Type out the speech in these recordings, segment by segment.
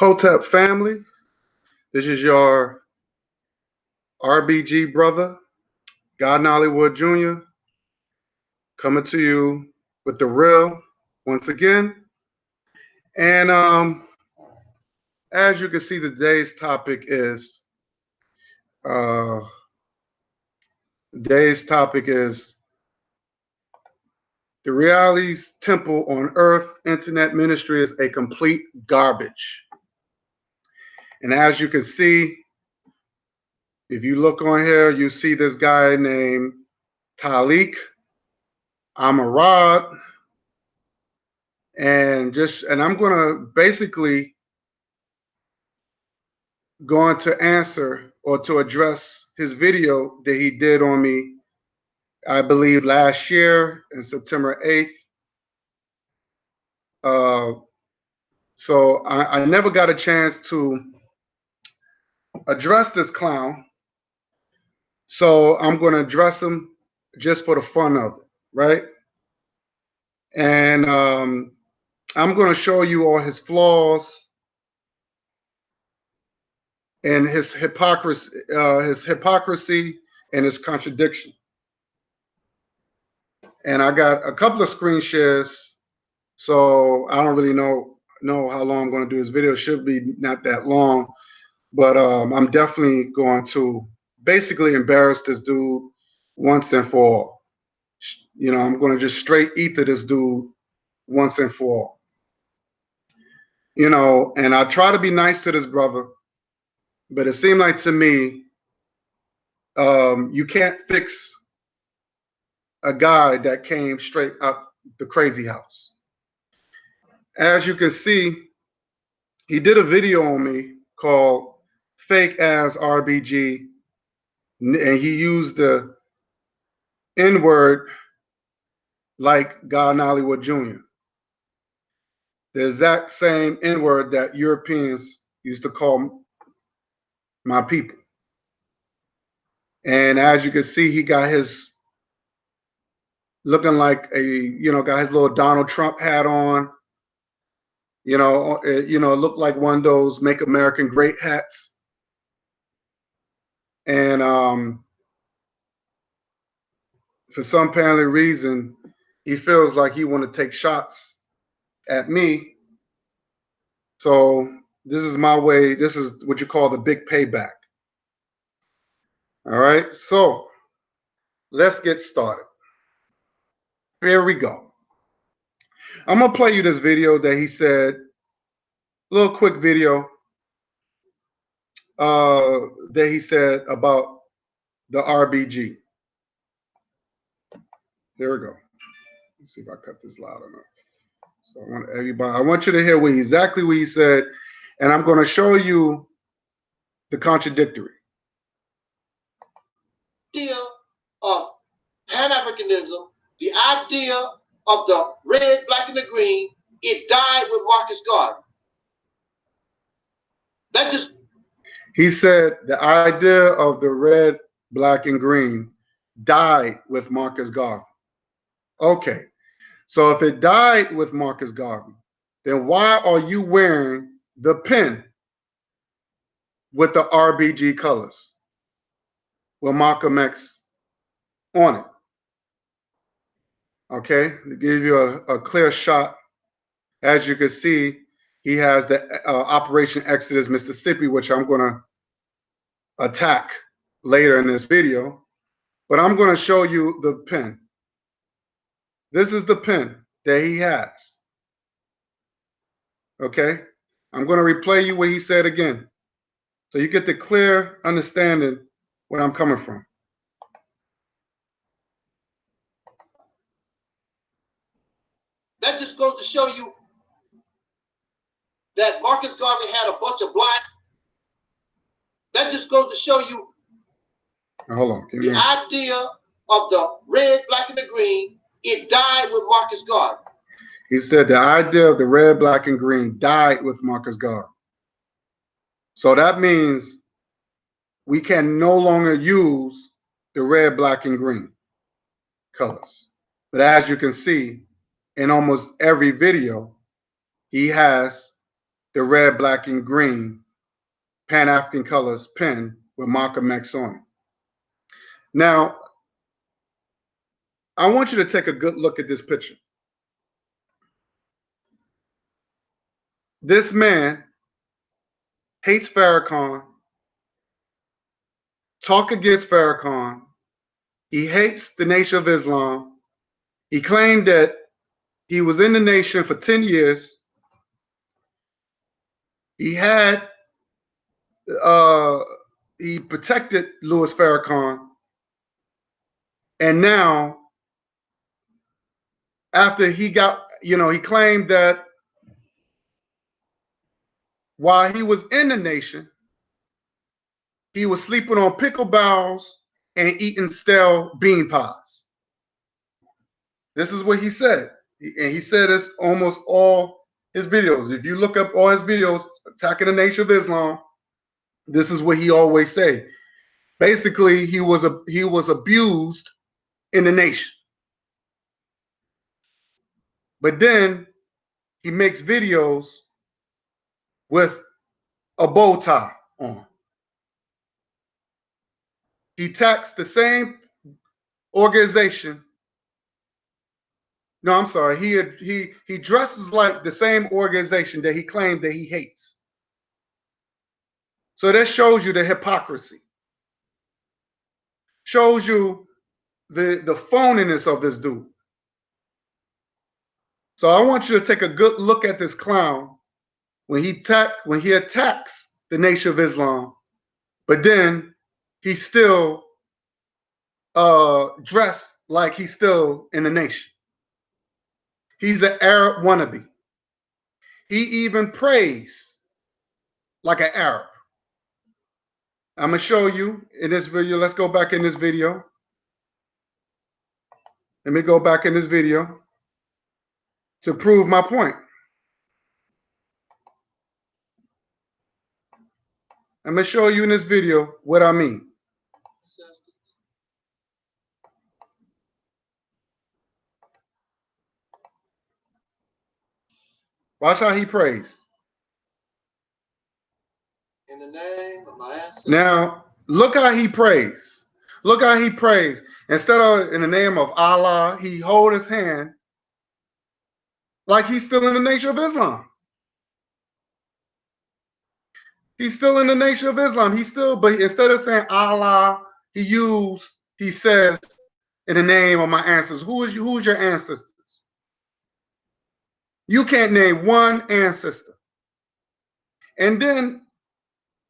Hotep family, this is your RBG brother, God Nollywood Jr., coming to you with the real once again. And as you can see, today's topic is the Reality's Temple on Earth internet ministry is a complete garbage. And as you can see, if you look on here, you see this guy named Talik Amarad. And I'm gonna basically going to answer or to address his video that he did on me, I believe last year in September 8th. So I never got a chance to address this clown. So I'm going to address him just for the fun of it, right? And I'm going to show you all his flaws and his hypocrisy and his contradiction. And I got a couple of screen shares, so I don't really know how long I'm going to do this video. It should be not that long, but I'm definitely going to basically embarrass this dude once and for all. You know, I'm going to just straight ether this dude once and for all. You know, and I try to be nice to this brother, but it seemed like to me, you can't fix a guy that came straight up the crazy house. As you can see, he did a video on me called Fake Ass RBG, and he used the N-word like God Nollywood Jr. The exact same N-word that Europeans used to call my people. And as you can see, he got his looking like got his little Donald Trump hat on. It looked like one of those Make American Great hats. And for some apparently reason, he feels like he want to take shots at me. So this is my way. This is what you call the big payback. All right, so let's get started. Here we go. I'm gonna play you this video that he said, a little quick video that he said about the RBG. There we go. Let's see if I cut this loud enough. So I want you to hear exactly what he said, and I'm going to show you the contradictory. Idea of Pan-Africanism, the idea of the red, black, and the green, it died with Marcus Garvey. He said the idea of the red, black, and green died with Marcus Garvey. Okay, so if it died with Marcus Garvey, then why are you wearing the pin with the RBG colors with Malcolm X on it? Okay, to give you a clear shot, as you can see, he has the Operation Exodus Mississippi, which I'm going to attack later in this video, but I'm going to show you the pin. This is the pin that he has. Okay, I'm going to replay you what he said again, so you get the clear understanding where I'm coming from. That just goes to show you that Marcus Garvey had a bunch of blind. That just goes to show you hold on. The idea of the red, black, and the green, it died with Marcus Garvey. He said the idea of the red, black, and green died with Marcus Garvey. So that means we can no longer use the red, black, and green colors. But as you can see, in almost every video, he has the red, black, and green Pan-African colors pin with Malcolm X on it. Now, I want you to take a good look at this picture. This man hates Farrakhan, talk against Farrakhan. He hates the Nation of Islam. He claimed that he was in the nation for 10 years. He had, he protected Louis Farrakhan. And now, after he got, he claimed that while he was in the nation, he was sleeping on pickle barrels and eating stale bean pies. This is what he said. And he said this almost all his videos. If you look up all his videos attacking the Nation of Islam, this is what he always say. Basically, he was abused in the nation. But then he makes videos with a bow tie on. He attacks the same organization. No, I'm sorry. He dresses like the same organization that he claimed that he hates. So that shows you the hypocrisy. Shows you the phoniness of this dude. So I want you to take a good look at this clown when he attacks the Nation of Islam, but then he still dressed like he's still in the nation. He's an Arab wannabe. He even prays like an Arab. I'm going to show you in this video. Let's go back in this video. Let me go back in this video to prove my point. I'm going to show you in this video what I mean. Watch how he prays. In the name of my ancestors. Now, look how he prays. Look how he prays. Instead of in the name of Allah, he hold his hand like he's still in the Nation of Islam. He's still in the Nation of Islam. But instead of saying Allah, he says in the name of my ancestors. Who's your ancestors? You can't name one ancestor. And then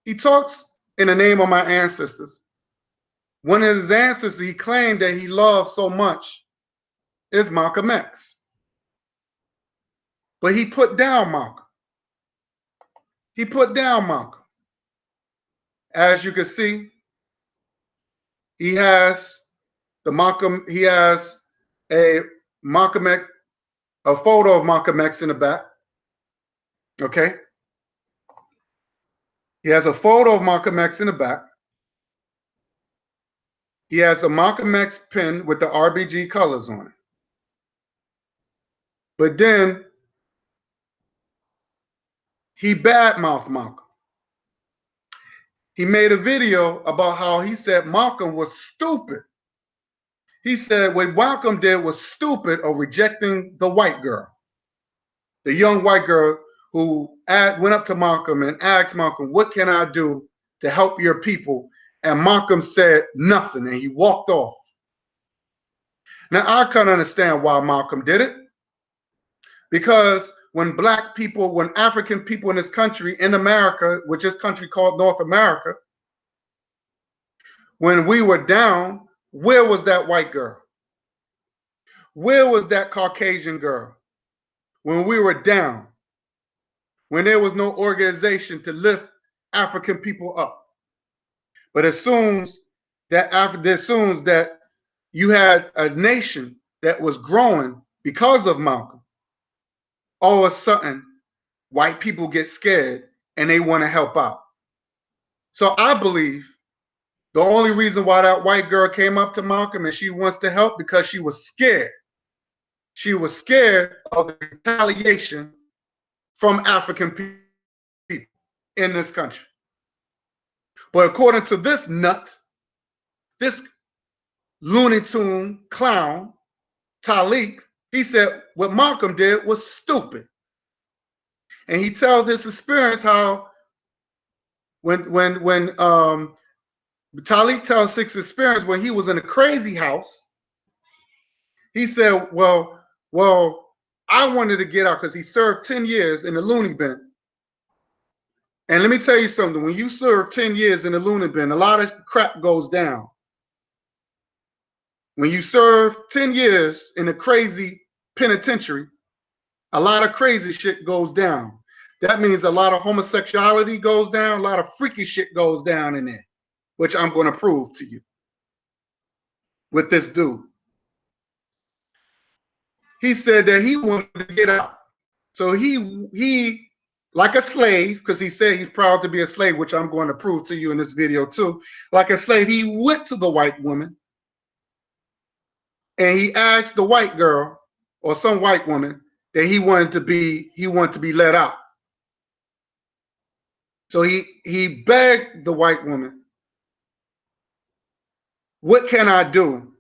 he talks in the name of my ancestors. One of his ancestors he claimed that he loved so much is Malcolm X. But he put down Malcolm. He put down Malcolm. As you can see, he has a Malcolm X, a photo of Malcolm X in the back. Okay. He has a photo of Malcolm X in the back. He has a Malcolm X pin with the RBG colors on it. But then he badmouthed Malcolm. He made a video about how he said Malcolm was stupid. He said what Malcolm did was stupid or rejecting the white girl. The young white girl who went up to Malcolm and asked Malcolm, what can I do to help your people? And Malcolm said nothing and he walked off. Now I can't understand why Malcolm did it. Because when black people, when African people in this country, in America, which is country called North America, when we were down, where was that white girl? Where was that Caucasian girl? When we were down, when there was no organization to lift African people up. But as soon as that you had a nation that was growing because of Malcolm, all of a sudden, white people get scared and they want to help out. So I believe the only reason why that white girl came up to Malcolm and she wants to help because she was scared. She was scared of the retaliation from African people. in this country. But according to this nut, this Looney Tune clown, Talik, he said what Malcolm did was stupid. And he tells his experience how when Talik tells his experience when he was in a crazy house, he said, well, I wanted to get out because he served 10 years in the loony bin. And let me tell you something, when you serve 10 years in the loony bin, a lot of crap goes down. When you serve 10 years in a crazy penitentiary, a lot of crazy shit goes down. That means a lot of homosexuality goes down, a lot of freaky shit goes down in there, which I'm going to prove to you with this dude. He said that he wanted to get out. So he like a slave, because he said he's proud to be a slave, which I'm going to prove to you in this video too. Like a slave, he went to the white woman and he asked the white girl or some white woman that he wanted to be let out. So he begged the white woman, what can I do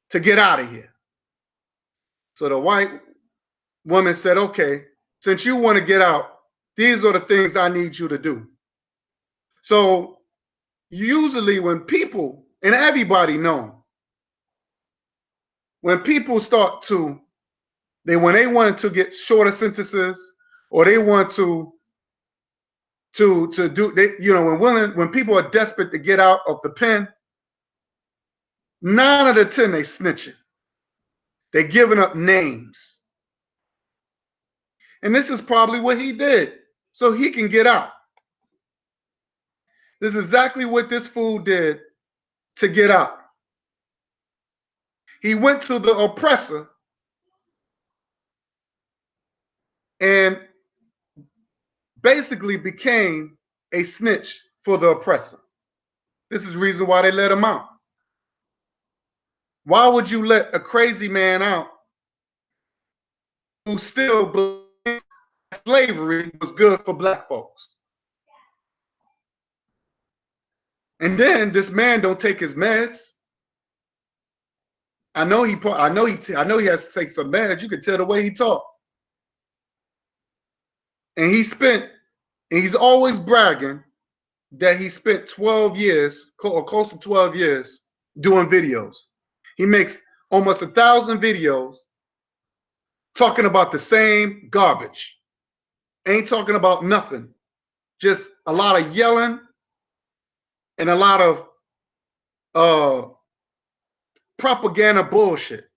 to get out of here? So the white woman said, okay, since you want to get out, these are the things I need you to do. So usually when people, and everybody know, when people start to, when they want to get shorter sentences, or they want to do, when people are desperate to get out of the pen, 9 out of 10 they snitching. They're giving up names. And this is probably what he did, so he can get out. This is exactly what this fool did to get out. He went to the oppressor and basically became a snitch for the oppressor. This is the reason why they let him out. Why would you let a crazy man out who still believed slavery was good for black folks? And then this man don't take his meds. I know he has to take some meds. You can tell the way he talked. And he's always bragging that he spent 12 years, or close to 12 years, doing videos. He makes almost 1,000 videos talking about the same garbage. Ain't talking about nothing. Just a lot of yelling and a lot of propaganda bullshit.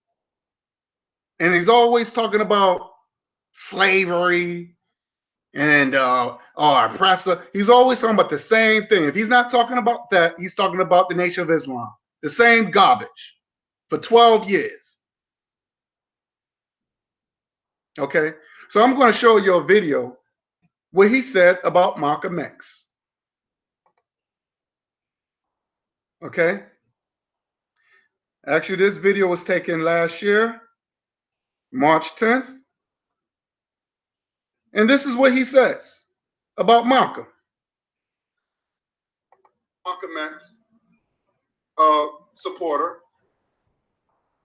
And he's always talking about slavery and oppressor. He's always talking about the same thing. If he's not talking about that, he's talking about the Nation of Islam. The same garbage for 12 years. Okay, so I'm going to show you a video where he said about Malcolm X. Okay, actually this video was taken last year, March 10th. And this is what he says about Malcolm. Malcolm X supporter.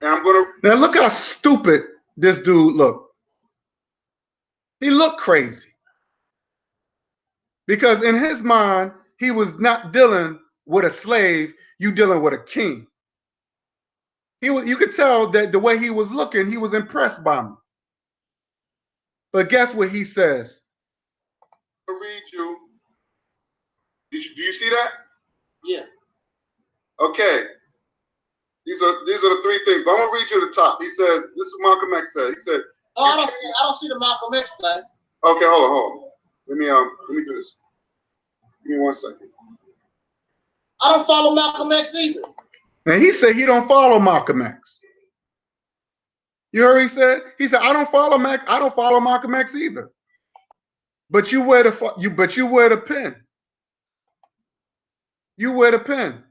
And I'm going to, now look how stupid this dude looked. He looked crazy. Because in his mind, he was not dealing with a slave, you dealing with a king. You could tell that the way he was looking, he was impressed by me. But guess what he says? I'll read you. Do you see that? Yeah. Okay. These are the 3 things. But I'm gonna read you the top. He says, this is Malcolm X said. He said, oh, I don't see the Malcolm X thing. Okay, hold on. Let me do this. Give me 1 second. I don't follow Malcolm X either. And he said he don't follow Malcolm X. You heard what he said? He said, I don't follow Malcolm X either. But you wear the pen. You wear the pen.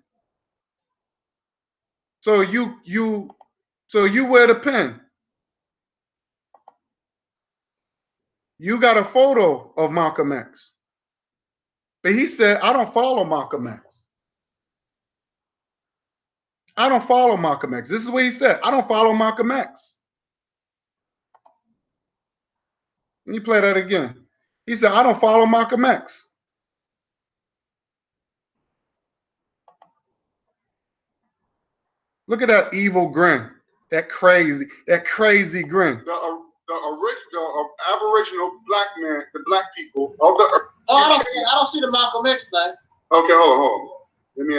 So you wear the pen. You got a photo of Malcolm X. But he said, I don't follow Malcolm X. I don't follow Malcolm X. This is what he said. I don't follow Malcolm X. Let me play that again. He said, I don't follow Malcolm X. Look at that evil grin. That crazy grin. The aboriginal black man, the black people of the earth. Oh, I don't see the Malcolm X thing. Okay, hold on. Let me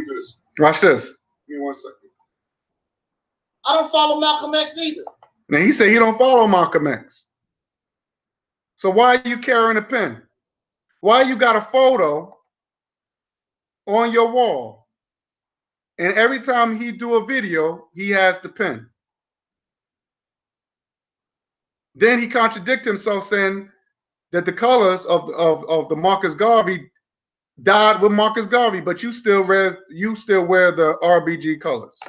do this. Watch this. Give me 1 second. I don't follow Malcolm X either. Now he said he don't follow Malcolm X. So why are you carrying a pen? Why you got a photo on your wall? And every time he do a video, he has the pen. Then he contradicts himself, saying that the colors of the Marcus Garvey died with Marcus Garvey, but you still wear the RBG colors.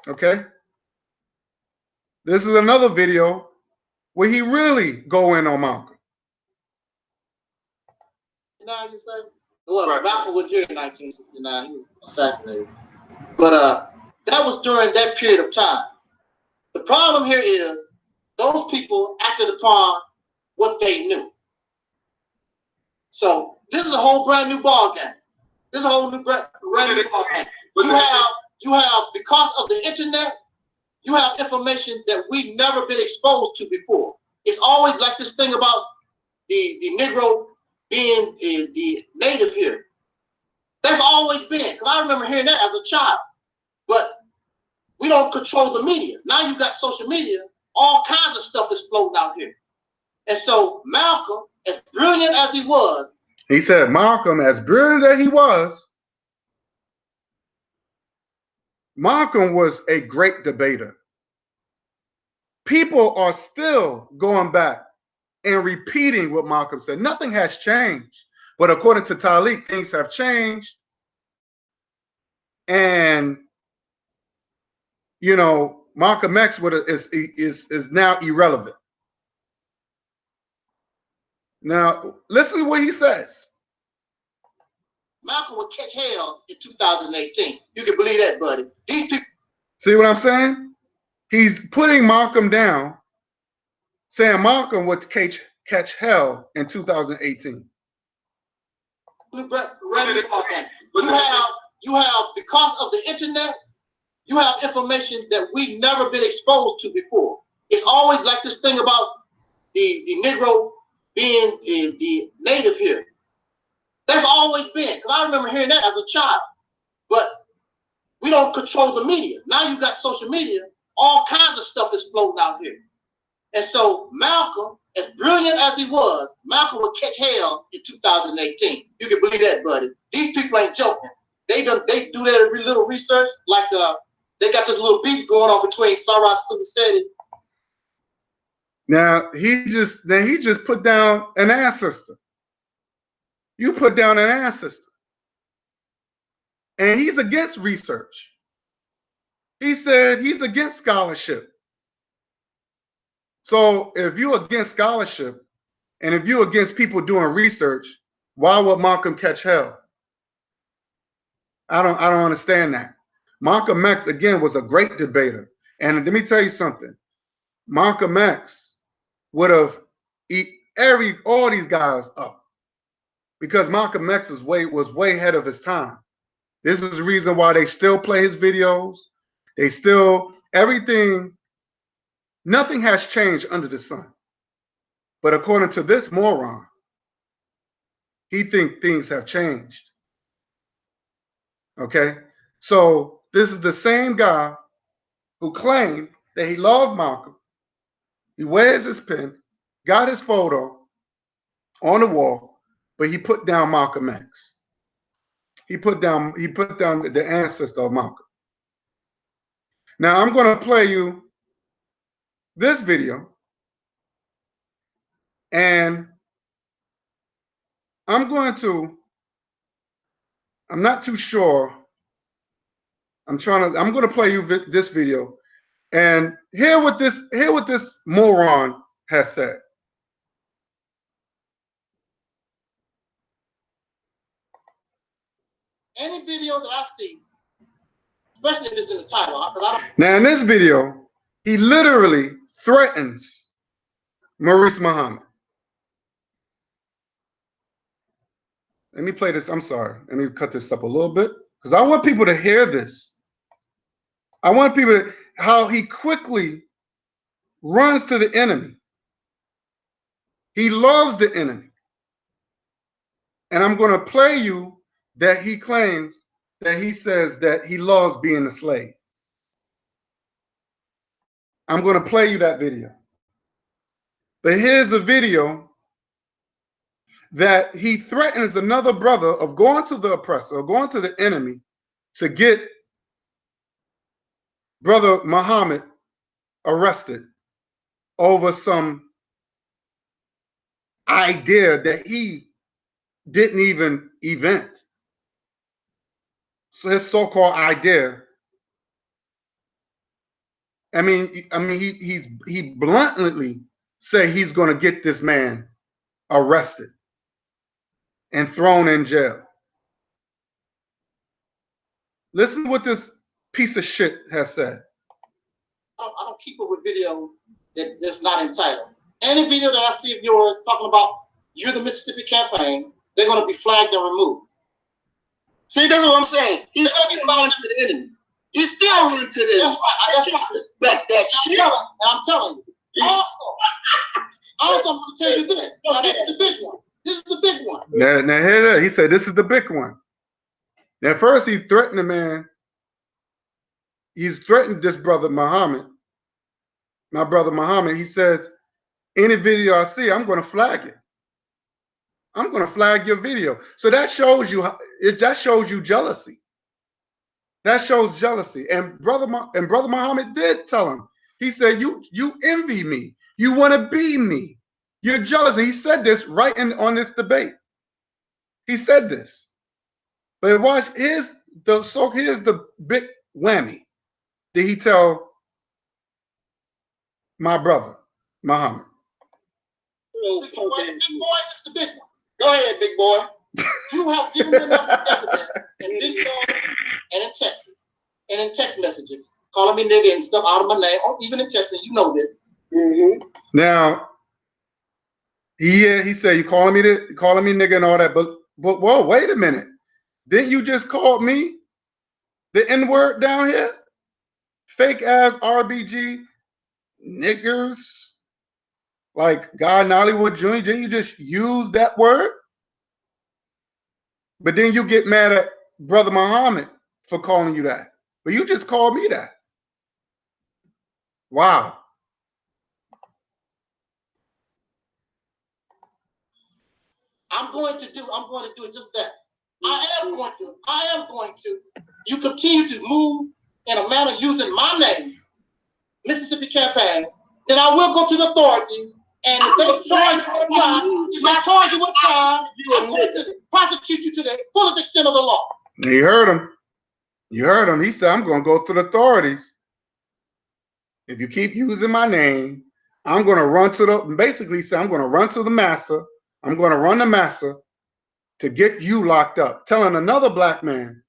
Okay. This is another video where he really go in on Malcolm. You know what you say? Well, right. Malcolm was here in 1969. He was assassinated. But that was during that period of time. The problem here is those people acted upon what they knew. So this is a whole brand new ball game. This is a whole new brand new ball game. You have because of the internet, you have information that we've never been exposed to before. It's always like this thing about the Negro being the native here. That's always been, because I remember hearing that as a child. But we don't control the media. Now you got social media, all kinds of stuff is floating out here. And so Malcolm, as brilliant as he was, he said Malcolm, as brilliant as he was, Malcolm was a great debater. People are still going back and repeating what Malcolm said. Nothing has changed. But according to Talik, things have changed. And, you know, Malcolm X is now irrelevant. Now, listen to what he says. Malcolm would catch hell in 2018. You can believe that, buddy. These people. See what I'm saying? He's putting Malcolm down, saying Malcolm would catch hell in 2018. You have, because of the internet, you have information that we've never been exposed to before. It's always like this thing about the Negro being the native here. That's always been, because I remember hearing that as a child. But we don't control the media. Now you got social media, all kinds of stuff is floating out here. And so Malcolm, as brilliant as he was, Malcolm would catch hell in 2018. You can believe that, buddy. These people ain't joking. They do that little research, like they got this little beef going on between Saras Kulisetti. Now he just put down an ancestor. You put down an ancestor. And he's against research. He said he's against scholarship. So if you're against scholarship and if you're against people doing research, why would Malcolm catch hell? I don't understand that. Malcolm X, again, was a great debater. And let me tell you something. Malcolm X would have eat all these guys up, because Malcolm X was way ahead of his time. This is the reason why they still play his videos. They still, everything, nothing has changed under the sun. But according to this moron, he thinks things have changed. Okay? So this is the same guy who claimed that he loved Malcolm. He wears his pen, got his photo on the wall, but he put down Malcolm X. He put down the ancestor of Malcolm. Now I'm going to play you this video, and I'm not too sure. I'm going to play you this video and hear what this moron has said. Any video that I see, especially if it's in the title, because I don't. Now in this video, he literally threatens Maurice Muhammad. Let me play this. I'm sorry. Let me cut this up a little bit because I want people to hear this. I want people to how he quickly runs to the enemy. He loves the enemy. And I'm going to play you that he claims that he says that he loves being a slave. I'm going to play you that video. But here's a video that he threatens another brother of going to the oppressor, or going to the enemy to get Brother Muhammad arrested over some idea that he didn't even invent. So his so-called idea. I mean, he bluntly say he's going to get this man arrested and thrown in jail. Listen to what this piece of shit has said. I don't keep up with videos that's not entitled. Any video that I see of yours talking about you're the Mississippi campaign, they're going to be flagged and removed. See, that's what I'm saying. He's going to get bound to the enemy. He's still running to this. That's right. That's right. Respect that shit. I'm telling you. Also, I'm going to tell you this. Now, this is the big one. This is the big one. Now hear that. He said this is the big one. Now, first he threatened the man. He's threatened this brother Muhammad. My brother Muhammad. He says, any video I see, I'm going to flag it. I'm going to flag your video. So that shows you. That shows you jealousy. That shows jealousy. And brother Muhammad did tell him. He said, "You envy me. You want to be me. You're jealous." And he said this right on this debate. He said this. But watch. Here's the big whammy. Did he tell my brother Muhammad? Big boy, this is the big one. Go ahead, big boy. You have given me enough evidence in video and in Texas and in text messages, calling me nigga and stuff out of my name, or even in Texas, you know this. Mm-hmm. Now, he said you calling me nigga and all that, but whoa, wait a minute. Didn't you just call me the N-word down here? Fake ass RBG niggers like God Nollywood Jr. Didn't you just use that word? But then you get mad at Brother Muhammad for calling you that. But you just called me that. Wow. I'm going to do just that. I am going to. You continue to move in a manner using my name, Mississippi Campaign, then I will go to the authority, and if they charge you with a crime, I'm going to prosecute you to the fullest extent of the law. You heard him. You heard him. He said, I'm going to go to the authorities. If you keep using my name, I'm going to run to basically say, I'm going to run to the massa. I'm going to run the massa to get you locked up. Telling another black man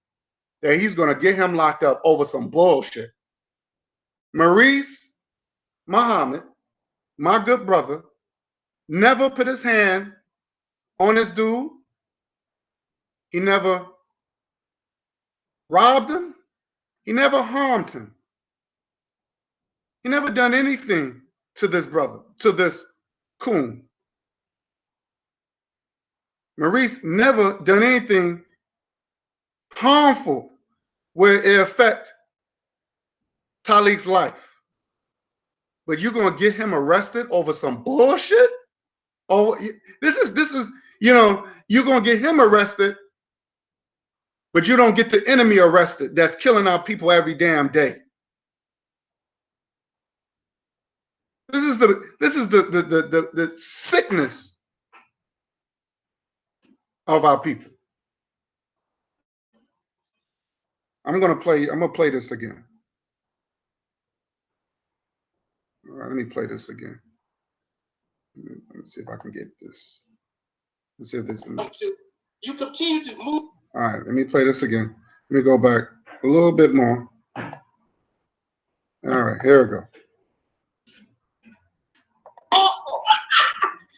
that he's going to get him locked up over some bullshit. Maurice Muhammad, my good brother, never put his hand on this dude. He never robbed him. He never harmed him. He never done anything to this brother, to this coon. Maurice never done anything harmful where it affect Talik's life. But you're going to get him arrested over some bullshit? Oh, this is, you know, you're going to get him arrested, but you don't get the enemy arrested that's killing our people every damn day. This is the sickness of our people. I'm gonna play this again. All right, let me play this again. Let me see if I can get this. Let's see if this. You continue to move. All right, let me play this again. Let me go back a little bit more. All right, here we go.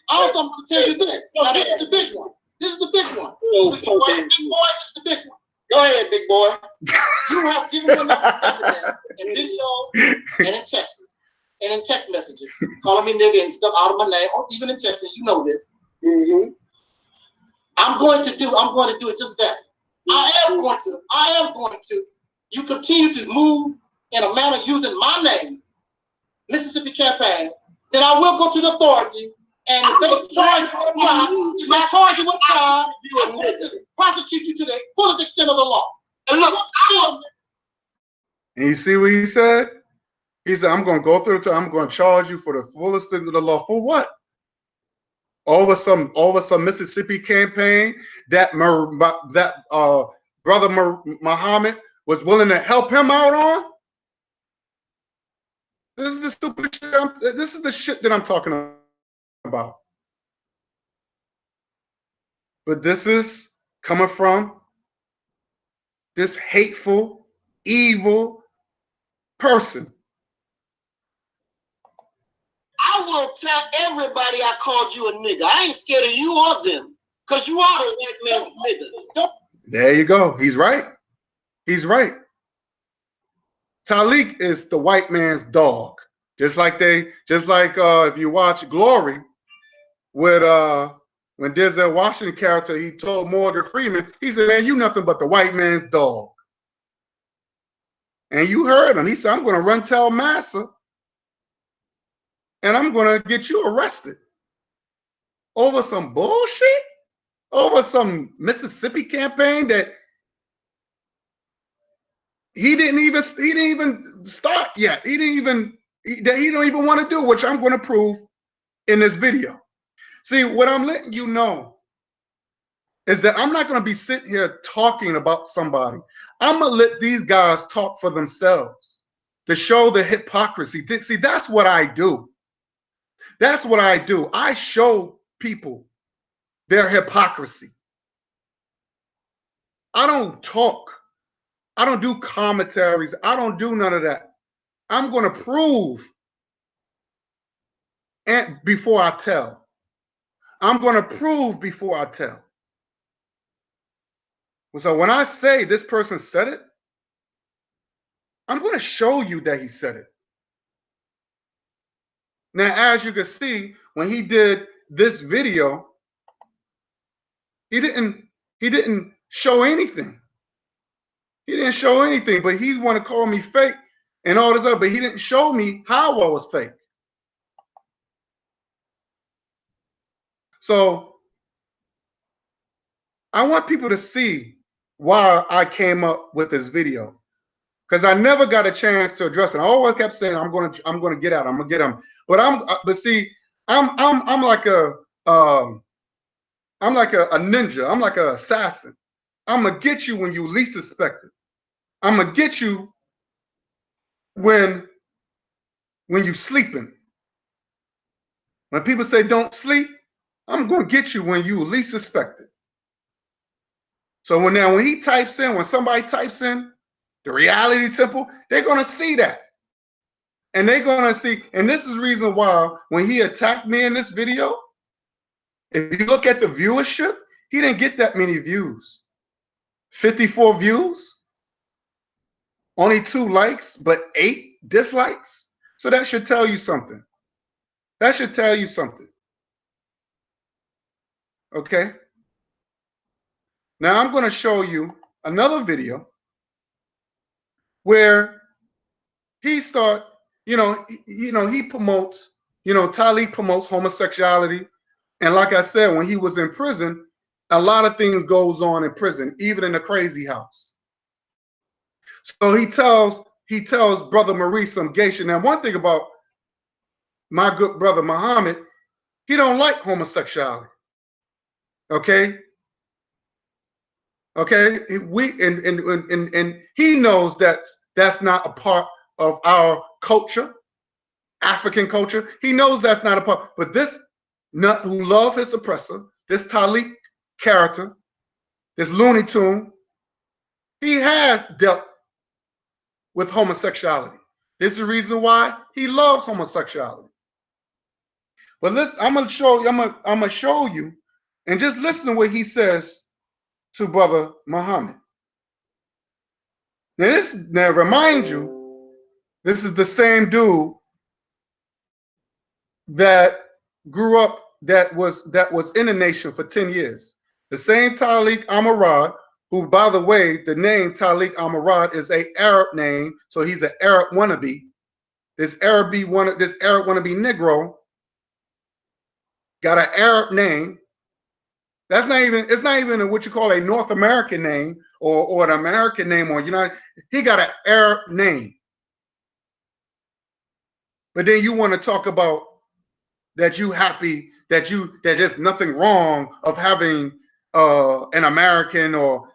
Also, I'm going to tell you this. Now, this is the big one. This is the big one. Oh, big boy, this is the big one. Go ahead, big boy. You have given me enough evidence in video and in text. And in text messages. Calling me nigga and stuff out of my name, or even in text, you know this. Mm-hmm. I'm going to do it just that. I am going to. You continue to move in a manner using my name, Mississippi Campaign, then I will go to the authority, and if they charge you with a crime, I'm going to prosecute you to the fullest extent of the law. And look, and you see what he said? He said, I'm going to go through, I'm going to charge you for the fullest extent of the law. For what? Over some Mississippi campaign that brother Muhammad was willing to help him out on. This is the stupid shit. This is the shit that I'm talking about. But this is coming from this hateful, evil person. I will tell everybody I called you a nigga. I ain't scared of you or them, because you are the white man's nigga. There you go. He's right. He's right. Talik is the white man's dog. Just like if you watch Glory with when Denzel Washington character, he told Morgan Freeman, he said, man, you nothing but the white man's dog. And you heard him. He said, I'm going to run tell Massa, and I'm going to get you arrested over some bullshit, over some Mississippi campaign that he didn't even start yet. He don't even want to do, which I'm going to prove in this video. See, what I'm letting you know is that I'm not going to be sitting here talking about somebody. I'm going to let these guys talk for themselves to show the hypocrisy. See, that's what I do. That's what I do. I show people their hypocrisy. I don't talk. I don't do commentaries. I don't do none of that. I'm going to prove and before I tell. I'm going to prove before I tell. So when I say this person said it, I'm going to show you that he said it. Now, as you can see, when he did this video, he didn't show anything. He didn't show anything, but he want to call me fake and all this other, but he didn't show me how I was fake. So I want people to see why I came up with this video, because I never got a chance to address it. I always kept saying I'm going to get out. I'm going to get him. But see, I'm like a ninja. I'm like an assassin. I'm gonna get you when you least suspect it. I'm gonna get you when you sleeping. When people say don't sleep, I'm gonna get you when you least suspect it. So when somebody types in the Reality Temple, they're gonna see that. And they're gonna see, and this is the reason why when he attacked me in this video, if you look at the viewership, he didn't get that many views. 54 views, only 2 likes, but 8 dislikes. So that should tell you something. That should tell you something. Okay. Now I'm going to show you another video where he he promotes, Talik promotes homosexuality. And like I said, when he was in prison, a lot of things goes on in prison, even in the crazy house. So he tells Brother Maurice some gay shit. Now, one thing about my good brother Muhammad, he don't like homosexuality. Okay? Okay? And he knows that that's not a part of our culture, African culture. He knows that's not a part. But this nut who love his oppressor, this Talik character, this Looney Tune, he has dealt with homosexuality. This is the reason why he loves homosexuality. But listen, I'm gonna show you, and just listen to what he says to Brother Muhammad. Now remind you, this is the same dude that grew up, that was in the nation for 10 years. The same Tariq Amarad, who, by the way, the name Tariq Amarad is an Arab name, so he's an Arab wannabe. This Arab wannabe Negro got an Arab name. It's not even what you call a North American name or an American name, or he got an Arab name. But then you want to talk about that you happy that there's nothing wrong of having an American or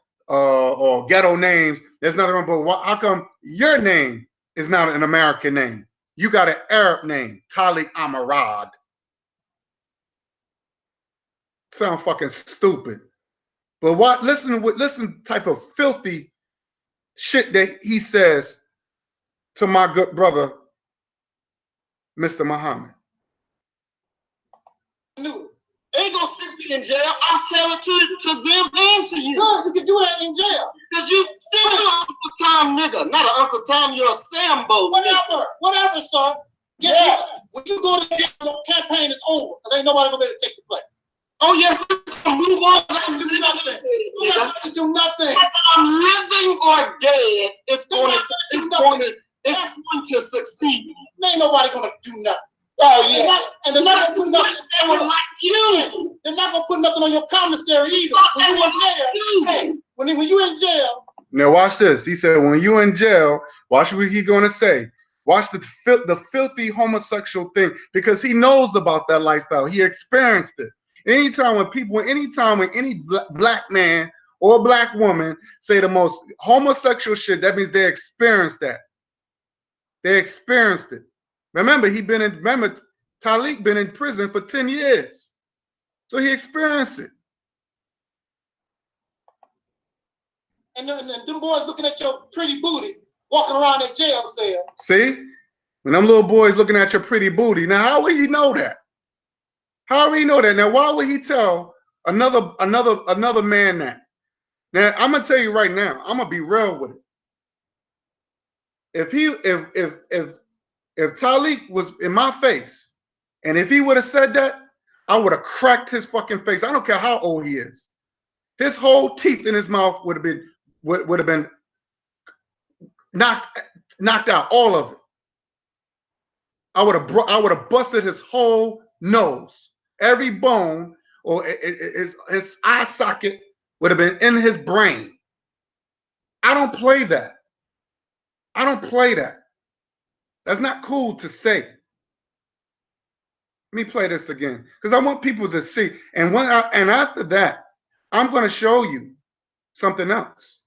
ghetto names. There's nothing wrong, but how come your name is not an American name? You got an Arab name, Tariq Amarad. Sound fucking stupid. But listen type of filthy shit that he says to my good brother, Mr. Muhammad. They ain't gonna send me in jail. I'll tell it to them and to you. Good, you can do that in jail. Because you still an Uncle Tom nigga. Not an Uncle Tom, you're a Sambo. Whatever, sir. When you go to jail, your campaign is over. Because ain't nobody gonna be able to take your place. Oh yes, let's move on. You do nothing. You have to do nothing. Whether I'm living or dead, it's going to succeed. Ain't nobody gonna do nothing. Oh yeah. And they're not gonna do nothing. They were like you. They're not gonna put nothing on your commissary either. When you in jail. Now watch this. He said, when you in jail, watch what he's gonna say. Watch the filthy homosexual thing, because he knows about that lifestyle. He experienced it. Anytime when any black man or black woman say the most homosexual shit, that means they experienced that. They experienced it. Remember, Tariq been in prison for 10 years. So he experienced it. And them boys looking at your pretty booty, walking around that jail cell. See? When them little boys looking at your pretty booty. Now, how would he know that? How would he know that? Now, why would he tell another man that? Now, I'm gonna tell you right now, I'm gonna be real with it. If Tariq was in my face, and if he would have said that, I would have cracked his fucking face. I don't care how old he is. His whole teeth in his mouth would have been knocked out, all of it. I would have busted his whole nose, every bone, or his eye socket would have been in his brain. I don't play that. I don't play that. That's not cool to say. Let me play this again, because I want people to see. And after that, I'm going to show you something else.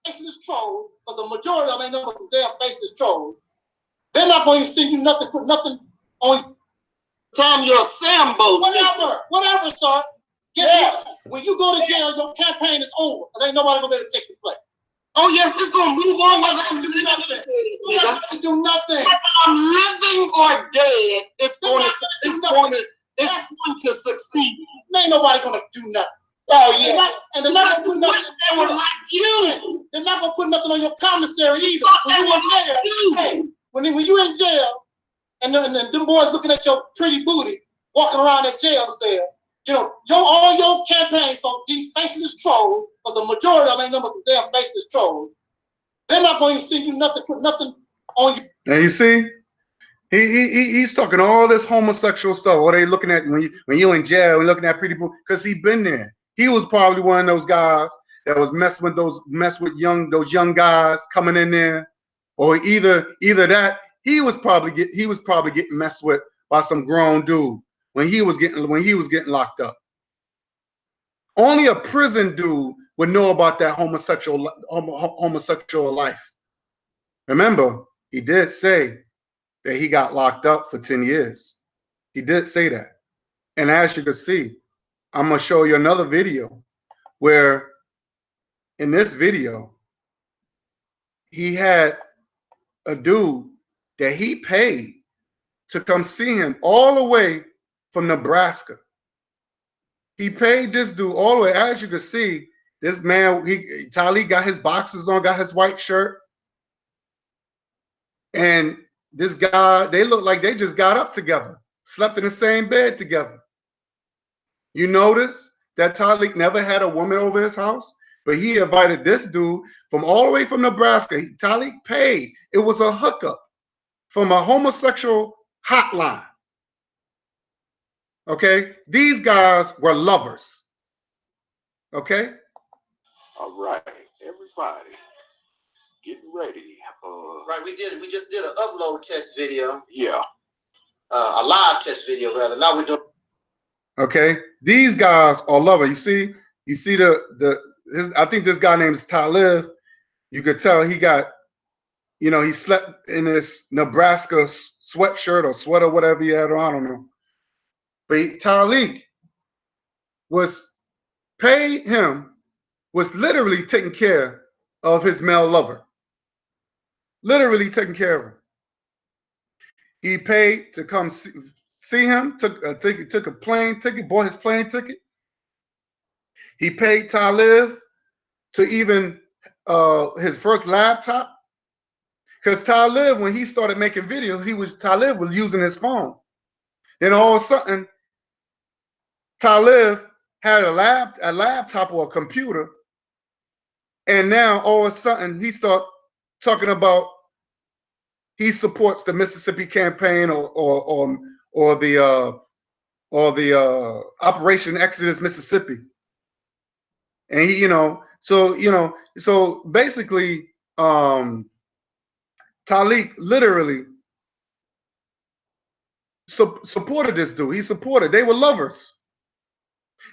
Faceless troll, because the majority of them ain't know some damn faceless troll. They're not going to send you nothing, put nothing on you. Tom, you're a Sambo. Whatever, sir. When you go to jail, your campaign is over. Because ain't nobody going to be able to take your place. Oh yes, it's gonna move on. Whether I'm doing nothing. You have to do nothing. Whether I'm living or dead, it's going to succeed. Ain't nobody gonna do nothing. Oh yeah. And they're not gonna do nothing. They were like you. They're not gonna put nothing on your commissary either. When you in jail, and them boys looking at your pretty booty, walking around that jail cell. All your campaign folks, these faceless trolls, because the majority of them ain't number some damn faceless trolls, they're not going to send you nothing, put nothing on you. And you see, he's talking all this homosexual stuff. What they looking at when you in jail and looking at pretty people, because he been there. He was probably one of those guys that was messing with those young guys coming in there, or either that he was probably getting messed with by some grown dude. When he was getting locked up. Only a prison dude would know about that homosexual life. Remember, he did say that he got locked up for 10 years. He did say that. And as you can see, I'm gonna show you another video where in this video he had a dude that he paid to come see him all the way from Nebraska. He paid this dude all the way. As you can see, this man, Talik got his boxers on, got his white shirt. And this guy, they look like they just got up together, slept in the same bed together. You notice that Talik never had a woman over his house, but he invited this dude from all the way from Nebraska. Talik paid. It was a hookup from a homosexual hotline. Okay? These guys were lovers. Okay? All right, everybody, getting ready. Right, we just did an upload test video. Yeah. A live test video rather. Now we're doing. Okay, these guys are lovers. You see I think this guy named Talib. You could tell he got, he slept in this Nebraska sweatshirt or sweater, whatever he had on. I don't know. But Talik was literally taking care of his male lover. Literally taking care of him. He paid to come see him, took a plane ticket, bought his plane ticket. He paid Talib to even his first laptop. Because Talib, when he started making videos, Talib was using his phone. Then all of a sudden, Talib had a laptop or a computer, and now all of a sudden he started talking about he supports the Mississippi campaign or the Operation Exodus Mississippi, and he, so basically, Talik literally supported this dude. He supported. They were lovers,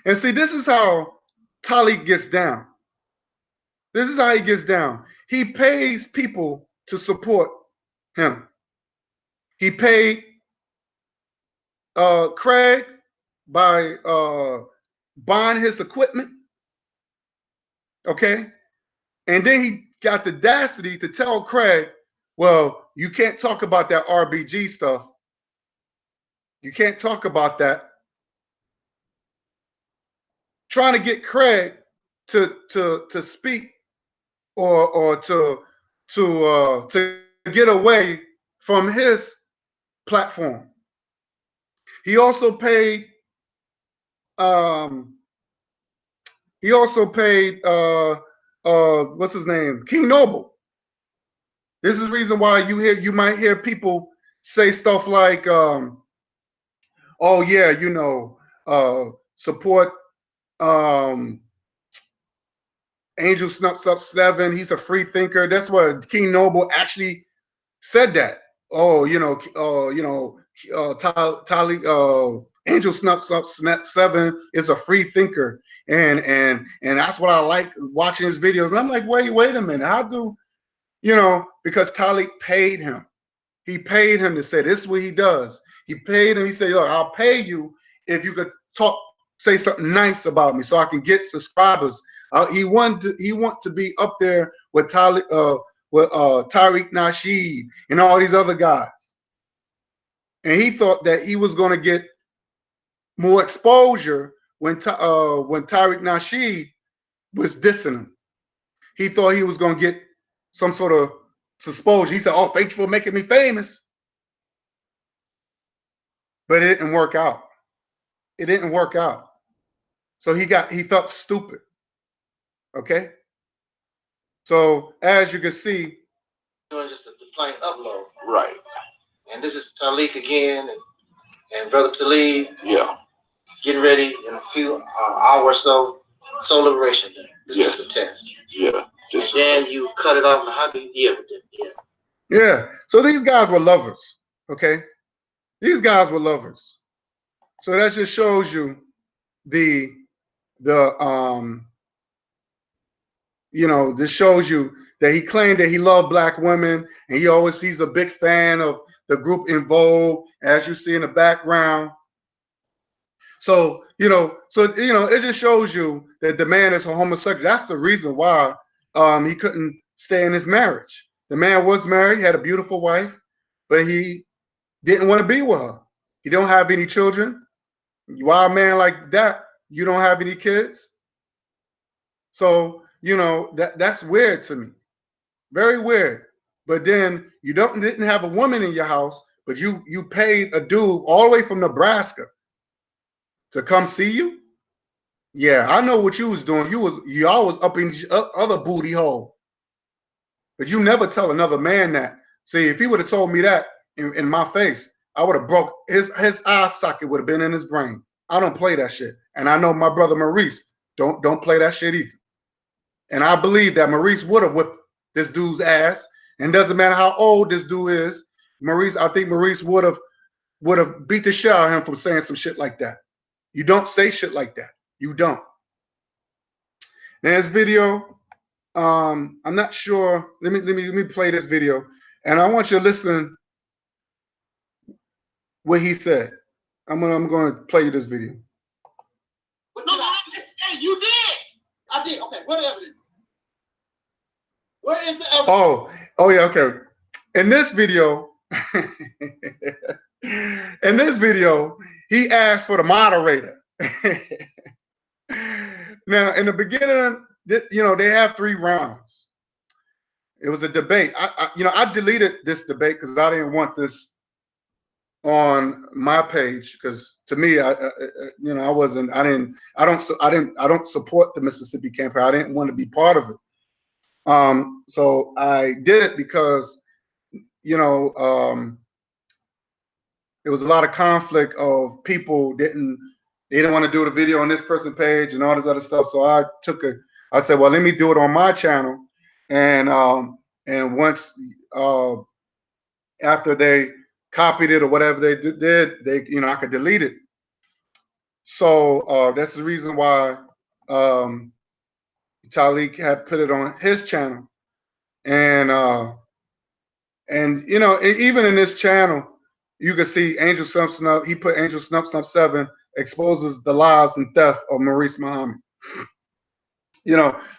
and see, this is how Talik gets down. This is how he gets down. He pays people to support him. He paid Craig by buying his equipment. Okay. And then he got the audacity to tell Craig, well, you can't talk about that RBG stuff. You can't talk about that. Trying to get Craig to speak or to get away from his platform. He also paid what's his name? King Noble. This is the reason why you might hear people say stuff like oh yeah, support Angel Snups Up 7. He's a free thinker. That's what King Noble actually said that. Oh, Angel Snups Up 7 is a free thinker. And that's what I like watching his videos. And I'm like, wait a minute. How do, because Talik paid him. He paid him to say this is what he does. He paid him. He said, look, I'll pay you if you could say something nice about me so I can get subscribers. He want to be up there with Tariq Nasheed and all these other guys. And he thought that he was going to get more exposure when Tariq Nasheed was dissing him. He thought he was going to get some sort of exposure. He said, oh, thank you for making me famous. But it didn't work out. It didn't work out. So he felt stupid. Okay. So as you can see, doing just a plain upload. Right. And this is Talik again and Brother Talib. Yeah. Getting ready in a few hours or so. Soul Liberation Day. This is just a test. Yeah. And then you cut it off. How do you deal with it? Yeah. Yeah. So these guys were lovers. Okay. These guys were lovers. So that just shows you this shows you that he claimed that he loved black women, and he's a big fan of the group In Vogue, as you see in the background. So it just shows you that the man is a homosexual. That's the reason why he couldn't stay in his marriage. The man was married, had a beautiful wife, but he didn't want to be with her. He don't have any children. Why a man like that, you don't have any kids? So, that's weird to me. Very weird. But then you didn't have a woman in your house, but you paid a dude all the way from Nebraska to come see you? Yeah, I know what you was doing. Y'all was up in other booty hole. But you never tell another man that. See, if he would have told me that in my face, I would have broke his eye socket would have been in his brain. I don't play that shit. And I know my brother Maurice don't play that shit either. And I believe that Maurice would have whipped this dude's ass. And doesn't matter how old this dude is, I think Maurice would have beat the shit out of him for saying some shit like that. You don't say shit like that. You don't. Now this video, I'm not sure. Let me play this video, and I want you to listen what he said. I'm going to play you this video. No, hey, you did. I did. Okay, what evidence? Where is the evidence? Oh yeah, okay. In this video, he asked for the moderator. Now, in the beginning, they have 3 rounds. It was a debate. I deleted this debate because I didn't want this on my page, because to me, I don't support the Mississippi campaign. I didn't want to be part of it. So I did it because it was a lot of conflict of people they didn't want to do the video on this person's page and all this other stuff. So I said, well, let me do it on my channel. And once after they copied it or whatever they did, I could delete it. So that's the reason why Talik had put it on his channel. And even in this channel, you can see Angel Snub. He put Angel Snub 7 exposes the lies and theft of Maurice Muhammad.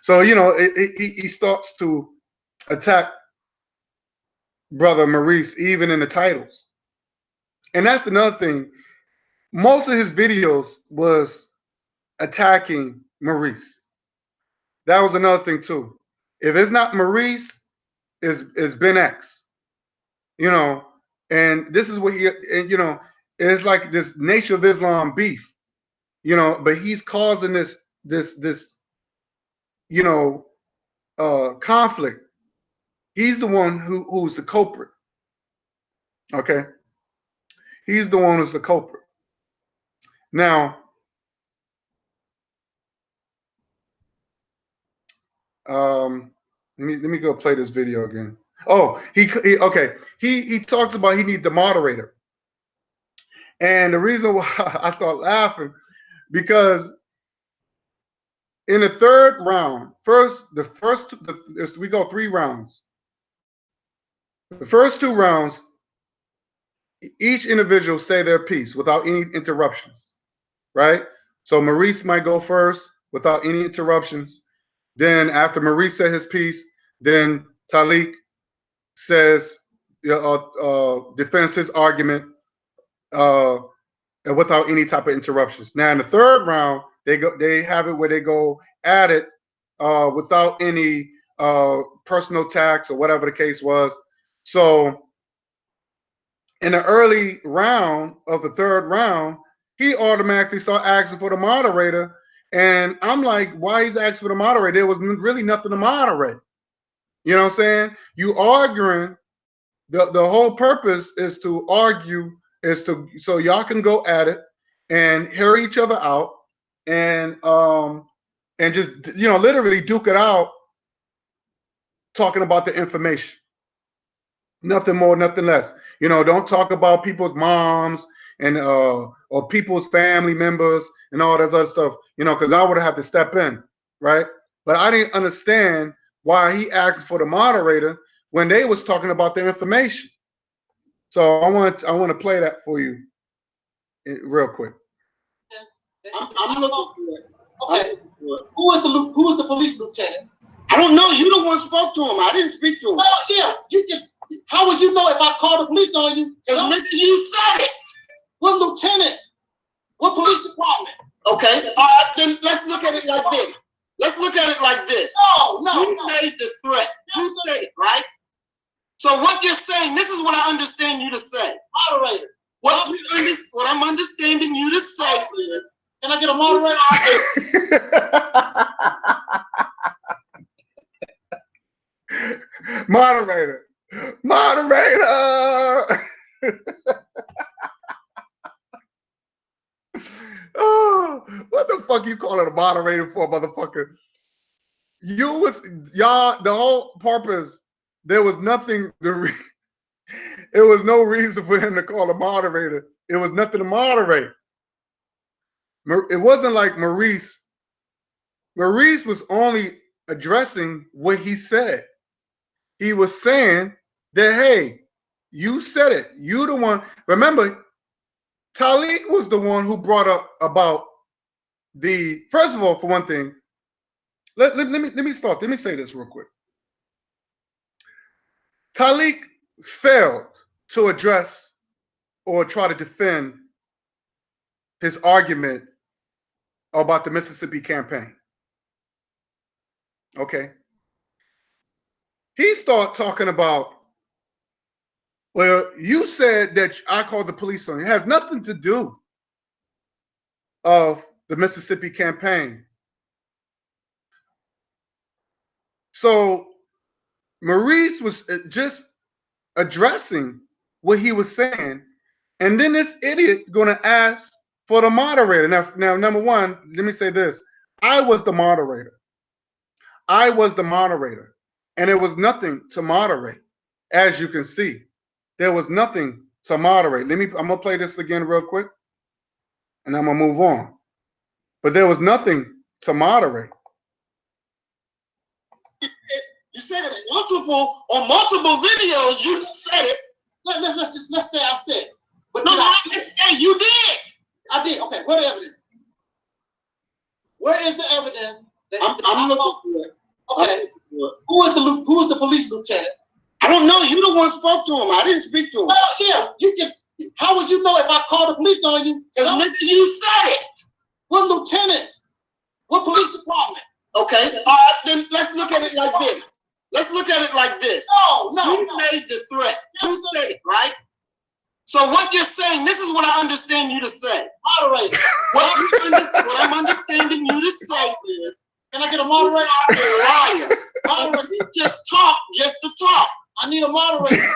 So he starts to attack brother Maurice even in the titles. And that's another thing. Most of his videos was attacking Maurice. That was another thing too. If it's not Maurice, it's Ben X. And this is what it's like this Nation of Islam beef, but he's causing this conflict. He's the one who's the culprit. Okay. He's the one who's the culprit. Now, let me go play this video again. Oh, he talks about he needs the moderator. And the reason why I start laughing, because in the 3rd round, we go 3 rounds. The first 2 rounds, each individual say their piece without any interruptions, right? So Maurice might go first without any interruptions. Then after Maurice said his piece, then Talik says, defends his argument without any type of interruptions. Now in the 3rd round, they have it where they go at it without any personal attacks or whatever the case was. So in the early round of the 3rd round, he automatically started asking for the moderator. And I'm like, why he's asking for the moderator? There was really nothing to moderate. You know what I'm saying? You arguing, the whole purpose is to argue, so y'all can go at it and hear each other out and just literally duke it out, talking about the information. Nothing more, nothing less. Don't talk about people's moms and or people's family members and all that other stuff, because I would have to step in, right? But I didn't understand why he asked for the moderator when they was talking about the information. So I want to play that for you real quick. I'm looking for it. Okay. Who was the police lieutenant? I don't know. You the one spoke to him. I didn't speak to him. Oh yeah. How would you know if I called the police on you? You said it. What lieutenant? What police department? Okay. All right. Then let's look at it like this. Let's look at it like this. No. You made the threat. You said it, right? So what you're saying, this is what I understand you to say. Moderator. What I'm understanding you to say is, can I get a moderator? Moderator. Oh, what the fuck you calling a moderator for, motherfucker? Y'all, the whole purpose, there was nothing, it was no reason for him to call a moderator. It was nothing to moderate. It wasn't like Maurice was only addressing what he said. He was saying that, hey, you said it. You the one. Remember, Talik was the one who brought up about the, first of all, for one thing, let me start. Let me say this real quick. Talik failed to address or try to defend his argument about the Mississippi campaign. Okay. He started talking about, well, you said that I called the police on you. It has nothing to do of the Mississippi campaign. So Maurice was just addressing what he was saying, and then this idiot gonna ask for the moderator. Now, number one, let me say this. I was the moderator. And there was nothing to moderate, as you can see. There was nothing to moderate. I'm gonna play this again real quick, and I'm gonna move on. But there was nothing to moderate. You said it on multiple videos. You said it. Let's say I said it. But no, let's say you did. I did. Okay. Where's the evidence? Where is the evidence? I'm looking for it. Okay. Who was the police lieutenant? I don't know. You the one spoke to him. I didn't speak to him. Oh yeah. How would you know if I called the police on you? You said it. What lieutenant? What police department? Okay. All right. Then let's look at it like this. Let's look at it like this. No. You made the threat. You said it, right? So what you're saying, this is what I understand you to say. Moderator. What I'm understanding you to say is, can I get a moderator? You're a liar. Moderator, you just talk just to talk. I need a moderator.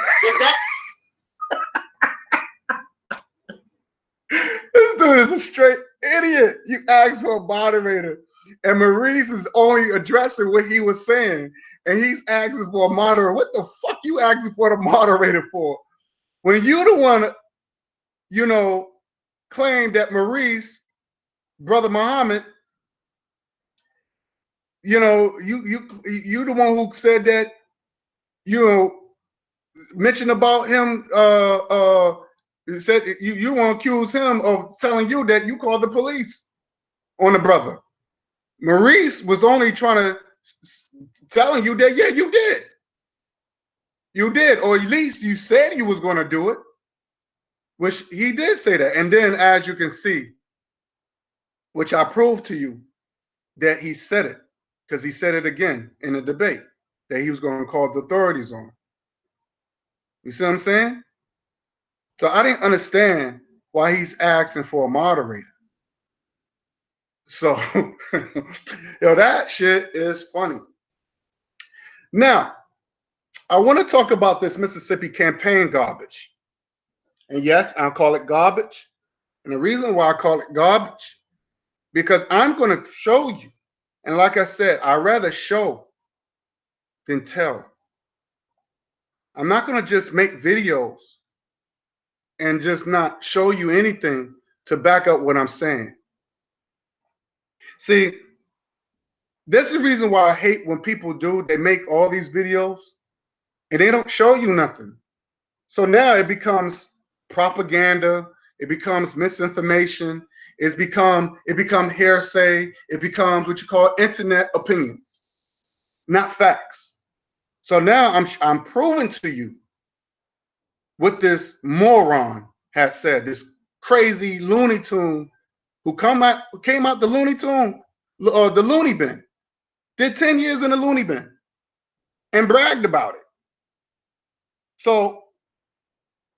This dude is a straight idiot. You asked for a moderator, and Maurice is only addressing what he was saying, and he's asking for a moderator. What the fuck you asking for the moderator for? When you the one, claimed that Maurice, Brother Muhammad, you the one who said that, mentioned about him, said you want to accuse him of telling you that you called the police on the brother. Maurice was only trying to telling you that, yeah, you did. You did, or at least you said you was going to do it, which he did say that. And then, as you can see, which I proved to you, that he said it, because he said it again in the debate, that he was going to call the authorities on him. You see what I'm saying? So I didn't understand why he's asking for a moderator. So, that shit is funny. Now, I want to talk about this Mississippi campaign garbage. And yes, I'll call it garbage. And the reason why I call it garbage, because I'm going to show you. And like I said, I'd rather show than tell. I'm not going to just make videos and just not show you anything to back up what I'm saying. See, this is the reason why I hate when people they make all these videos and they don't show you nothing. So now it becomes propaganda, it becomes misinformation, it become hearsay. It becomes what you call internet opinions, not facts. So now I'm proving to you what this moron has said. This crazy Looney Tune who came out the Looney Tune, the Looney Bin, did 10 years in the Looney Bin and bragged about it. So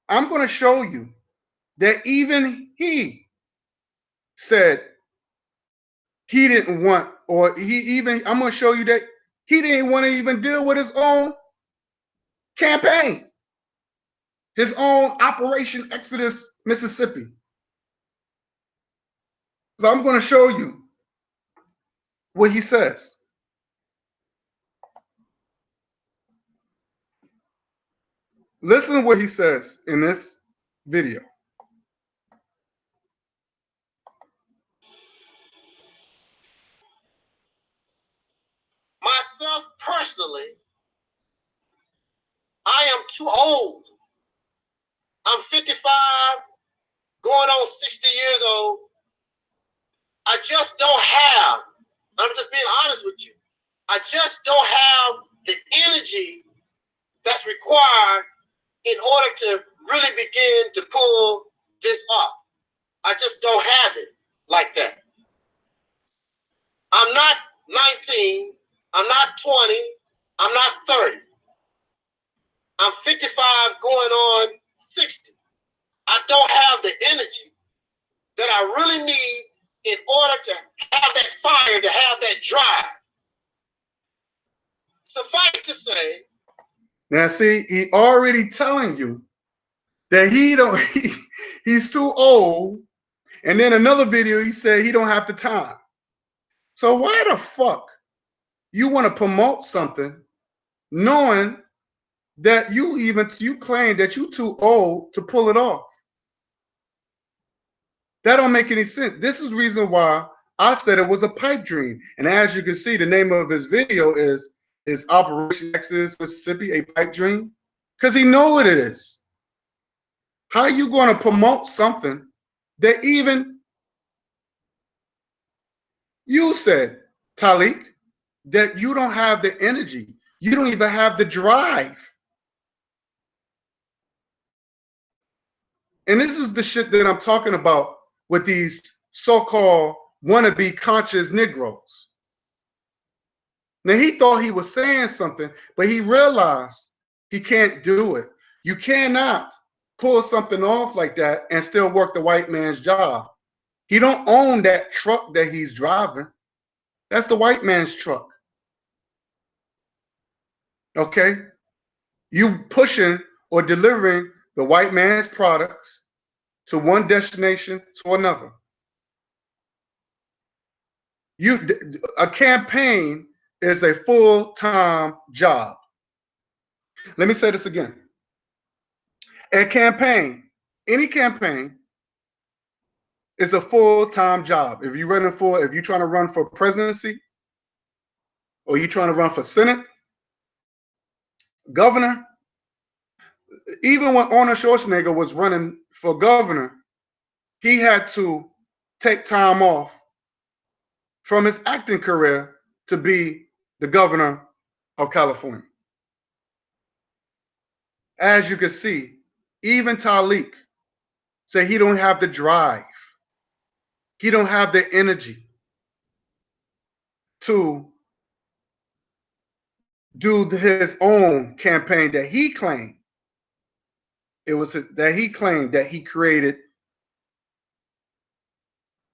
I'm going to show you that even he said he didn't want, or I'm going to show you that he didn't want to even deal with his own campaign, his own Operation Exodus, Mississippi. So I'm going to show you what he says. Listen to what he says in this video. Myself personally, I am too old. I'm 55, going on 60 years old. I just don't have, I'm just being honest with you, I just don't have the energy that's required in order to really begin to pull this off. I just don't have it like that. I'm not 19, I'm not 20, I'm not 30. I'm 55 going on 60. I don't have the energy that I really need in order to have that fire, to have that drive. Suffice to say. Now see, he already telling you that he's too old. And then another video, he said he don't have the time. So why the fuck you want to promote something knowing that you claim that you too old to pull it off? That don't make any sense. This is the reason why I said it was a pipe dream. And as you can see, the name of his video is Operation Exodus Mississippi, a pipe dream? Because he know what it is. How are you going to promote something that even you said, Talik, that you don't have the energy. You don't even have the drive. And this is the shit that I'm talking about with these so-called wannabe conscious Negroes. Now, he thought he was saying something, but he realized he can't do it. You cannot pull something off like that and still work the white man's job. He don't own that truck that he's driving. That's the white man's truck. Okay? You pushing or delivering the white man's products to one destination to another. A campaign is a full-time job. Let me say this again. A campaign, any campaign, is a full-time job. If you're trying to run for presidency, or you're trying to run for Senate, governor, even when Arnold Schwarzenegger was running for governor, he had to take time off from his acting career to be the governor of California. As you can see, even Talik say he don't have the drive. He don't have the energy to do his own campaign that he claimed. It was that he claimed that he created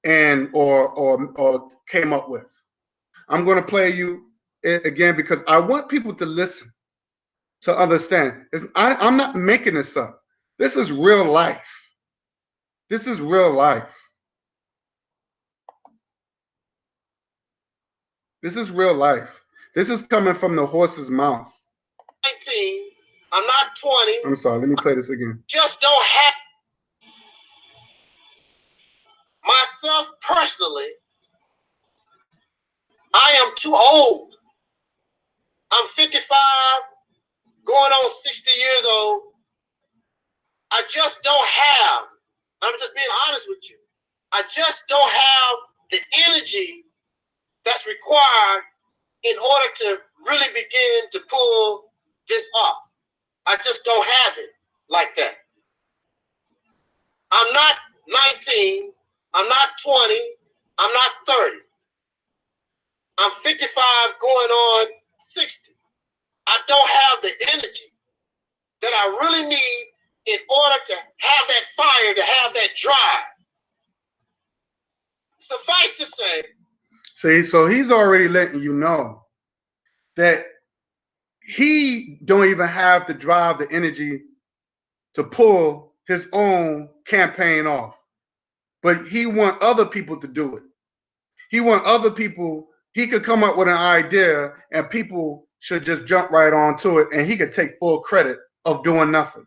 and or came up with. I'm going to play you it again because I want people to listen, to understand. I'm not making this up. This is real life. This is real life. This is real life. This is coming from the horse's mouth. 19, I'm not 20. I'm sorry, let me play this again. Just don't have. Myself personally, I am too old. I'm 55, going on 60 years old. I just don't have, I'm just being honest with you, I just don't have the energy that's required in order to really begin to pull this off. I just don't have it like that. I'm not 19, I'm not 20, I'm not 30. I'm 55 going on 60. I don't have the energy that I really need in order to have that fire, to have that drive. Suffice to say. See, so he's already letting you know that he don't even have the drive, the energy to pull his own campaign off. But he want other people to do it. He want other people, he could come up with an idea and people should just jump right onto it and he could take full credit of doing nothing.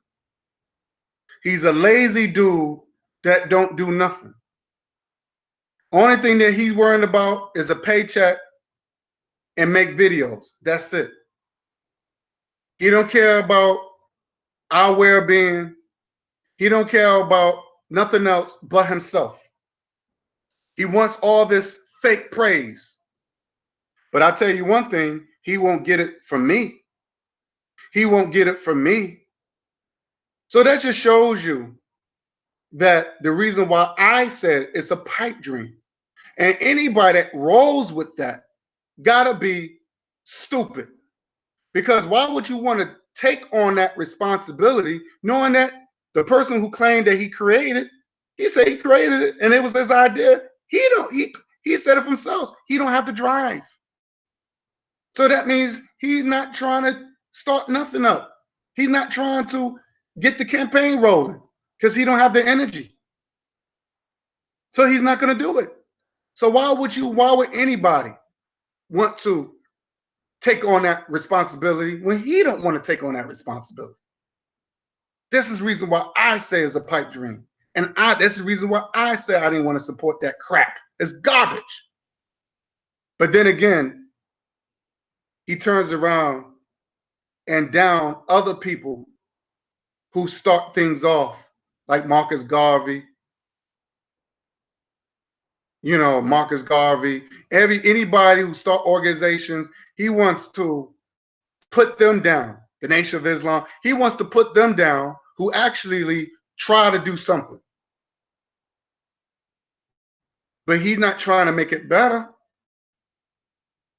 He's a lazy dude that don't do nothing. Only thing that he's worrying about is a paycheck and make videos. That's it. He don't care about our well-being. He don't care about nothing else but himself. He wants all this fake praise. But I tell you one thing, he won't get it from me. He won't get it from me. So that just shows you that the reason why I said it's a pipe dream. And anybody that rolls with that gotta be stupid. Because why would you want to take on that responsibility knowing that the person who claimed that he created, he said he created it and it was his idea. He said it himself. He don't have to drive. So that means he's not trying to start nothing up. He's not trying to get the campaign rolling because he don't have the energy. So he's not going to do it. So why would anybody want to take on that responsibility when he don't want to take on that responsibility? This is the reason why I say it's a pipe dream. And that's the reason why I say I didn't want to support that crap. It's garbage. But then again, he turns around and down other people who start things off, like Marcus Garvey. You know, Marcus Garvey, anybody who start organizations, he wants to put them down. The Nation of Islam, he wants to put them down who actually try to do something. But he's not trying to make it better.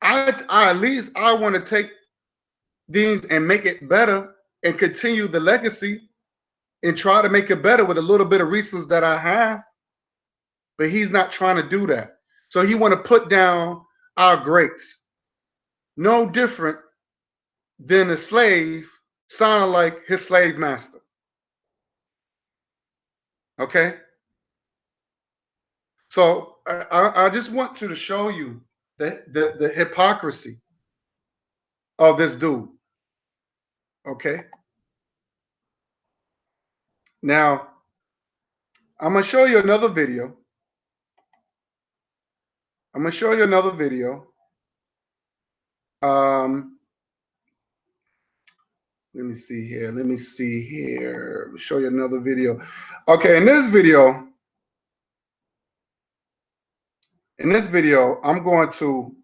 At least I want to take these and make it better and continue the legacy and try to make it better with a little bit of resources that I have. But he's not trying to do that. So he want to put down our greats. No different than a slave sounding like his slave master. Okay? So I just want to show you the hypocrisy of this dude. Okay? Now, I'm going to show you another video. Let me see here. Let me show you another video. Okay, in this video, I'm going to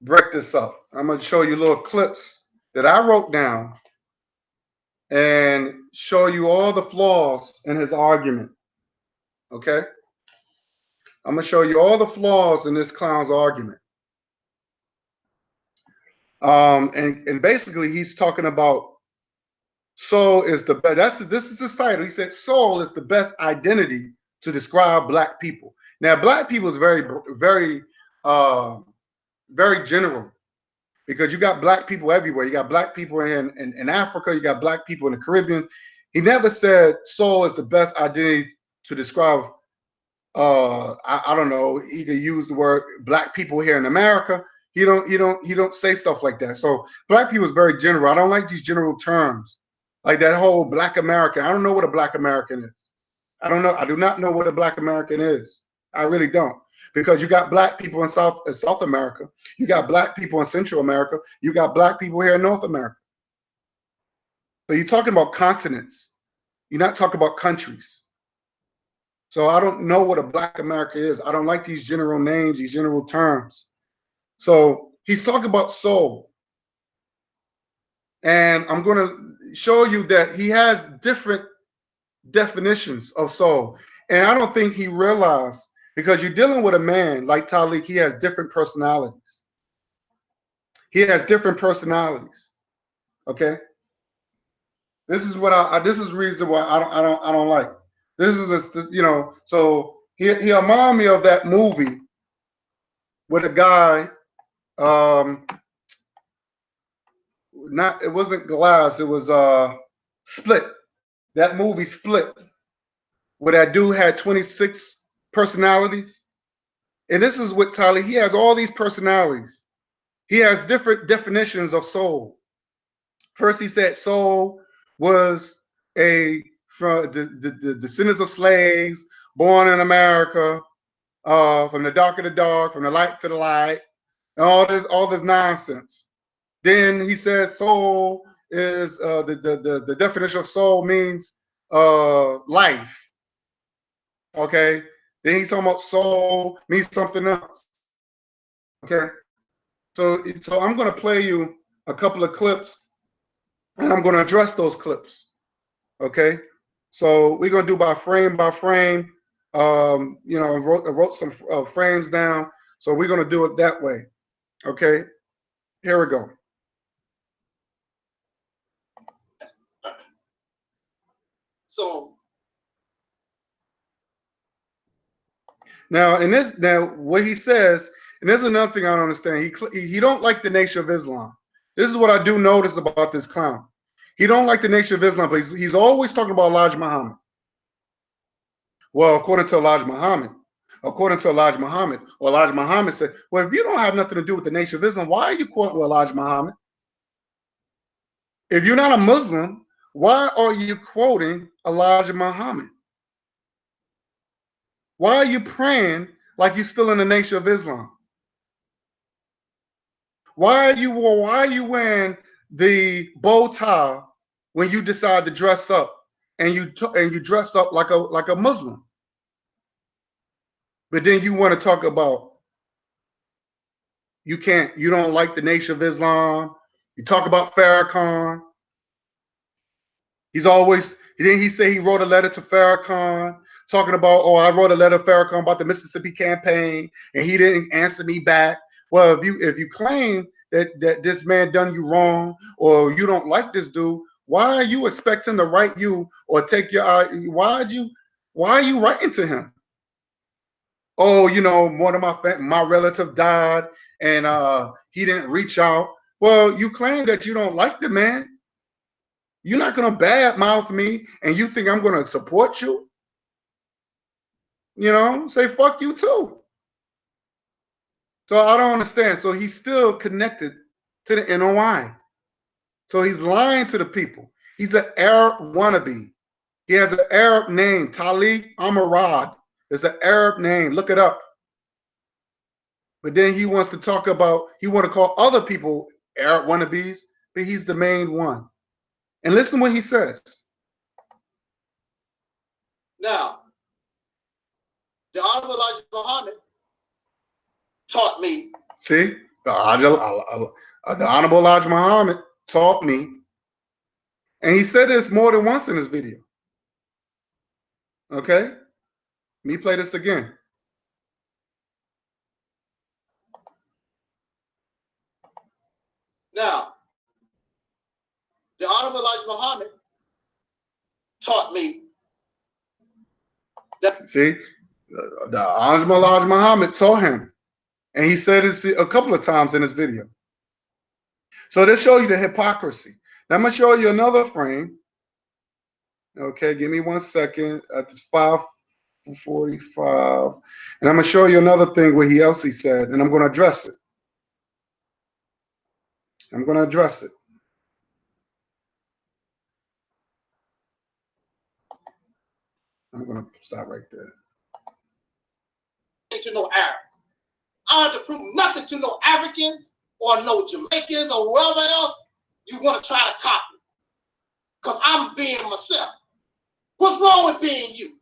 break this up. I'm going to show you little clips that I wrote down and show you all the flaws in his argument. Okay? I'm going to show you all the flaws in this clown's argument. And basically he's talking about soul is the best. This is his title. He said soul is the best identity to describe black people. Now, black people is very, very, very general because you got black people everywhere. You got black people in Africa. You got black people in the Caribbean. He never said soul is the best identity to describe. I don't know. Either use the word black people here in America. He don't say stuff like that. So black people is very general. I don't like these general terms like that whole black American. I don't know what a black American is. I don't know. I do not know what a black American is. I really don't. Because you got black people in South America. You got black people in Central America. You got black people here in North America. But you're talking about continents. You're not talking about countries. So I don't know what a Black America is. I don't like these general names, these general terms. So he's talking about soul. And I'm going to show you that he has different definitions of soul. And I don't think he realized, because you're dealing with a man like Talik, he has different personalities. He has different personalities. Okay? This is what this is the reason why I don't like. This is this, you know, so he reminded me of that movie with a guy, it wasn't Glass, it was Split. That movie Split, where that dude had 26 personalities. And this is what Tyler, he has all these personalities. He has different definitions of soul. First, he said soul was from the descendants of slaves, born in America, from the dark to the dark, from the light to the light, and all this nonsense. Then he says soul is the definition of soul means life. Okay. Then he's talking about soul means something else. Okay. So I'm going to play you a couple of clips, and I'm going to address those clips. Okay. So we're going to do by frame. You know, I wrote some frames down. So we're going to do it that way. Okay. Here we go. So now what he says, and there's another thing I don't understand. He don't like the Nation of Islam. This is what I do notice about this clown. He don't like the Nation of Islam, but he's always talking about Elijah Muhammad. Well, according to Elijah Muhammad, Elijah Muhammad said, well, if you don't have nothing to do with the Nation of Islam, why are you quoting Elijah Muhammad? If you're not a Muslim, why are you quoting Elijah Muhammad? Why are you praying like you're still in the Nation of Islam? Why are you wearing the bow tie when you decide to dress up and you dress up like a Muslim? But then you want to talk about you don't like the Nation of Islam. You talk about Farrakhan. He say he wrote a letter to Farrakhan talking about, oh, I wrote a letter to Farrakhan about the Mississippi campaign and he didn't answer me back. Well, if you claim that this man done you wrong or you don't like this dude, why are you expecting to write you or take your why are you writing to him? Oh, you know, one of my relative died and he didn't reach out. Well, you claim that you don't like the man. You're not going to badmouth me and you think I'm going to support you? You know, say fuck you too. So I don't understand. So he's still connected to the NOI. So he's lying to the people. He's an Arab wannabe. He has an Arab name, Talik Amarad. It's an Arab name. Look it up. But then he wants to call other people Arab wannabes, but he's the main one. And listen what he says. now, the Honorable Elijah Muhammad taught me. See, the Honorable Elijah Muhammad taught me, and he said this more than once in this video. Okay, let me play this again. Now, the Honorable Elijah Muhammad taught me that. See, the Honorable Elijah Muhammad taught him, and he said this a couple of times in this video. So this shows you the hypocrisy. Now I'm gonna show you another frame. Okay, give me 1 second. It's 5:45, and I'm gonna show you another thing where he said, and I'm gonna address it. I'm gonna address it. I'm gonna stop right there. To no Arab. I don't have to prove nothing to no African or no Jamaicans or whoever else you want to try to copy. Because I'm being myself. What's wrong with being you?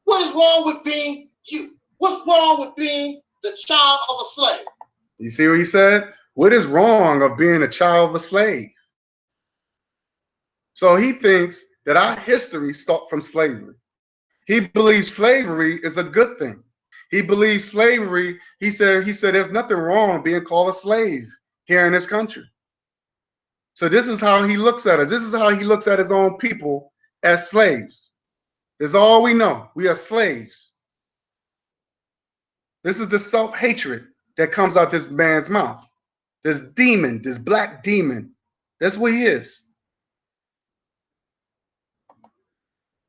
What is wrong with being you? What's wrong with being the child of a slave? You see what he said? What is wrong of being a child of a slave? So he thinks that our history starts from slavery. He believes slavery is a good thing. He believes slavery, he said there's nothing wrong with being called a slave here in this country. So this is how he looks at it. This is how he looks at his own people as slaves. That's all we know. We are slaves. This is the self-hatred that comes out this man's mouth. This demon, this black demon. That's what he is.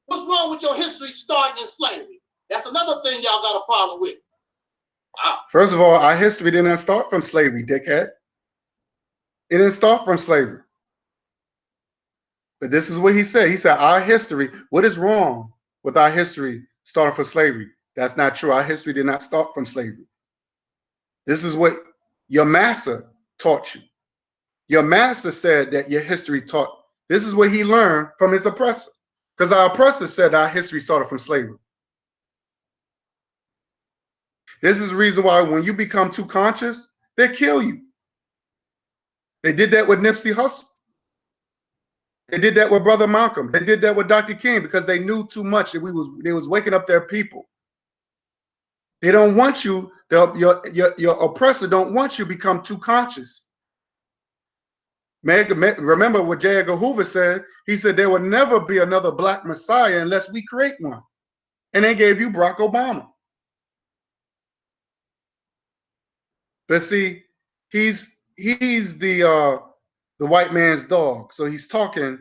What's wrong with your history starting in slavery? That's another thing y'all got a problem with. First of all, our history didn't start from slavery, dickhead. It didn't start from slavery. But this is what he said. He said, our history, what is wrong with our history starting from slavery? That's not true. Our history did not start from slavery. This is what your master taught you. Your master said that your history taught. This is what he learned from his oppressor. Because our oppressor said our history started from slavery. This is the reason why when you become too conscious, they kill you. They did that with Nipsey Hussle. They did that with Brother Malcolm. They did that with Dr. King because they knew too much that they was waking up their people. They don't want you, your oppressor don't want you to become too conscious. Remember what J. Edgar Hoover said? He said there will never be another black messiah unless we create one. And they gave you Barack Obama. But see, he's the white man's dog. So he's talking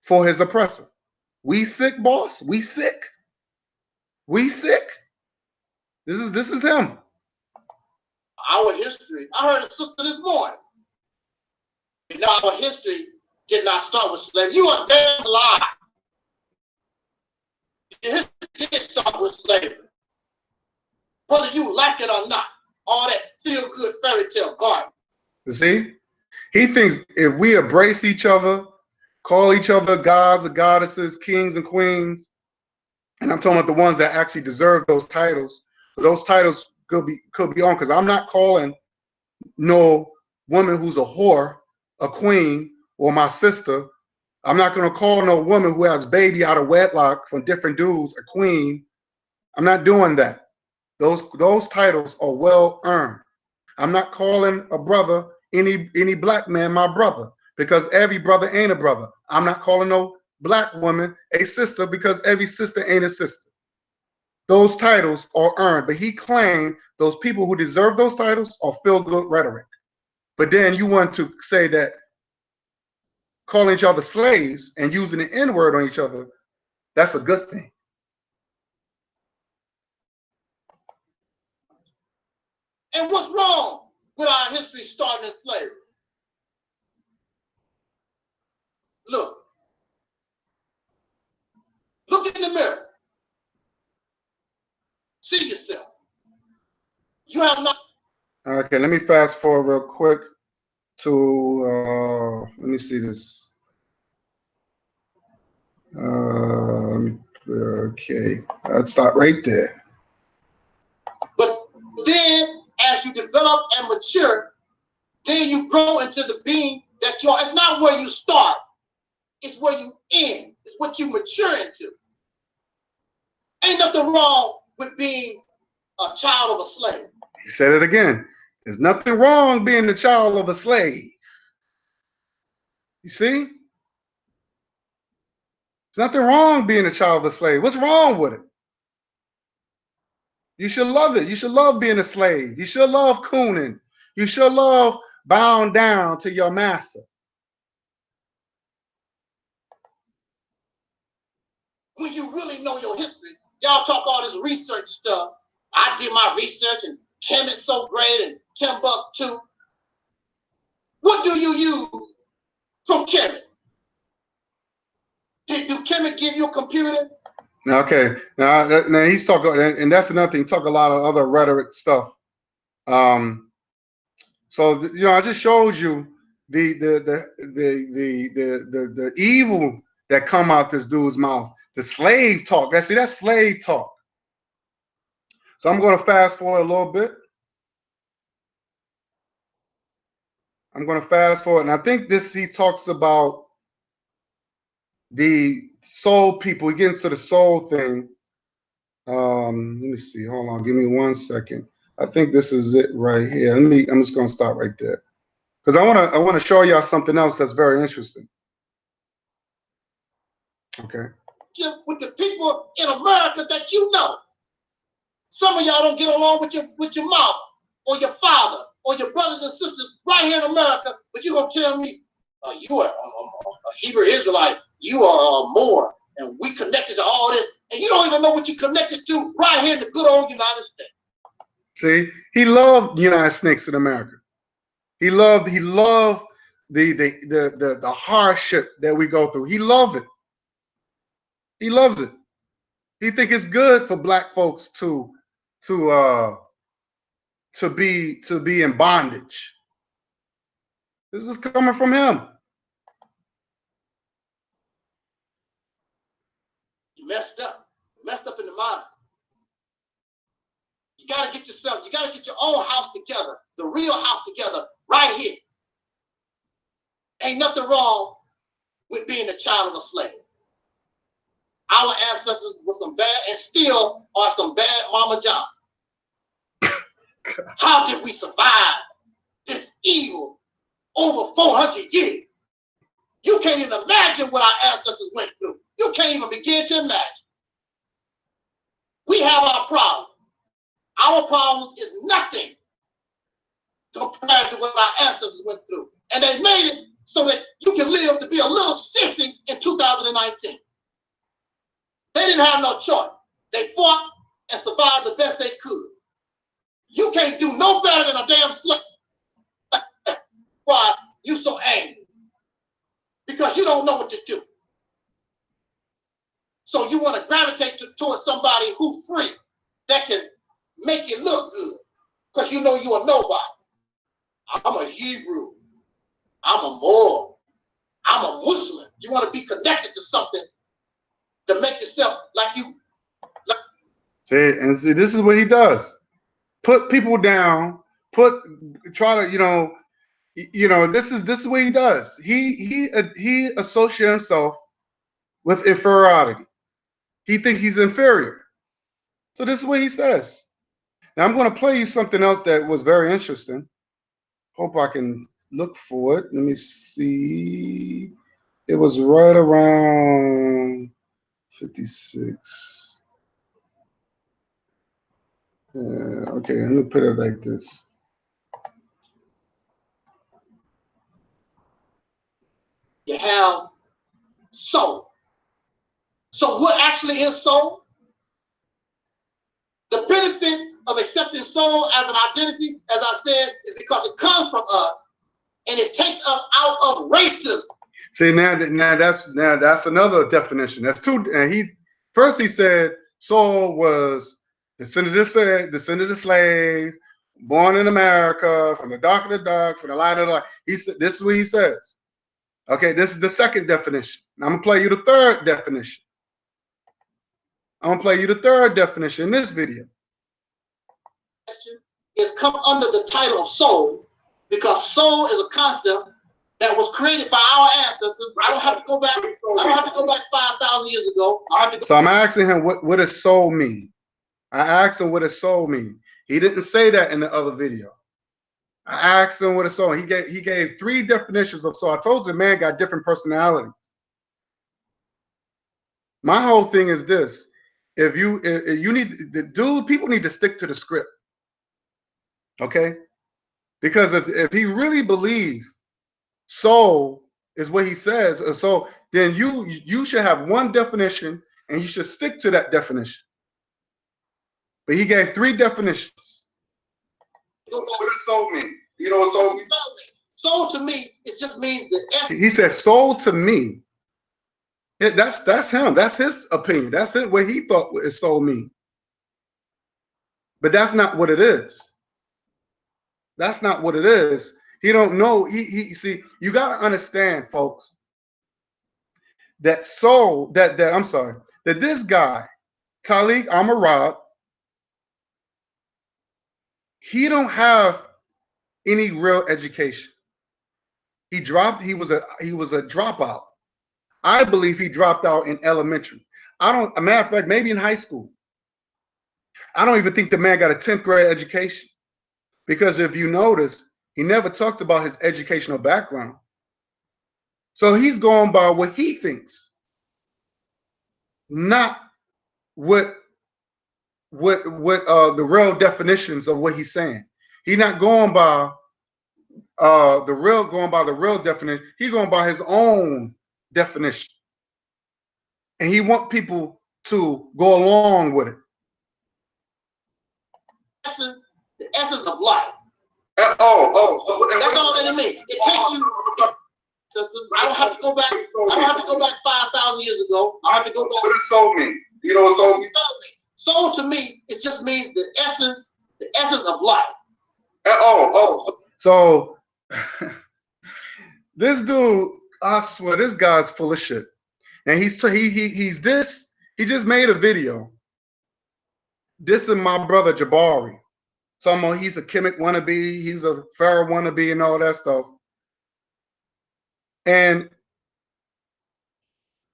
for his oppressor. We sick, boss. We sick. We sick. This is him. Our history. I heard a sister this morning. Now our history did not start with slavery. You are damn lie. Your history did start with slavery. Whether you like it or not. All that feel-good fairy tale garbage. You see? He thinks if we embrace each other, call each other gods and goddesses, kings and queens, and I'm talking about the ones that actually deserve those titles. Those titles could be on, because I'm not calling no woman who's a whore a queen or my sister. I'm not going to call no woman who has baby out of wedlock from different dudes a queen. I'm not doing that. Those titles are well earned. I'm not calling a brother, any black man, my brother, because every brother ain't a brother. I'm not calling no black woman a sister because every sister ain't a sister. Those titles are earned, but he claimed those people who deserve those titles are feel-good rhetoric. But then you want to say that calling each other slaves and using the N-word on each other, that's a good thing. And what's wrong with our history starting in slavery? Look in the mirror. See yourself. You have not. Okay, let me fast forward real quick to, let me see this. Okay, I'd stop right there. But then, as you develop and mature, then you grow into the being that you are. It's not where you start. It's where you end. It's what you mature into. Ain't nothing wrong with being a child of a slave. He said it again. There's nothing wrong being the child of a slave. You see? There's nothing wrong being a child of a slave. What's wrong with it? You should love it. You should love being a slave. You should love cooning. You should love bowing down to your master. When you really know your history, y'all talk all this research stuff. I did my research and Kemet's so great and Timbuktu. What do you use from Kemet? Do Kemet give you a computer? Okay, now he's talking, and that's another thing. He talk a lot of other rhetoric stuff. So I just showed you the evil that come out this dude's mouth. The slave talk. That's slave talk. So I'm going to fast forward a little bit. I'm going to fast forward, and I think he talks about the soul people. He gets into the soul thing. Let me see. Hold on. Give me 1 second. I think this is it right here. I'm just going to stop right there because I want to show y'all something else that's very interesting. Okay. With the people in America that you know, some of y'all don't get along with your mom or your father or your brothers and sisters right here in America, but you're gonna tell me you are a Hebrew Israelite, you are more, and we connected to all this, and you don't even know what you connected to right here in the good old United States. See, he loved United States in America. He loved the hardship that we go through. He loved it. He loves it. He think it's good for black folks to be in bondage. This is coming from him. You messed up in the mind. You gotta get your own house together, the real house together, right here. Ain't nothing wrong with being a child of a slave. Our ancestors were some bad, and still are some bad mama John. How did we survive this evil over 400 years? You can't even imagine what our ancestors went through. You can't even begin to imagine. We have our problem. Our problems is nothing compared to what our ancestors went through. And they made it so that you can live to be a little sissy in 2019. They didn't have no choice. They fought and survived the best they could. You can't do no better than a damn slave. Why you so angry? Because you don't know what to do. So you want to gravitate towards somebody who's free, that can make you look good, because you know you're a nobody. I'm a Hebrew. I'm a Moor. I'm a Muslim. You want to be connected to something to make yourself like you. See, this is what he does. Put people down. Try to, this is what he does. He associates himself with inferiority. He thinks he's inferior. So this is what he says. Now I'm going to play you something else that was very interesting. Hope I can look for it. Let me see. It was right around 56. Okay, let me put it like this. You have soul. So what actually is soul? The benefit of accepting soul as an identity, as I said, is because it comes from us and it takes us out of racism. See, now that's another definition. That's two. And he said soul was descended of the slave, born in America, from the dark of the dark, from the light of the light. He said this is what he says. Okay, this is the second definition. Now I'm gonna play you the third definition. I'm gonna play you the third definition in this video. Is come under the title of soul, because soul is a concept that was created by our ancestors. I don't have to go back. I don't have to go back 5,000 years ago. So I'm asking him, what does soul mean? I asked him what does soul mean. He didn't say that in the other video. I asked him what is soul. He gave 3 definitions of soul. I told you the man got different personalities. My whole thing is this: if you need people need to stick to the script, okay? Because if he really believes soul is what he says, so then you should have one definition and you should stick to that definition. But he gave 3 definitions. What does soul mean? You know what soul means? Soul to me, it just means the essence. He said soul to me. That's him. That's his opinion. That's it. What he thought soul mean. But that's not what it is. That's not what it is. He don't know. He see, you got to understand, folks, that soul, that that this guy, Talik Amarad, he don't have any real education. He was a dropout. I believe he dropped out in elementary. A matter of fact, maybe in high school. I don't even think the man got a 10th grade education. Because if you notice, he never talked about his educational background. So he's going by what he thinks, not what the real definitions of what he's saying. He's not going by the real definition. He's going by his own definition. And he wants people to go along with it. The essence of life. That's all that it means. It takes you. I don't have to go back. I don't have to go back 5,000 years ago. I have to go back. What does soul mean? You know what soul means? Soul to me, it just means the essence of life. So this dude, I swear, this guy's full of shit. And he just made a video dissing my brother Jabari. Talking about he's a Kemet wannabe, he's a Pharaoh wannabe, and all that stuff. And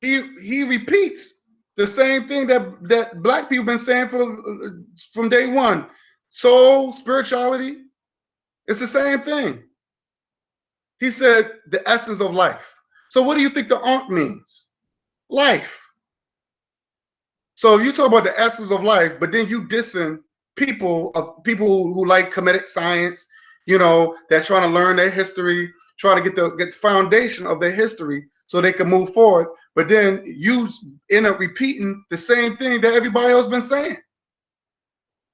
he repeats the same thing that black people been saying from day one. Soul, spirituality, it's the same thing. He said the essence of life. So what do you think the Ankh means? Life. So if you talk about the essence of life, but then you dissing people who like comedic science, you know, they're trying to learn their history, trying to get the foundation of their history so they can move forward. But then you end up repeating the same thing that everybody else been saying.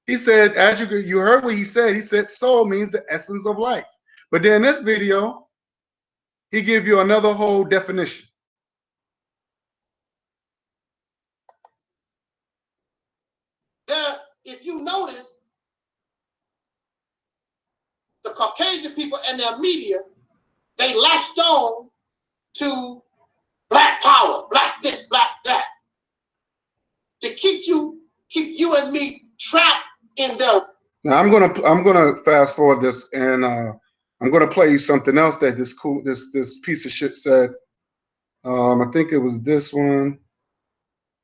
He said, as you heard what he said soul means the essence of life. But then in this video, he give you another whole definition. If you notice, the Caucasian people and their media, they latched on to black power, black this, black that, to keep you and me trapped in their. Now I'm gonna fast forward this, and I'm gonna play you something else that this piece of shit said. I think it was this one.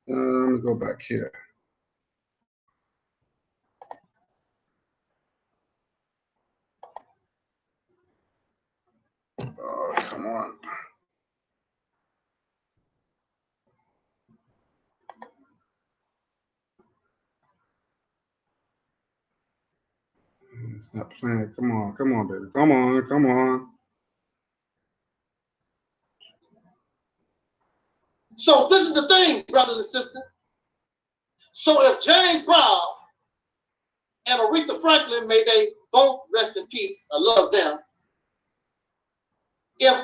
Let me go back here. Oh, come on. It's not playing. Come on, baby. Come on. So this is the thing, brothers and sisters. So if James Brown and Aretha Franklin, may they both rest in peace, I love them. If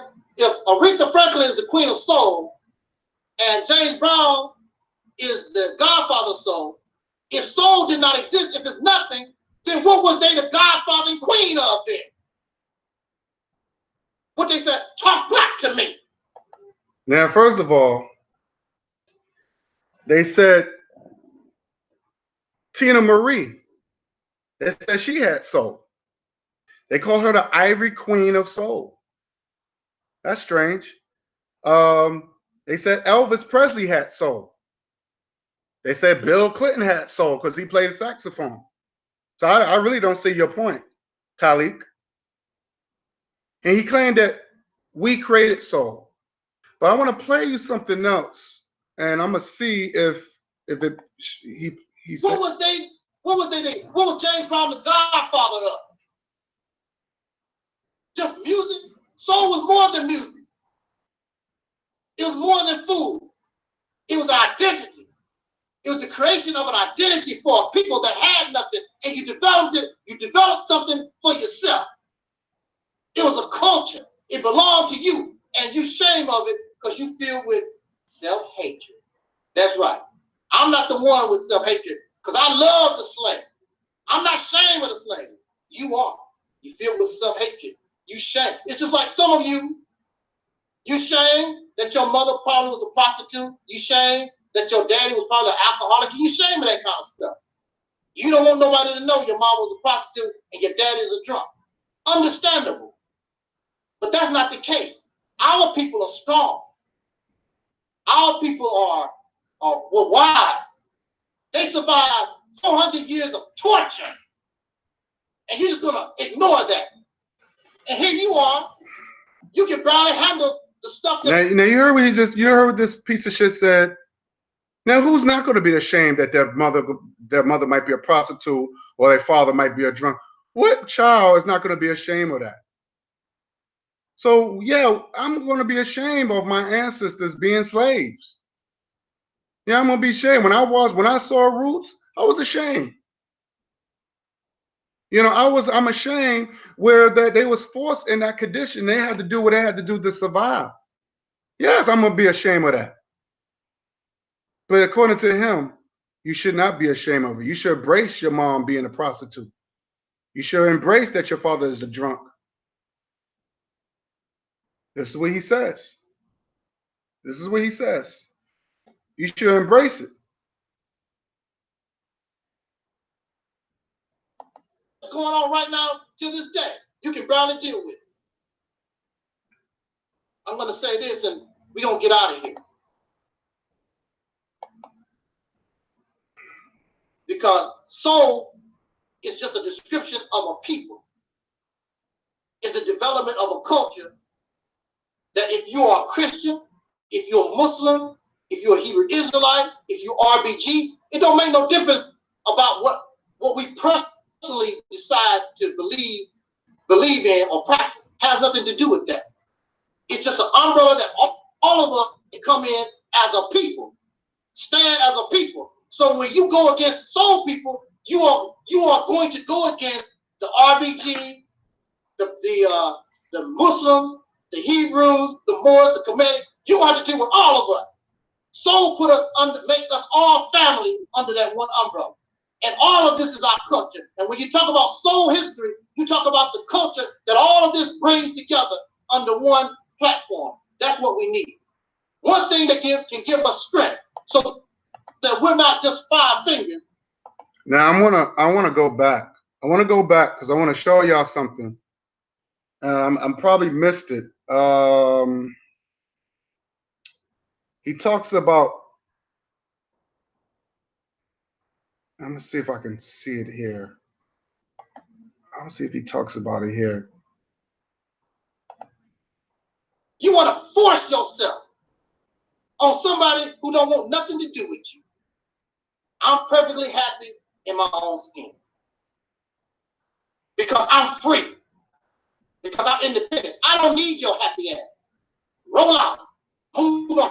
Aretha Franklin is the queen of soul and James Brown is the godfather of soul, if soul did not exist, if it's nothing, then what was they the godfather and queen of then? What they said, talk black to me. Now, first of all, they said Tina Marie, they said she had soul. They call her the Ivory Queen of Soul. That's strange. They said Elvis Presley had soul. They said Bill Clinton had soul because he played saxophone. So I really don't see your point, Talik. And he claimed that we created soul. But I want to play you something else, and I'm gonna see if he said. What was James Brown the godfather of? Just music? Soul was more than music. It was more than food. It was identity. It was the creation of an identity for people that had nothing, and you developed it. You developed something for yourself. It was a culture. It belonged to you, and you shame of it because you feel with self-hatred. That's right. I'm not the one with self-hatred because I love the slave. I'm not ashamed of the slave. You are. You feel with self-hatred. You shame. It's just like some of you. You shame that your mother probably was a prostitute. You shame that your daddy was probably an alcoholic. You ashamed of that kind of stuff. You don't want nobody to know your mom was a prostitute and your daddy is a drunk. Understandable. But that's not the case. Our people are strong. Our people were wise. They survived 400 years of torture. And you're just going to ignore that. And here you are. You can barely handle the stuff that... Now you heard what you heard what this piece of shit said? Now, who's not going to be ashamed that their mother might be a prostitute or their father might be a drunk? What child is not going to be ashamed of that? So, yeah, I'm going to be ashamed of my ancestors being slaves. Yeah, I'm going to be ashamed. When I saw Roots, I was ashamed. You know, I'm ashamed where that they was forced in that condition. They had to do what they had to do to survive. Yes, I'm going to be ashamed of that. But according to him, you should not be ashamed of it. You should embrace your mom being a prostitute. You should embrace that your father is a drunk. This is what he says. This is what he says. You should embrace it. What's going on right now to this day, you can barely deal with it. I'm going to say this and we're going to get out of here. Because soul is just a description of a people. It's the development of a culture that if you are a Christian, if you're a Muslim, if you're a Hebrew Israelite, if you're RBG, it don't make no difference about what we personally decide to believe in or practice. It has nothing to do with that. It's just an umbrella that all of us can come in as a people, stand as a people. So when you go against soul people, you are going to go against the RBG, the Muslims, the Hebrews, the Moors, the Kemetic. You have to deal with all of us. Soul put us under, make us all family under that one umbrella. And all of this is our culture. And when you talk about soul history, you talk about the culture that all of this brings together under one platform. That's what we need. One thing that can give us strength, so that we're not just five fingers. Now I want to go back. I want to go back because I want to show y'all something. I'm probably missed it. He talks about. I'm gonna see if I can see it here. I'll see if he talks about it here. You want to force yourself on somebody who don't want nothing to do with you. I'm perfectly happy in my own skin because I'm free, because I'm independent. I don't need your happy ass. Roll out, move on.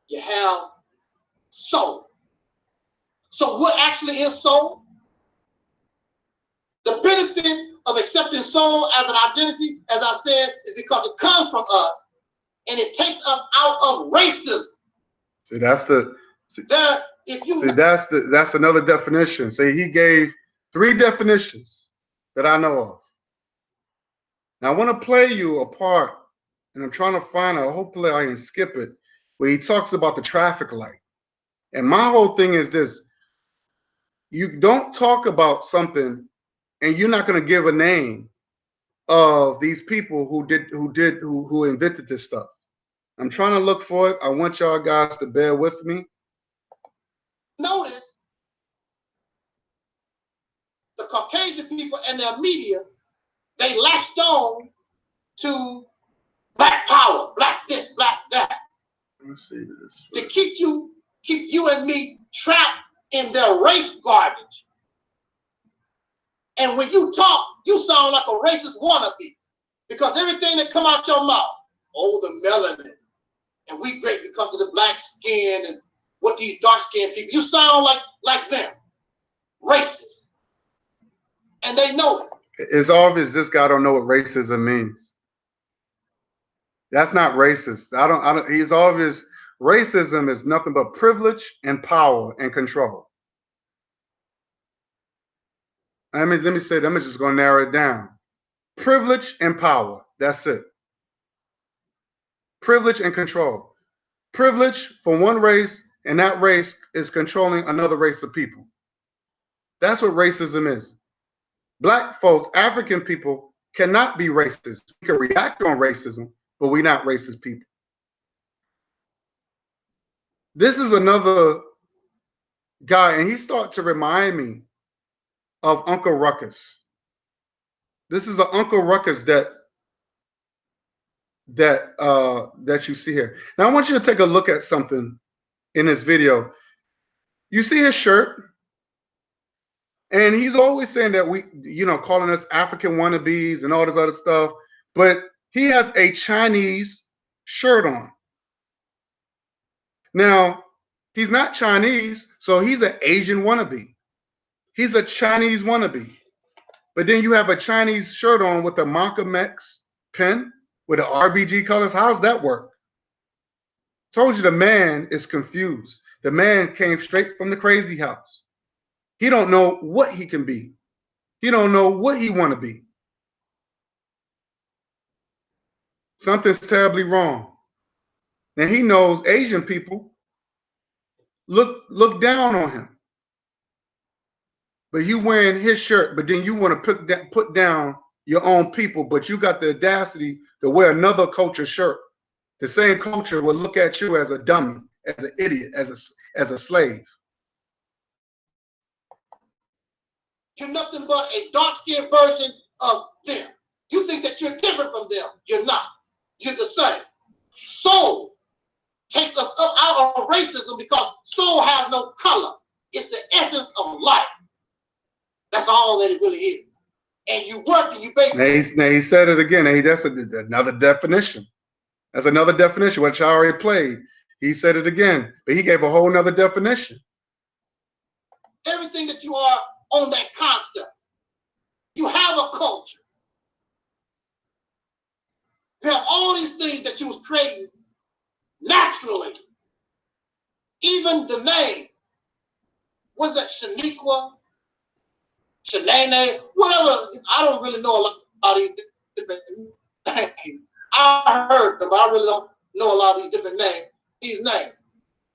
You have soul. So what actually is soul? The benefit of accepting soul as an identity, as I said, is because it comes from us and it takes us out of racism. See, that's another definition. See, he gave 3 definitions that I know of. Now I want to play you a part, and I'm trying to find it. Hopefully I can skip it, where he talks about the traffic light. And my whole thing is this: you don't talk about something, and you're not going to give a name of these people who invented this stuff. I'm trying to look for it. I want y'all guys to bear with me. Notice the Caucasian people and their media, they latched on to black power, black this, black that. Let's see this. To keep you and me trapped in their race garbage. And when you talk, you sound like a racist wannabe. Because everything that come out your mouth, oh, the melanin, and we great because of the black skin and what these dark-skinned people, you sound like them, racist. And they know it. It's obvious this guy don't know what racism means. That's not racist. He's obvious. Racism is nothing but privilege and power and control. Let me say that. I'm just going to narrow it down. Privilege and power. That's it. Privilege and control. Privilege for one race, and that race is controlling another race of people. That's what racism is. Black folks, African people, cannot be racist. We can react on racism, but we're not racist people. This is another guy, and he started to remind me of Uncle Ruskas. This is an Uncle Ruskas that you see here. Now I want you to take a look at something in this video. You see his shirt, and he's always saying that we, calling us African wannabes and all this other stuff, but he has a Chinese shirt on. Now, he's not Chinese, so he's an Asian wannabe. He's a Chinese wannabe. But then you have a Chinese shirt on with a Malcolm X pen with the RBG colors. How's that work? Told you the man is confused. The man came straight from the crazy house. He don't know what he can be. He don't know what he want to be. Something's terribly wrong. And he knows Asian people look down on him. But you wearing his shirt, but then you want to put down your own people, but you got the audacity to wear another culture shirt. The same culture will look at you as a dummy, as an idiot, as a slave. You're nothing but a dark-skinned version of them. You think that you're different from them. You're not. You're the same. Soul takes us up out of racism because soul has no color. It's the essence of life. That's all that it really is. And you work and you basically... Now he said it again. That's another definition. That's another definition, which I already played. He said it again, but he gave a whole nother definition. Everything that you are on that concept. You have a culture. You have all these things that you was creating naturally. Even the name. Was that Shaniqua? Shanae? Whatever. I don't really know a lot of these different names. I heard them, but I really don't know a lot of these different names, these names.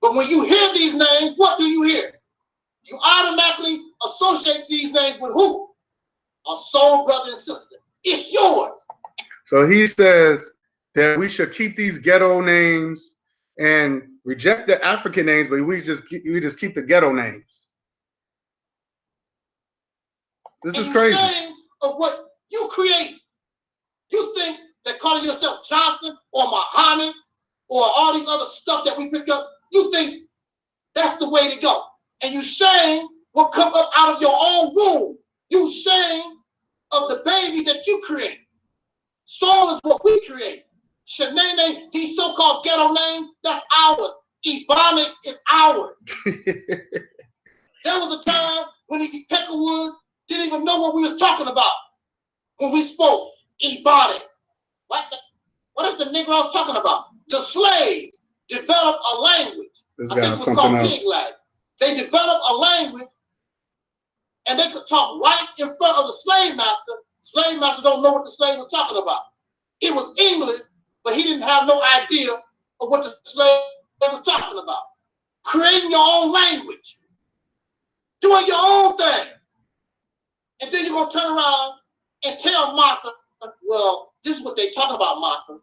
But when you hear these names, what do you hear? You automatically associate these names with who? A soul brother and sister. It's yours. So he says that we should keep these ghetto names and reject the African names, but we just keep the ghetto names. This is crazy. Of what you create. You think that calling yourself Johnson or Muhammad or all these other stuff that we pick up, you think that's the way to go. And you shame what comes up out of your own womb. You shame of the baby that you create. Soul is what we create. Shanae, these so-called ghetto names, that's ours. Ebonics is ours. There was a time when these Peckerwoods didn't even know what we was talking about when we spoke Ebonics. What is the Negroes talking about? The slaves developed a language. This I think it was called Pig Lag. They developed a language and they could talk right in front of the slave master. Slave master don't know what the slave was talking about. It was English, but he didn't have no idea of what the slave was talking about. Creating your own language. Doing your own thing. And then you're going to turn around and tell Massa, well, this is what they talk about, Massa.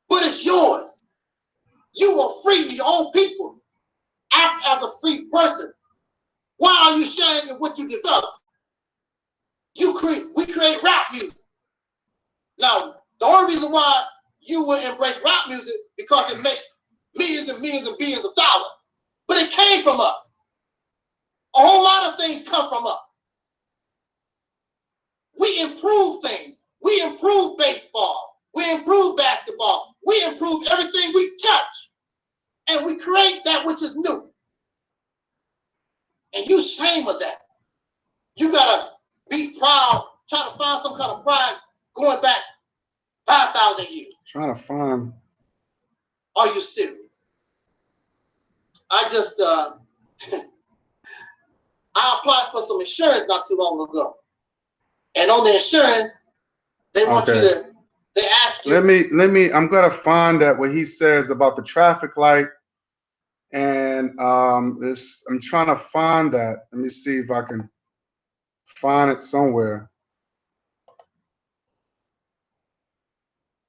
But it's yours. You are free to your own people. Act as a free person. Why are you sharing in what you develop? We create rap music. Now, the only reason why you would embrace rap music because it makes millions and millions and billions of dollars. But it came from us. A whole lot of things come from us. We improve things. We improve baseball. We improve basketball. We improve everything we touch. And we create that which is new. And you shame of that. You gotta be proud, try to find some kind of pride going back 5,000 years. Trying to find. Are you serious? I just I applied for some insurance not too long ago. And on the insurance, they want you to, they ask ask you. I'm gonna find that what he says about the traffic light, and I'm trying to find that. Let me see if I can find it somewhere.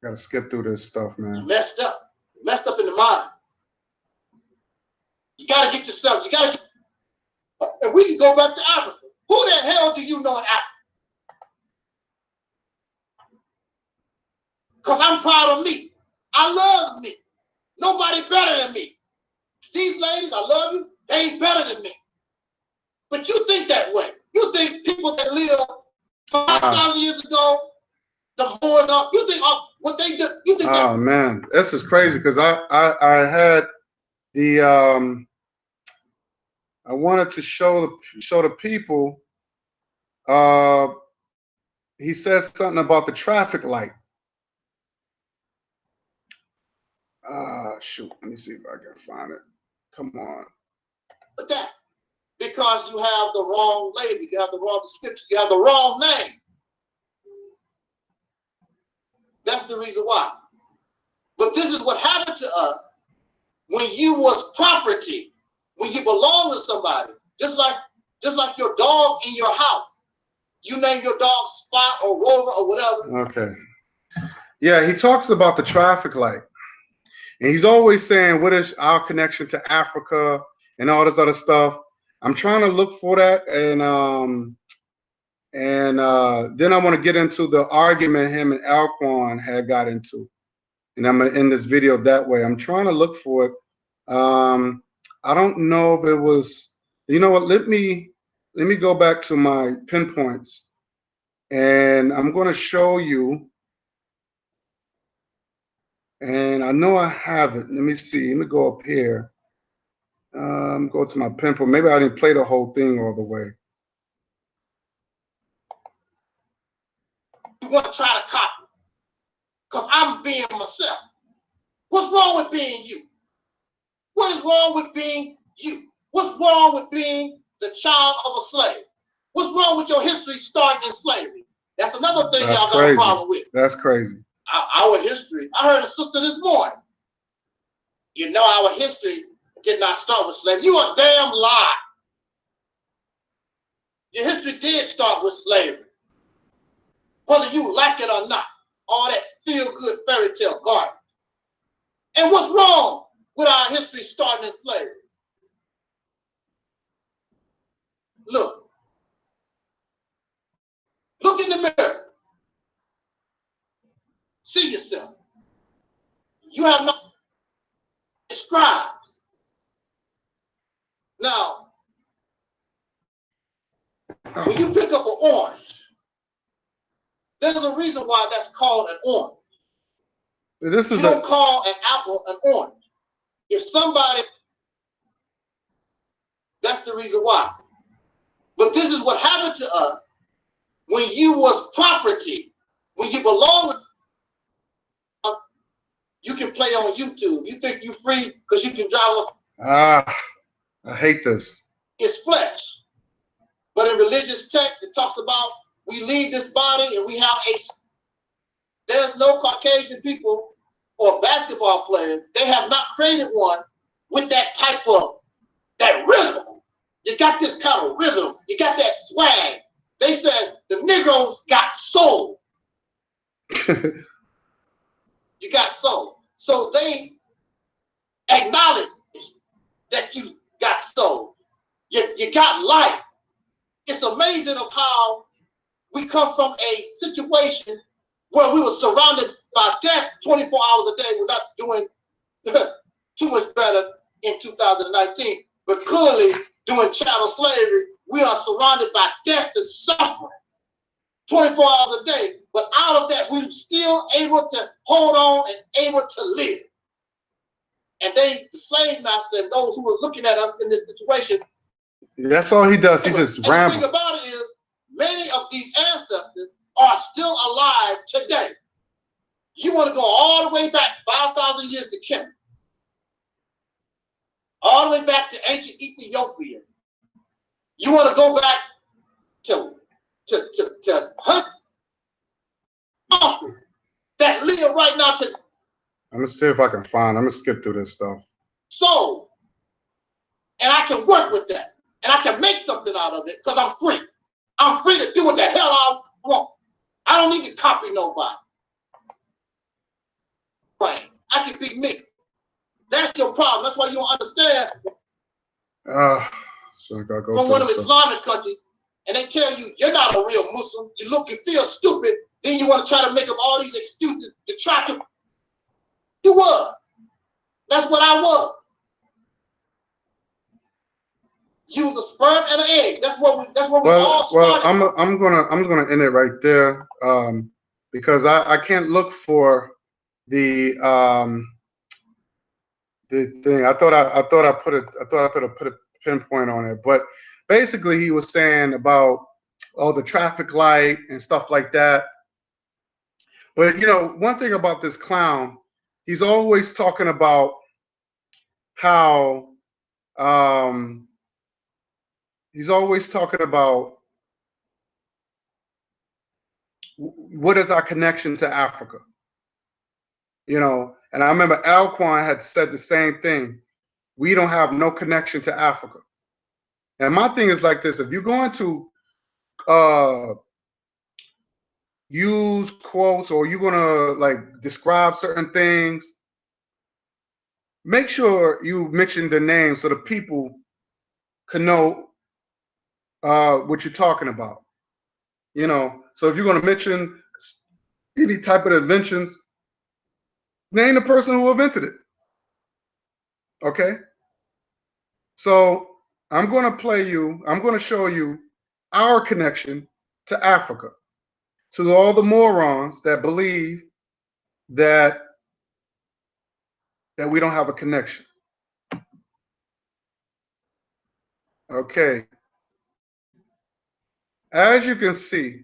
Gotta skip through this stuff, man. You messed up. You messed up in the mind. You gotta get yourself, and we can go back to Africa. Who the hell do you know in Africa? Because I'm proud of me. I love me. Nobody better than me. These ladies, I love you, they ain't better than me. But you think that way. You think people that lived 5,000 years ago, the Moors are, you think what they do, you think oh man, this is crazy because I had the I wanted to show the people he says something about the traffic light. Shoot, let me see if I can find it. Come on. But that, because you have the wrong lady, you have the wrong description, you have the wrong name. That's the reason why. But this is what happened to us when you was property, when you belong to somebody, just like your dog in your house. You name your dog Spot or Rover or whatever. Okay. Yeah, he talks about the traffic light. And he's always saying, what is our connection to Africa and all this other stuff. I'm trying to look for that. And then I want to get into the argument him and Alquan had got into. And I'm going to end this video that way. I'm trying to look for it. I don't know if it was, you know what, let me go back to my pinpoints. And I'm going to show you. And I know I have it. Let me see. Let me go up here. Go to my pinpoint. Maybe I didn't play the whole thing all the way. You want to try to copy because I'm being myself. What's wrong with being you? What is wrong with being you? What's wrong with being the child of a slave? What's wrong with your history starting in slavery? That's another thing y'all got a problem with. That's crazy. Our history. I heard a sister this morning. You know, our history did not start with slavery. You a damn lie. Your history did start with slavery. Whether you like it or not. All that feel-good fairy tale garbage. And what's wrong with our history starting in slavery? Look. Look in the mirror. See yourself. You have no scribes. Now, when you pick up an orange, there's a reason why that's called an orange. You don't call an apple an orange. If somebody, that's the reason why. But this is what happened to us when you was property, when you belong. You can play on YouTube. You think you free because you can drive I hate this. It's flesh. But in religious text, it talks about we leave this body and we have there's no Caucasian people or basketball players. They have not created one with that type of, that rhythm. You got this kind of rhythm. You got that swag. They said the Negroes got soul. You got soul. So they acknowledge that you got soul. You got life. It's amazing of how we come from a situation where we were surrounded by death 24 hours a day. We're not doing too much better in 2019. But clearly, during chattel slavery, we are surrounded by death and suffering 24 hours a day. But out of that, we're still able to hold on and able to live. And the slave master and those who were looking at us in this situation. That's all he does. He just rambles. The thing about it is, many of these ancestors are still alive today. You want to go all the way back 5,000 years to Kemet. All the way back to ancient Ethiopia. You want to go back to hunt. That that live right now today. I'm gonna see if I can find. I'm gonna skip through this stuff. So, and I can work with that, and I can make something out of it because I'm free. I'm free to do what the hell I want. I don't need to copy nobody. Right? I can be me. That's your problem. That's why you don't understand. So I gotta go from one of the Islamic countries, and they tell you you're not a real Muslim. You look and feel stupid. Then you want to try to make up all these excuses to try to. You was. That's what I was. You was a sperm and an egg. That's what we all started. Well, I'm gonna end it right there, because I can't look for the thing. I thought I put a pinpoint on it, but basically he was saying about the traffic light and stuff like that. But you know, one thing about this clown, he's always talking about how he's always talking about what is our connection to Africa. You know, and I remember Alquan had said the same thing. We don't have no connection to Africa. And my thing is like this: if you're going to use quotes or you're gonna like describe certain things, make sure you mention the name so the people can know what you're talking about. You know, so if you're gonna mention any type of inventions, name the person who invented it. Okay? So I'm gonna show you our connection to Africa. To all the morons that believe that we don't have a connection. Okay. As you can see,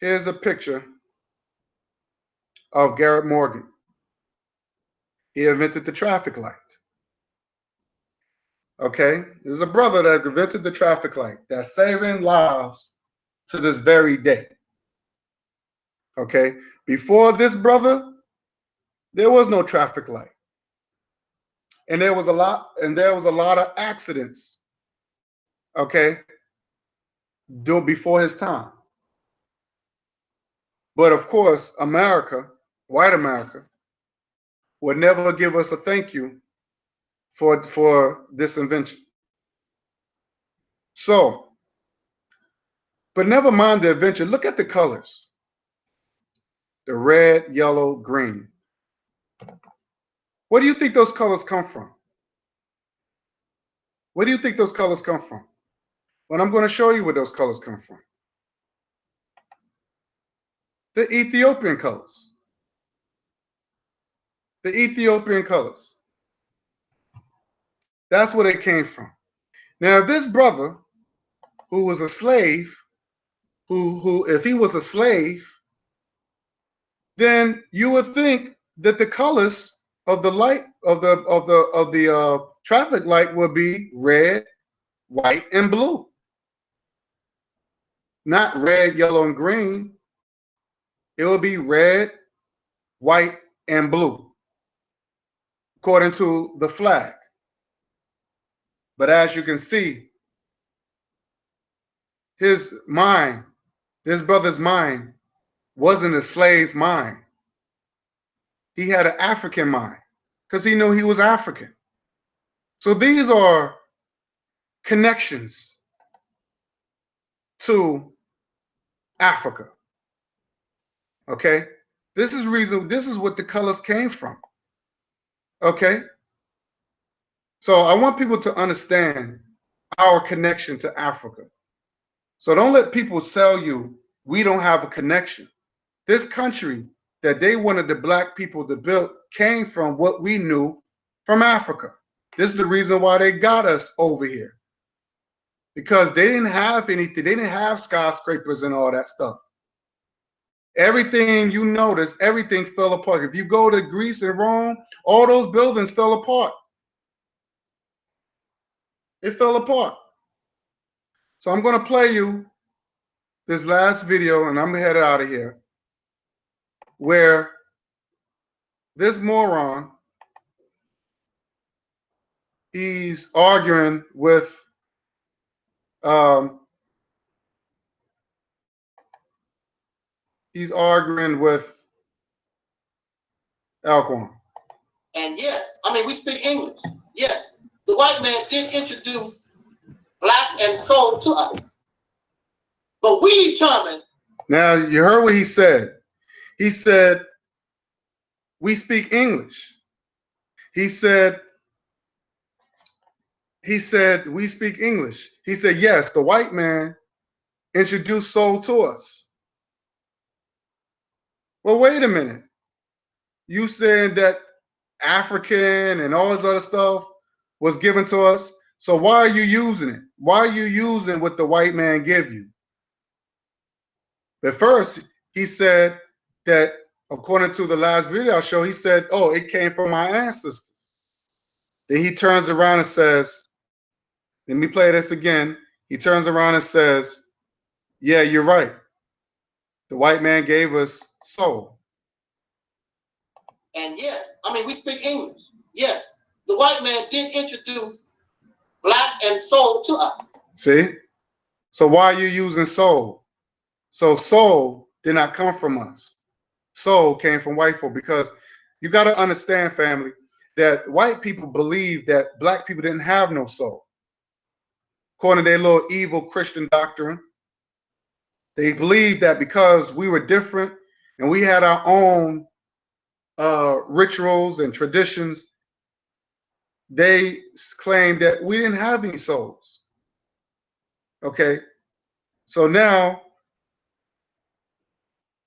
here's a picture of Garrett Morgan. He invented the traffic light. Okay? There's a brother that invented the traffic light that's saving lives to this very day. Okay? Before this brother, there was no traffic light. And there was a lot of accidents. Okay? Before his time. But of course, America, white America, would never give us a thank you for this invention. So, but never mind the invention. Look at the colors. The red, yellow, green. Where do you think those colors come from? Where do you think those colors come from? Well, I'm going to show you where those colors come from. The Ethiopian colors. The Ethiopian colors. That's where they came from. Now, this brother who was a slave, who if he was a slave, then you would think that the colors of the light of the traffic light would be red, white, and blue. Not red, yellow, and green. It would be red, white, and blue, according to the flag. But as you can see, his mind, this brother's mind, wasn't a slave mind. He had an African mind because he knew he was African. So these are connections to Africa. Okay? This is what the colors came from. Okay? So I want people to understand our connection to Africa. So don't let people sell you we don't have a connection. This country that they wanted the black people to build came from what we knew from Africa. This is the reason why they got us over here. Because they didn't have anything. They didn't have skyscrapers and all that stuff. Everything you notice, everything fell apart. If you go to Greece and Rome, all those buildings fell apart. It fell apart. So I'm going to play you this last video and I'm headed out of here. where this moron, he's arguing with Alcorn. And yes, I mean, we speak English. Yes, the white man did introduce black and soul to us. But we determined. Now, you heard what he said. He said, we speak English. He said, we speak English. He said, yes, the white man introduced soul to us. Well, wait a minute. You said that African and all this other stuff was given to us. So why are you using it? Why are you using what the white man gave you? But first, he said that, according to the last video I showed, he said, oh, it came from my ancestors. Then he turns around and says, let me play this again. He turns around and says, yeah, you're right. The white man gave us soul. And yes, I mean, we speak English. Yes, the white man did introduce black and soul to us. See? So why are you using soul? So soul did not come from us. Soul came from white folk, because you got to understand, family, that white people believe that black people didn't have no soul. According to their little evil Christian doctrine, they believe that because we were different and we had our own rituals and traditions, they claimed that we didn't have any souls. Okay, so now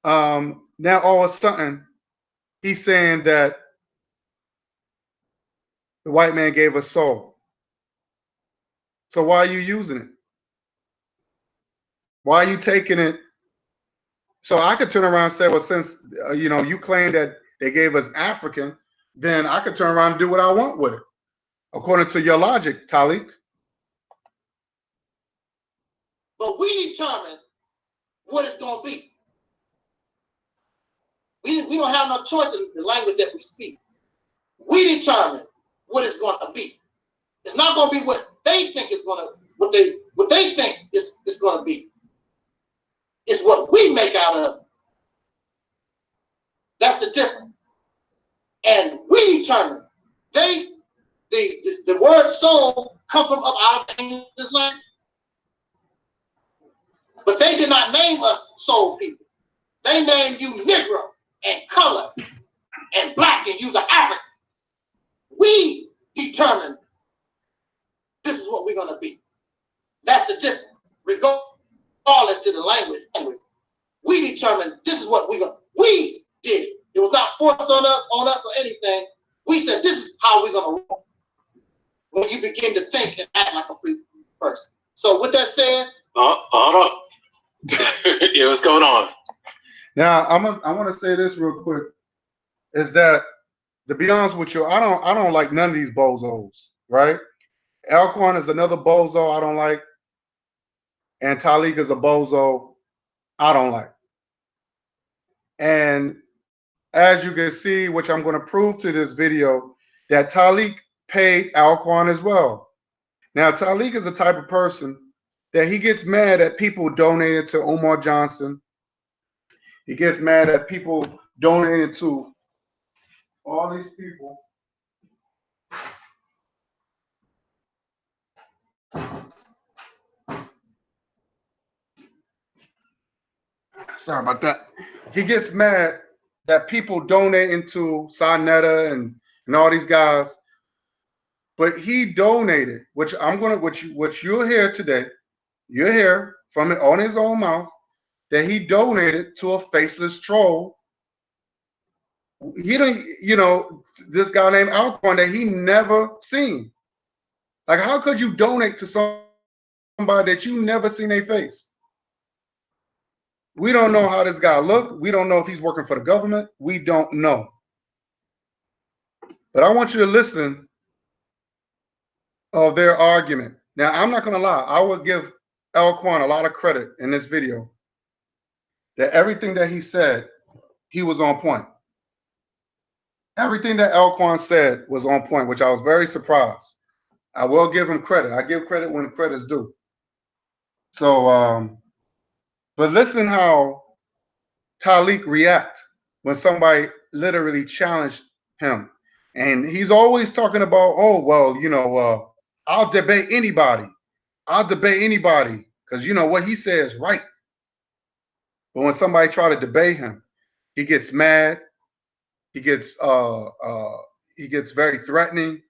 all of a sudden he's saying that the white man gave us soul. So why are you using it? Why are you taking it? So I could turn around and say, well, since you claim that they gave us African, then I could turn around and do what I want with it, according to your logic, Talik. But we determine what it's going to be. We don't have no choice in the language that we speak. We determine what it's going to be. It's not going to be what they think is going to, what they think is going to be. It's what we make out of it. That's the difference. And we determine. The word soul come from up out of English language. But they did not name us soul people. They named you Negro and color and black, and you're African. We determine this is what we're going to be. That's the difference. Regardless to the language, we determined this is what we're going to. We did it. It was not forced on us or anything. We said this is how we're going to roll. When you begin to think and act like a free person. So with that said, hold on. Yeah, what's going on? Now I want to say this real quick, is that, to be honest with you, I don't like none of these bozos, right? Alcorn is another bozo I don't like, and Talik is a bozo I don't like. And as you can see, which I'm going to prove to this video, that Talik paid Alcorn as well. Now, Talik is the type of person that he gets mad at people donated to Omar Johnson. He gets mad at people donated to all these people. Sorry about that. He gets mad that people donating to Sarnetta and all these guys. But he donated, which you'll hear today. You'll hear from it on his own mouth that he donated to a faceless troll. He didn't, this guy named Alcorn that he never seen. Like, how could you donate to somebody that you never seen their face? We don't know how this guy looked. We don't know if he's working for the government. We don't know. But I want you to listen of their argument. Now, I'm not going to lie. I would give Alcorn a lot of credit in this video, that everything that he said he was on point. Everything that Alquan said was on point, which I was very surprised. I will give him credit. I give credit when credit's due. So, but listen how Talik react when somebody literally challenged him. And he's always talking about, oh, well, you know, I'll debate anybody. I'll debate anybody because, you know, what he says right. But when somebody try to debate him, he gets mad. He gets very threatening.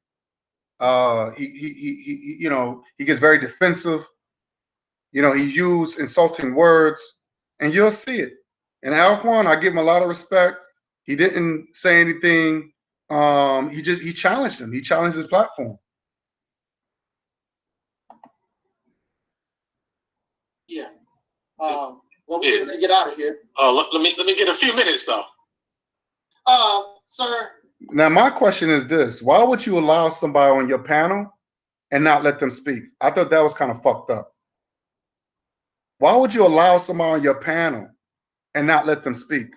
You know, he gets very defensive. You know, he used insulting words, and you'll see it. And Alquan, I give him a lot of respect. He didn't say anything. He challenged him. He challenged his platform. Yeah. Well, we're going to get out of here. Let me get a few minutes though. Sir. Now, my question is this: why would you allow somebody on your panel and not let them speak? I thought that was kind of fucked up. Why would you allow somebody on your panel and not let them speak?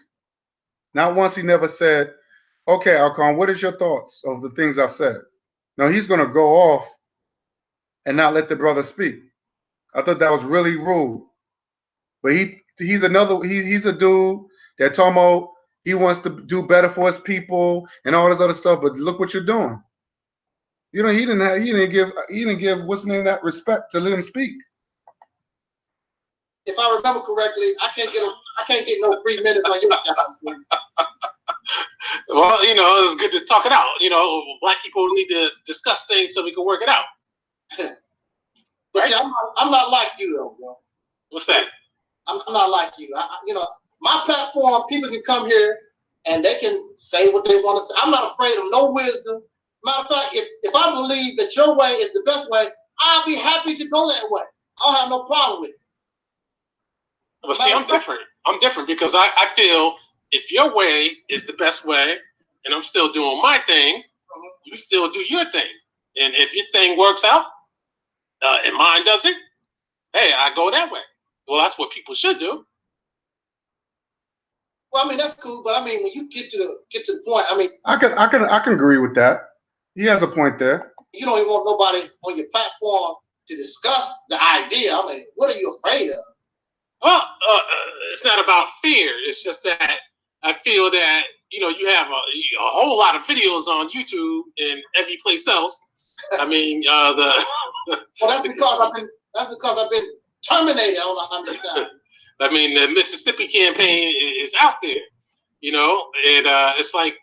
Not once he never said, okay, Alquan, what is your thoughts of the things I've said? No, he's going to go off and not let the brother speak. I thought that was really rude. But he's a dude that talking about he wants to do better for his people and all this other stuff. But look what you're doing. You know, he didn't give what's the name that respect to let him speak. If I remember correctly, I can't get no 3 minutes on your channel. Well, you know, it's good to talk it out. You know, black people need to discuss things so we can work it out. But see, I'm not like you though, bro. What's that? I'm not like you. You know, my platform, people can come here and they can say what they want to say. I'm not afraid of no wisdom. Matter of fact, if I believe that your way is the best way, I'll be happy to go that way. I don't have no problem with it. But see, I'm different. I'm different because I feel if your way is the best way and I'm still doing my thing, you still do your thing. And if your thing works out and mine doesn't, hey, I go that way. Well, that's what people should do. Well, I mean, that's cool, but I mean, when you get to the point, I mean, I can agree with that. He has a point there. You don't even want nobody on your platform to discuss the idea. I mean, what are you afraid of? Well, it's not about fear. It's just that I feel that, you know, you have a whole lot of videos on YouTube and every place else. I mean, well, that's because I've been terminated. I don't know how many times. I mean, the Mississippi campaign is out there, you know, and it's like,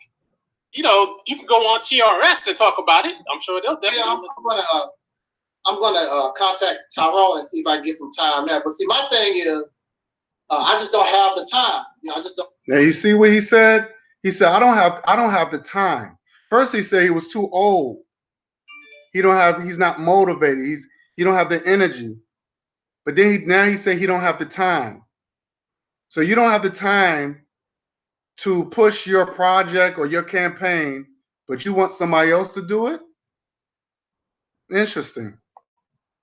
you know, you can go on TRS and talk about it. I'm sure they'll definitely. Yeah, I'm gonna contact Tyrone and see if I can get some time there. But see, my thing is, I just don't have the time. You know, I just don't. Now you see what he said? He said, I don't have the time. First he said he was too old. He's not motivated. He don't have the energy. But then now he said he don't have the time. So you don't have the time to push your project or your campaign, but you want somebody else to do it? Interesting.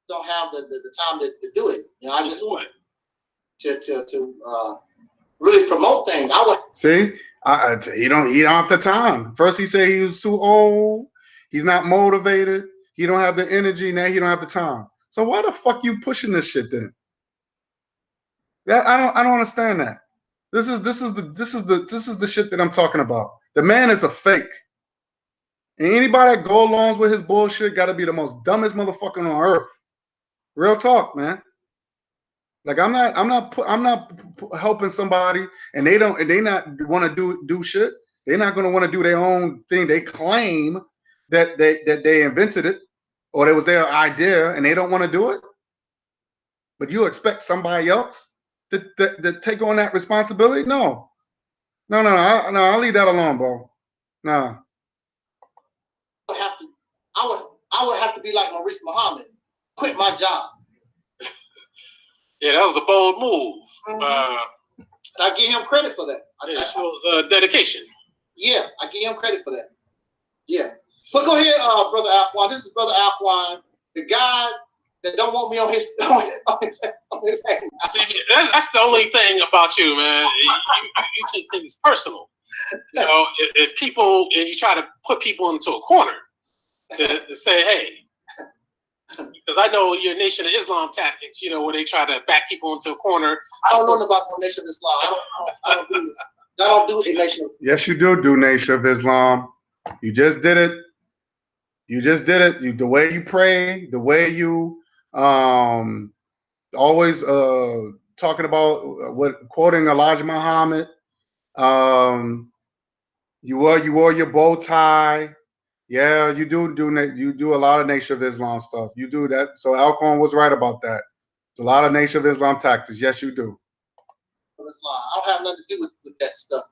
Don't have the time to do it. You know, I just want to really promote things. I would see. He don't have the time. First he said he was too old. He's not motivated. He don't have the energy. Now he don't have the time. So why the fuck you pushing this shit then? I don't understand that. This is the shit that I'm talking about. The man is a fake. And anybody that go along with his bullshit got to be the most dumbest motherfucker on earth. Real talk, man. Like I'm not helping somebody and they not want to do shit. They're not going to want to do their own thing. They claim that they invented it or it was their idea and they don't want to do it. But you expect somebody else to take on that responsibility? No. I'll leave that alone, bro. No. I would have to be like Maurice Muhammad, quit my job. Yeah, that was a bold move. I give him credit for that. It shows dedication. Yeah, I give him credit for that. Yeah. So go ahead, Brother Alquan. This is Brother Alquan, the guy that don't want me on his See, that's the only thing about you, man. You take things personal. You know, if people, and you try to put people into a corner to say, hey, because I know your Nation of Islam tactics, you know, where they try to back people into a corner. I don't know about no Nation of Islam. I don't do a Nation. Yes, you do Nation of Islam. You just did it. You just did it. The way you pray, the way you always talking about quoting Elijah Muhammad. You wore your bow tie. Yeah, you do a lot of Nation of Islam stuff. You do that. So Alcorn was right about that. It's a lot of Nation of Islam tactics. Yes, you do. I don't have nothing to do with that stuff.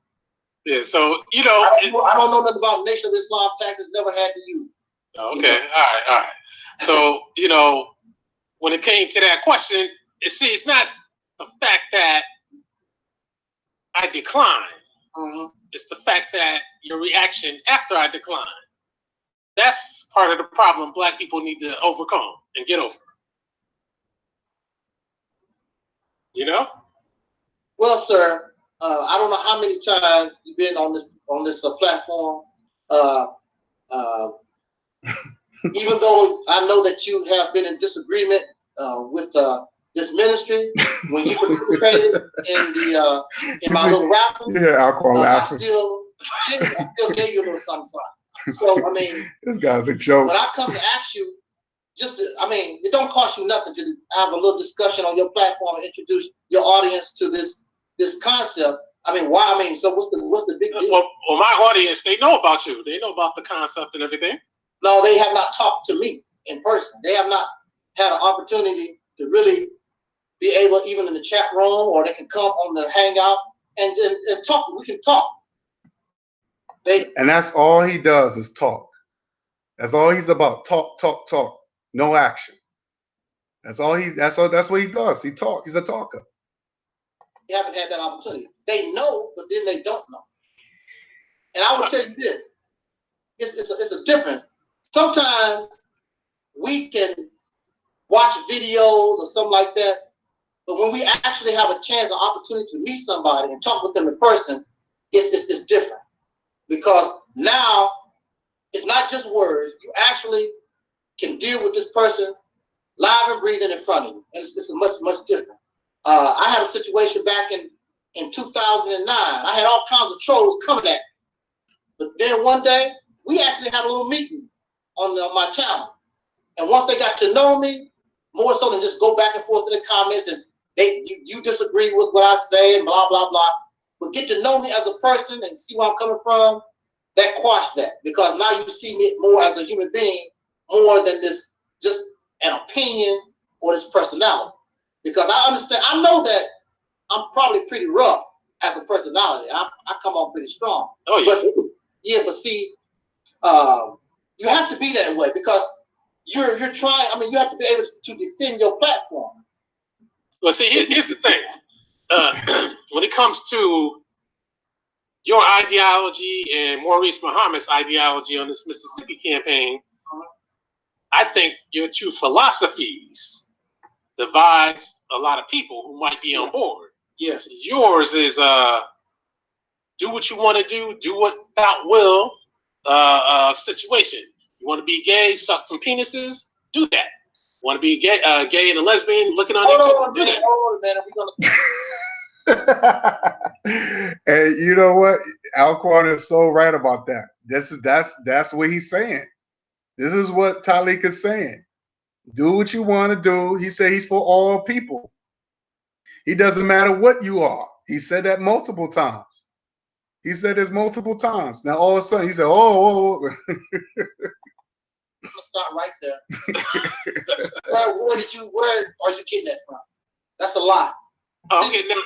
Yeah, so you know, I don't know nothing about Nation of Islam tactics. Never had to use it. Okay, all right. So you know, when it came to that question, it's not the fact that I declined. It's the fact that your reaction after I declined. That's part of the problem Black people need to overcome and get over. You know? Well, sir, I don't know how many times you've been on this platform. Even though I know that you have been in disagreement with this ministry when you participated in my little raffle. Yeah, Alcorn I still gave you a little something. So I mean, this guy's a joke. When I come to ask you, it don't cost you nothing to have a little discussion on your platform and introduce your audience to this concept. I mean, why? I mean, so what's the big deal? Well, my audience, they know about you. They know about the concept and everything. No, they have not talked to me in person. They have not had an opportunity to really be able, even in the chat room, or they can come on the hangout and talk. We can talk. And that's all he does is talk. That's all he's about. Talk. No action. That's what he does. He talks. He's a talker. You haven't had that opportunity. They know, but then they don't know. And I will tell you this. It's a difference. Sometimes we can watch videos or something like that, but when we actually have a chance or opportunity to meet somebody and talk with them in person, it's different. Because now it's not just words. You actually can deal with this person live and breathing in front of you. And it's much different. I had a situation back in 2009. I had all kinds of trolls coming at me. But then one day, we actually had a little meeting on my channel. And once they got to know me, more so than just go back and forth in the comments and you disagree with what I say and blah, blah, blah. But get to know me as a person and see where I'm coming from, that quashed that. Because now you see me more as a human being, more than this just an opinion or this personality. Because I understand, I know that I'm probably pretty rough as a personality. I come off pretty strong. Oh, yeah. But see, you have to be that way because you're trying. I mean, you have to be able to defend your platform. Well, see, here's the thing. When it comes to your ideology and Maurice Muhammad's ideology on this Mississippi campaign, I think your two philosophies divides a lot of people who might be on board. Yes. Yours is do what you want to do without will situation. You want to be gay, suck some penises, do that. Want to be gay and a lesbian, looking on each other, do that. Hold on, man. And you know what? Alcorn is so right about that. That's what he's saying. This is what Talik is saying. Do what you want to do. He said he's for all people. He doesn't matter what you are. He said that multiple times. He said this multiple times. Now all of a sudden he said, "Oh." I'm gonna stop right there. Where are you getting that from? That's a lie. I'm getting that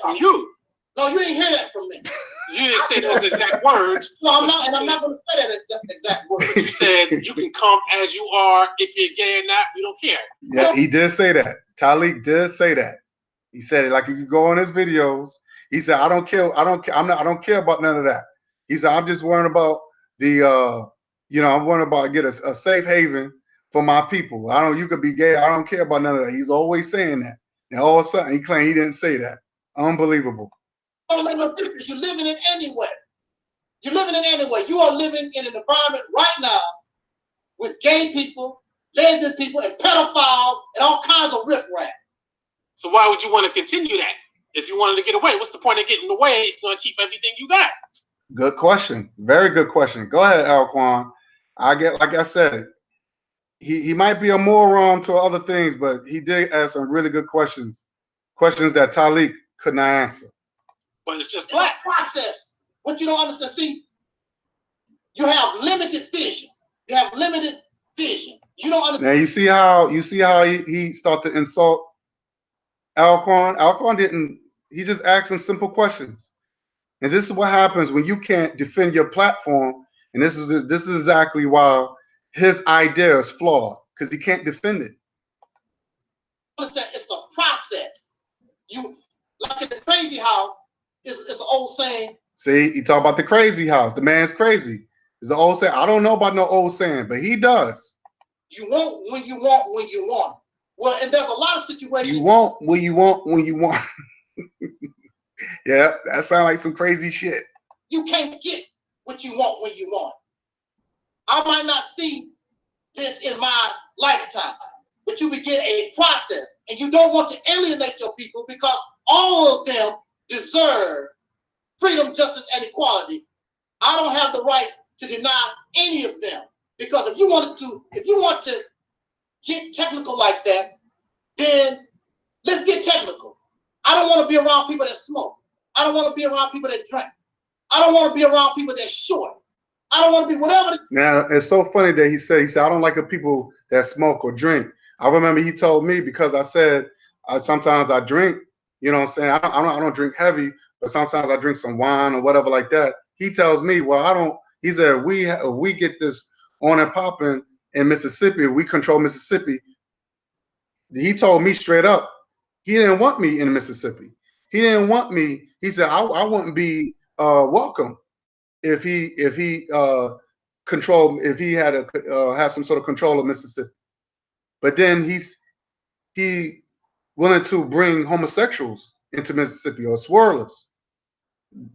from you. No, you ain't hear that from me. You didn't say those exact words. No, I'm not, and I'm not going to say that exact words. You said you can come as you are. If you're gay or not, we don't care. Yeah, he did say that. Talik did say that. He said it like if you go on his videos. He said, "I don't care. I don't care about none of that." He said, "I'm just worrying about the, I'm worrying about get a safe haven for my people. I don't. You could be gay. I don't care about none of that. He's always saying that. And all of a sudden, he claimed he didn't say that. Unbelievable. Don't make no difference. You're living in anywhere. You're living in anywhere. You are living in an environment right now with gay people, lesbian people, and pedophiles, and all kinds of riffraff. So why would you want to continue that? If you wanted to get away, what's the point of getting away if you're going to keep everything you got? Good question. Very good question. Go ahead, Alquan. Like I said, he might be a moron to other things, but he did ask some really good questions. Questions that Talik could not answer. But it's just black process. What you don't understand, see, you have limited vision. You have limited vision. You don't understand. Now you see how he started to insult Alquan. Alquan didn't. He just asked him simple questions. And this is what happens when you can't defend your platform. And this is exactly why his idea is flawed, because he can't defend it. Understand? It's a process. You like in the crazy house. It's an old saying. See, you talk about the crazy house. The man's crazy. It's an old saying. I don't know about no old saying, but he does. You want when you want when you want. Well, and there's a lot of situations. You want when you want when you want. Yeah, that sounds like some crazy shit. You can't get what you want when you want. I might not see this in my lifetime, but you begin a process, and you don't want to alienate your people because all of them deserve freedom, justice, and equality. I don't have the right to deny any of them, because if you want to get technical like that, then let's get technical. I don't want to be around people that smoke. I don't want to be around people that drink. I don't want to be around people that short. I don't want to be whatever. Now, it's so funny that he said, I don't like the people that smoke or drink. I remember he told me, because I said, sometimes I drink, you know what I'm saying? I don't drink heavy, but sometimes I drink some wine or whatever like that. He tells me, well, I don't. He said, we get this on and popping in Mississippi. We control Mississippi. He told me straight up, he didn't want me in Mississippi. He didn't want me. He said, I wouldn't be welcome if he had some sort of control of Mississippi. But then he willing to bring homosexuals into Mississippi or swirlers.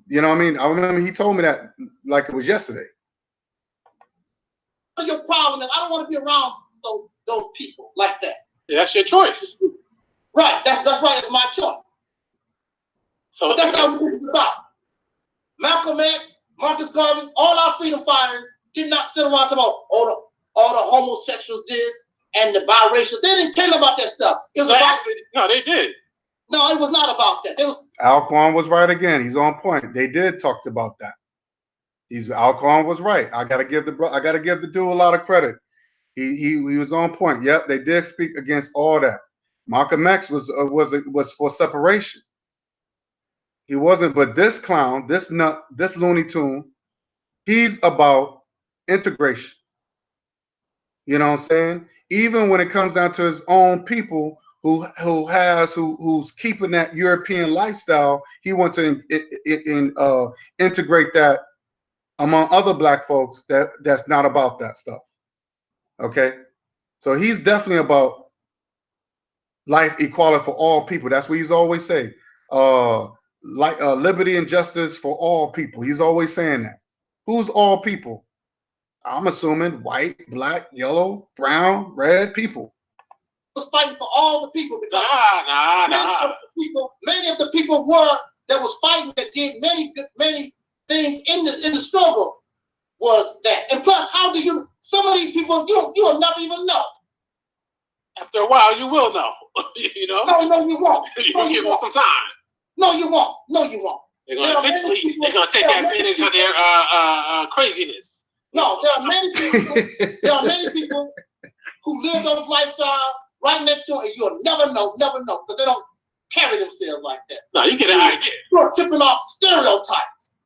You know what I mean? I remember he told me that like it was yesterday. Your problem is I don't want to be around those people like that. Yeah, that's your choice. Right. That's right. It's my choice. So but that's not what it's about. Malcolm X, Marcus Garvey, all our freedom fighters did not sit around talking about all the homosexuals did and the biracial. They didn't care about that stuff. It was about no, they did. No, it was not about that. Alquan was right again. He's on point. They did talk about that. Alquan was right. I gotta give the dude a lot of credit. He was on point. Yep, they did speak against all that. Malcolm X was for separation. He wasn't, but this clown, this nut, this Looney Tune, he's about integration. You know what I'm saying? Even when it comes down to his own people who's keeping that European lifestyle, he wants to integrate that among other black folks that's not about that stuff. Okay? So he's definitely about life equality for all people. That's what he's always say. Liberty and justice for all people. He's always saying that. Who's all people? I'm assuming white, black, yellow, brown, red people. Was fighting for all the people because many of the people that was fighting that did many things in the struggle was that. And plus, how do you? Some of these people you'll never even know. After a while, you will know. You know? No, you won't. You give them some time. No, you won't. No, you won't. They're gonna take advantage of their craziness. No, there are many people. There are many people who live those lifestyles right next door, and you'll never know, because they don't carry themselves like that. No, you get an idea. You're tipping off stereotypes.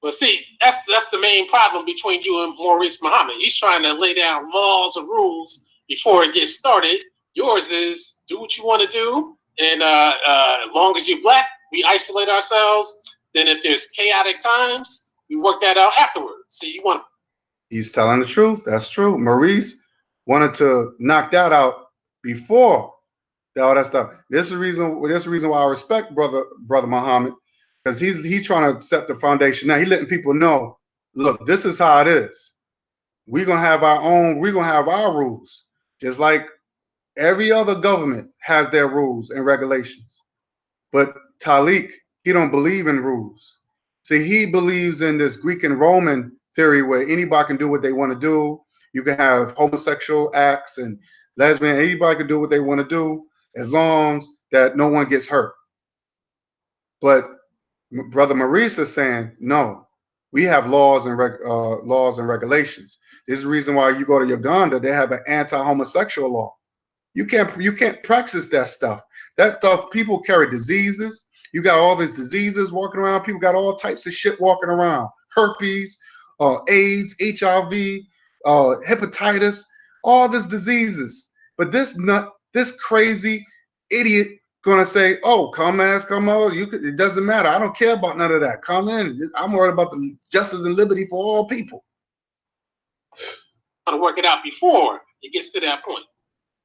Well, see, that's the main problem between you and Maurice Muhammad. He's trying to lay down laws and rules before it gets started. Yours is do what you want to do, and as long as you're black, we isolate ourselves. Then if there's chaotic times, we work that out afterwards. So you want. He's telling the truth. That's true. Maurice wanted to knock that out before all that stuff. This is the reason. This is the reason why I respect brother Muhammad, because he's trying to set the foundation. Now he's letting people know, look, this is how it is. We're gonna have our own. We're gonna have our rules, just like every other government has their rules and regulations. But Talik, he don't believe in rules. See, he believes in this Greek and Roman theory where anybody can do what they want to do. You can have homosexual acts and lesbian. Anybody can do what they want to do as long as that no one gets hurt. But Brother Maurice is saying, no, we have laws and regulations. This is the reason why you go to Uganda, they have an anti-homosexual law. You can't practice that stuff. That stuff, people carry diseases. You got all these diseases walking around. People got all types of shit walking around. Herpes, AIDS, HIV, hepatitis, all these diseases. But this crazy idiot gonna say, "Oh, come on, it doesn't matter. I don't care about none of that. Come in. I'm worried about the justice and liberty for all people." To work it out before it gets to that point.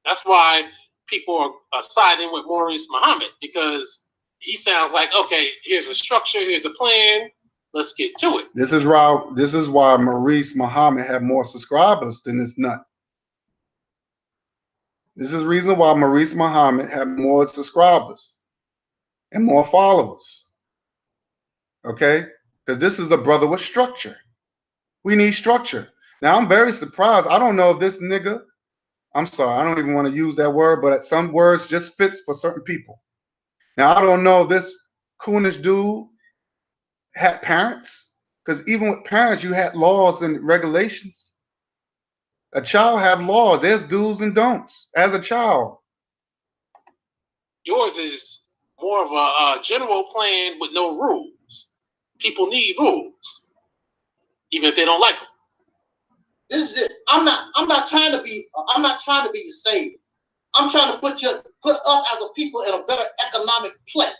That's why people are siding with Maurice Muhammad, because he sounds like, okay, here's a structure, here's a plan, let's get to it. This is why Maurice Muhammad had more subscribers than this nut. This is the reason why Maurice Muhammad had more subscribers and more followers. Okay? Because this is a brother with structure. We need structure. Now, I'm very surprised. I don't know if this nigga, I'm sorry, I don't even want to use that word, but some words just fits for certain people. Now, I don't know if this coonish dude had parents, because even with parents, you had laws and regulations. A child have laws. There's do's and don'ts as a child. Yours is more of a general plan with no rules. People need rules, even if they don't like them. This is it. I'm not trying to be your savior. I'm trying to put us as a people in a better economic place.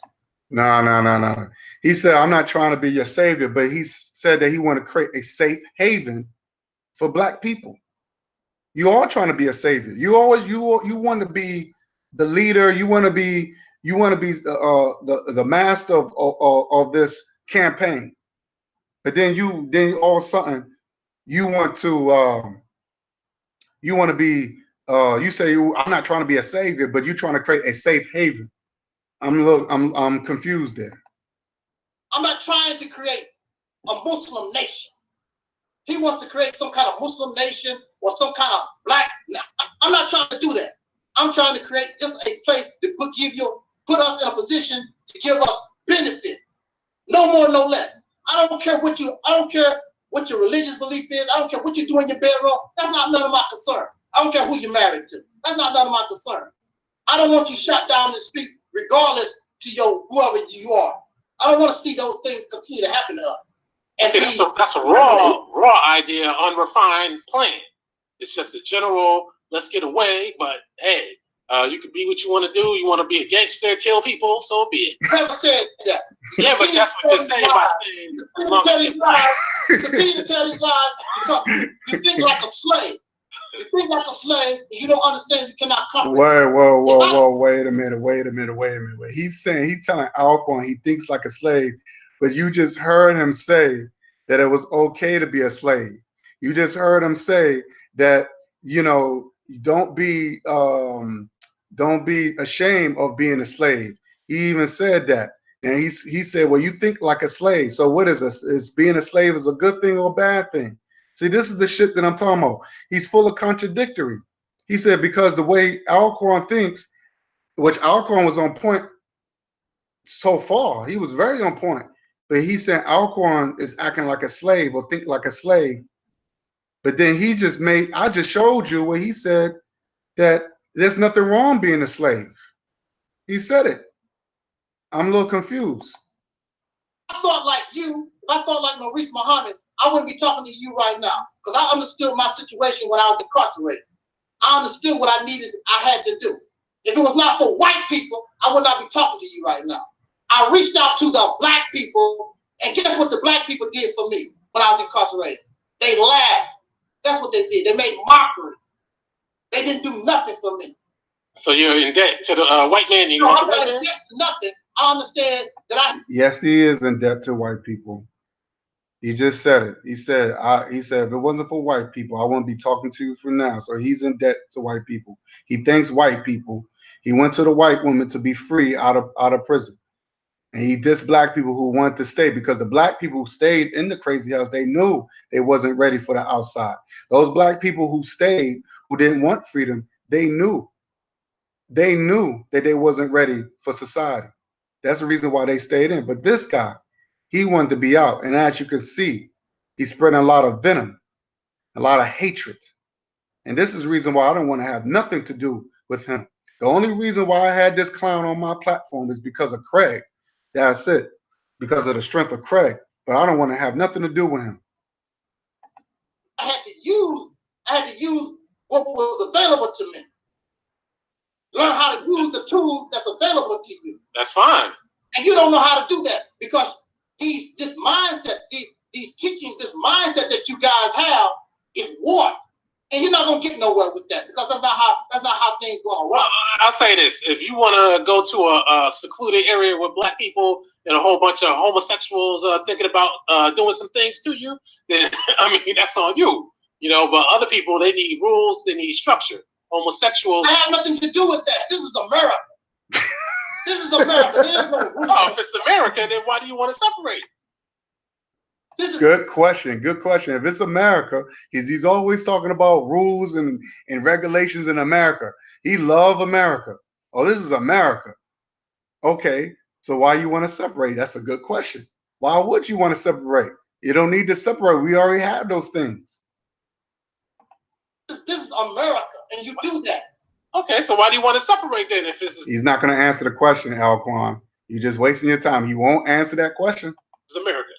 No. He said, I'm not trying to be your savior, but he said that he want to create a safe haven for black people. You are trying to be a savior. You want to be the leader. You want to be the master of this campaign. But then all of a sudden you want to be you say I'm not trying to be a savior, but you're trying to create a safe haven. I'm confused there. I'm not trying to create a Muslim nation. He wants to create some kind of Muslim nation or some kind of black. I'm not trying to do that. I'm trying to create just a place that put us in a position to give us benefit. No more, no less. I don't care what your religious belief is. I don't care what you do in your bedroom. That's not none of my concern. I don't care who you're married to. That's not none of my concern. I don't want you shot down in the street, regardless to whoever you are. I don't want to see those things continue to happen to us. See, that's a raw idea, unrefined plan. It's just a general, let's get away, but hey, you can be what you want to do. You want to be a gangster, kill people, so be it. Never said that. Yeah, but that's what you're saying by saying. Continue to tell these lies because you think like a slave. You think like a slave, and you don't understand. You cannot comprehend. Whoa! Wait a minute. He's telling Alcorn he thinks like a slave, but you just heard him say that it was okay to be a slave. You just heard him say that don't be ashamed of being a slave. He even said that, and he said, well, you think like a slave. So what is this? Is being a slave is a good thing or a bad thing? See, this is the shit that I'm talking about. He's full of contradictory. He said because the way Alcorn thinks, which Alcorn was on point so far, he was very on point. But he said Alcorn is acting like a slave or think like a slave. But then I just showed you where he said that there's nothing wrong being a slave. He said it. I'm a little confused. I thought like you, if I thought like Maurice Muhammad, I wouldn't be talking to you right now because I understood my situation when I was incarcerated. I understood what I had to do. If it was not for white people, I would not be talking to you right now. I reached out to the black people, and guess what the black people did for me when I was incarcerated? They laughed. That's what they did. They made mockery. They didn't do nothing for me. So you're in debt to the white man? No, I'm not in debt to nothing. I understand that Yes, he is in debt to white people. He just said it. He said, if it wasn't for white people, I wouldn't be talking to you for now. So he's in debt to white people. He thanks white people. He went to the white woman to be free out of prison. And he dissed black people who wanted to stay, because the black people who stayed in the crazy house, they knew they wasn't ready for the outside. Those black people who stayed, who didn't want freedom, they knew that they wasn't ready for society. That's the reason why they stayed in. But this guy, he wanted to be out. And as you can see, he's spreading a lot of venom, a lot of hatred. And this is the reason why I don't want to have nothing to do with him. The only reason why I had this clown on my platform is because of Craig. That's it. Because of the strength of Craig. But I don't want to have nothing to do with him. I had to use what was available to me. Learn how to use the tools that's available to you. That's fine. And you don't know how to do that because this mindset, these teachings, this mindset that you guys have is warped. And you're not gonna get nowhere with that because that's not how things go around. I'll say this: if you want to go to a secluded area with black people and a whole bunch of homosexuals thinking about doing some things to you, then I mean that's on you. You know, but other people, they need rules, they need structure. Homosexuals. I have nothing to do with that. This is America. This is America. There's no rule. Oh, if it's America, then why do you want to separate? Good question. Good question. If it's America, he's always talking about rules and regulations in America. He loves America. Oh, this is America. Okay, so why you want to separate? That's a good question. Why would you want to separate? You don't need to separate. We already have those things. This is America, and you do that. Okay, so why do you want to separate then? If it's He's not going to answer the question, Alquan. You're just wasting your time. He won't answer that question. It's America.